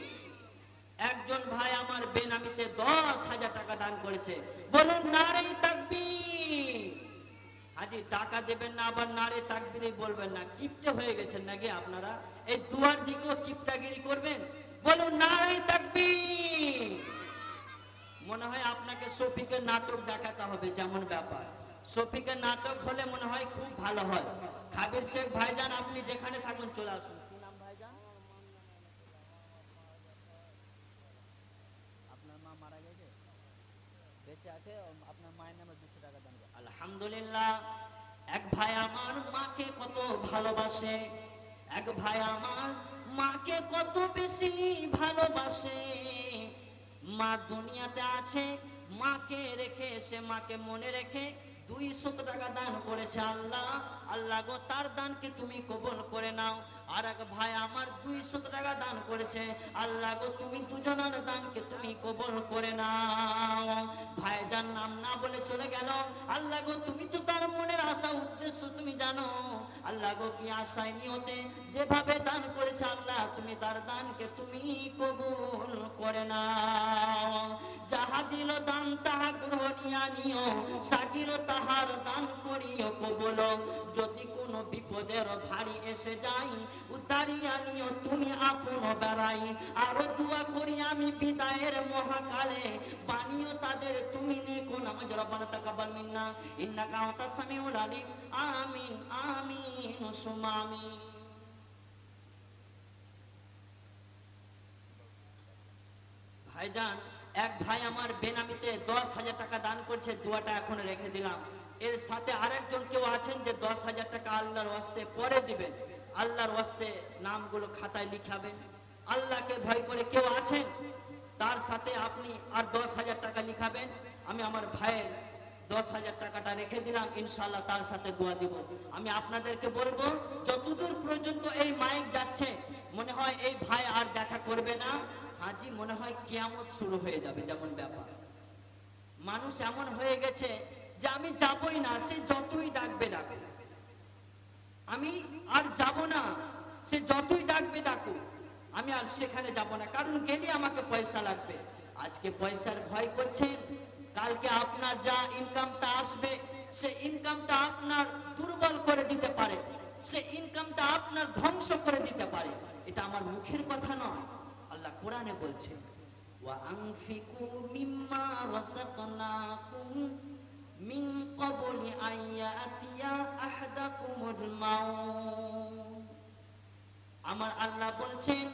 একজন ভাই আমার বেনামিতে 10,000 টাকা দান করেছে, বলুন নারে তাকবীর। হাজি টাকা দেবেন না আবার নারে তাকবীরই বলবেন না, কিপটে হয়ে গেছেন নাকি আপনারা? এই দুয়ার দিকেও কিপটাগিরি করবেন? বলুন নারে তাকবীর। মনে হয় আপনাকে শফিকের নাটক দেখাতে হবে, যেমন ব্যাপার। শফিকের নাটক হলে মনে হয় খুব ভালো হয়। খাবির শেখ ভাইজান আপনি যেখানে থাকুন চলে আসুন। কি নাম ভাইজান? আপনার মা মারা গেছে, বেঁচে আছে, আপনার মায়ের নামে 200 টাকা দান করেন। আলহামদুলিল্লাহ। এক ভাই আমার মাকে কত ভালোবাসে, এক ভাই আমার মাকে কত বেশি ভালোবাসে। মা দুনিয়াতে আছে, মাকে রেখে সে মাকে মনে রেখে 200 টাকা দান করেছে আল্লাহ। আল্লাহ গো, তার দানকে তুমি কবুল করে নাও। আর এক ভাই আমার 200 টাকা দান করেছে, আল্লাহ গো তুমি দুজনের দানকে তুমি কবুল করে নাও। ভাইজান নাম না বলে চলে গেল, আল্লাহ গো তুমি তো তার মনের আশা উদ্দেশ্য তুমি জানো। আল্লাহ গো, কি আশায় নিয়তে যেভাবে দান করেছে আল্লাহ তুমি তার দানকে তুমি কবুল করে নাও। যাহা দিল দান তাহা গ্রহণিয়া নিও, সাকির তাহার দান করিও কবুল। যদি কোনো বিপদের ভারী এসে যাই, উদ্ধারিয়া নিও তুমি আপন বেড়াই। আরো দোয়া করি আমি বিদায়ের মহাকালে, বানিও তাদের তুমি নেকো নামাজ। রব্বানা তাকাব্বাল মিন্না ইন্নাকা আনতাস সামিউল আলিম। আমিন আমিন সুম্মা আমিন। ভাইজান, এক ভাই আমার বেনামিতে 10,000 টাকা দান করছে, দোয়াটা এখন রেখে দিলাম। এর সাথে আরেকজন কেউ আছেন যে 10,000 টাকা আল্লাহর ওয়াস্তে পরে দিবেন, আল্লাহর ওয়াস্তে নামগুলো খাতায় লিখাবেন। আল্লাহকে ভয় করে কেউ আছেন, তার সাথে আপনি আর 10,000 টাকা লিখাবেন। আমি আমার ভাইয়ের 10,000 টাকাটা রেখে দিলাম, ইনশাআল্লাহ তার সাথে দোয়া দিব। আমি আপনাদেরকে বলবো, যতদূর পর্যন্ত এই মাইক যাচ্ছে, মনে হয় এই ভাই আর দেখা করবে না, হাজি মনে হয় কিয়ামত শুরু হয়ে যাবে, যেমন ব্যাপার। মানুষ এমন হয়ে গেছে যে আমি যাবই না, সে যতই ডাকবে ডাকুক, আমি আর যাব না, সে যতই ডাকবে ডাকুক, আমি আর সেখানে যাব না, কারণ গেলে আমাকে পয়সা লাগবে। আজকে পয়সার ভয় করছেন, কালকে আপনার যা ইনকামটা আসবে, সে ইনকামটা আপনার দুর্বল করে দিতে পারে, সে ইনকামটা আপনার ধ্বংস করে দিতে পারে। এটা আমার মুখের কথা নয়, আল্লাহ কোরআনে বলছেন, ওয়া আনফিকু মিম্মা রাযাকনাকুম মিন ক্বাবলি আন ইয়াতিয়া আহাদাকুমুল মাউত। আমার আল্লাহ বলছেন,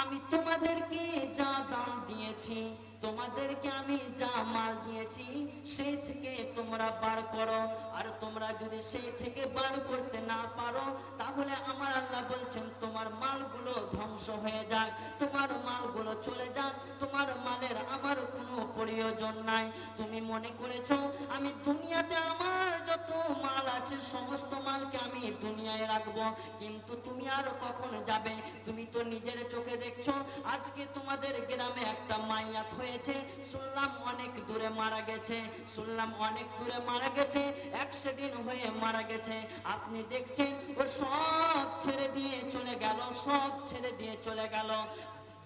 আমি তোমাদেরকে যা দান দিয়েছি, তোমাদেরকে আমি যা মাল দিয়েছি, সেই থেকে তোমরা বার করো। আর তোমরা যদি সেই থেকে বার করতে না পারো, তাহলে আমার আল্লাহ বলছেন তোমার মালগুলো ধ্বংস হয়ে যাক, তোমার মালগুলো চলে যাক, তোমার মালের আমার কোনো প্রয়োজন নাই। তুমি মনে করেছো আমি দুনিয়াতে আমার যত মাল আছে সমস্ত মালকে আমি দুনিয়ায় রাখবো, কিন্তু তুমি আর কখন যাবে? তুমি তো নিজের চোখে দেখছো, আজকে তোমাদের গ্রামে একটা মাইয়াত হয়েছে, শুনলাম অনেক দূরে মারা গেছে, শুনলাম অনেক দূরে মারা গেছে, অ্যাক্সিডেন্ট হয়ে মারা গেছে। আপনি দেখছেন ও সব ছেড়ে দিয়ে চলে গেল, সব ছেড়ে দিয়ে চলে গেল।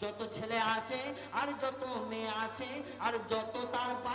যত ছেলে আছে আর যত মেয়ে আছে আর যত তার বাড়ি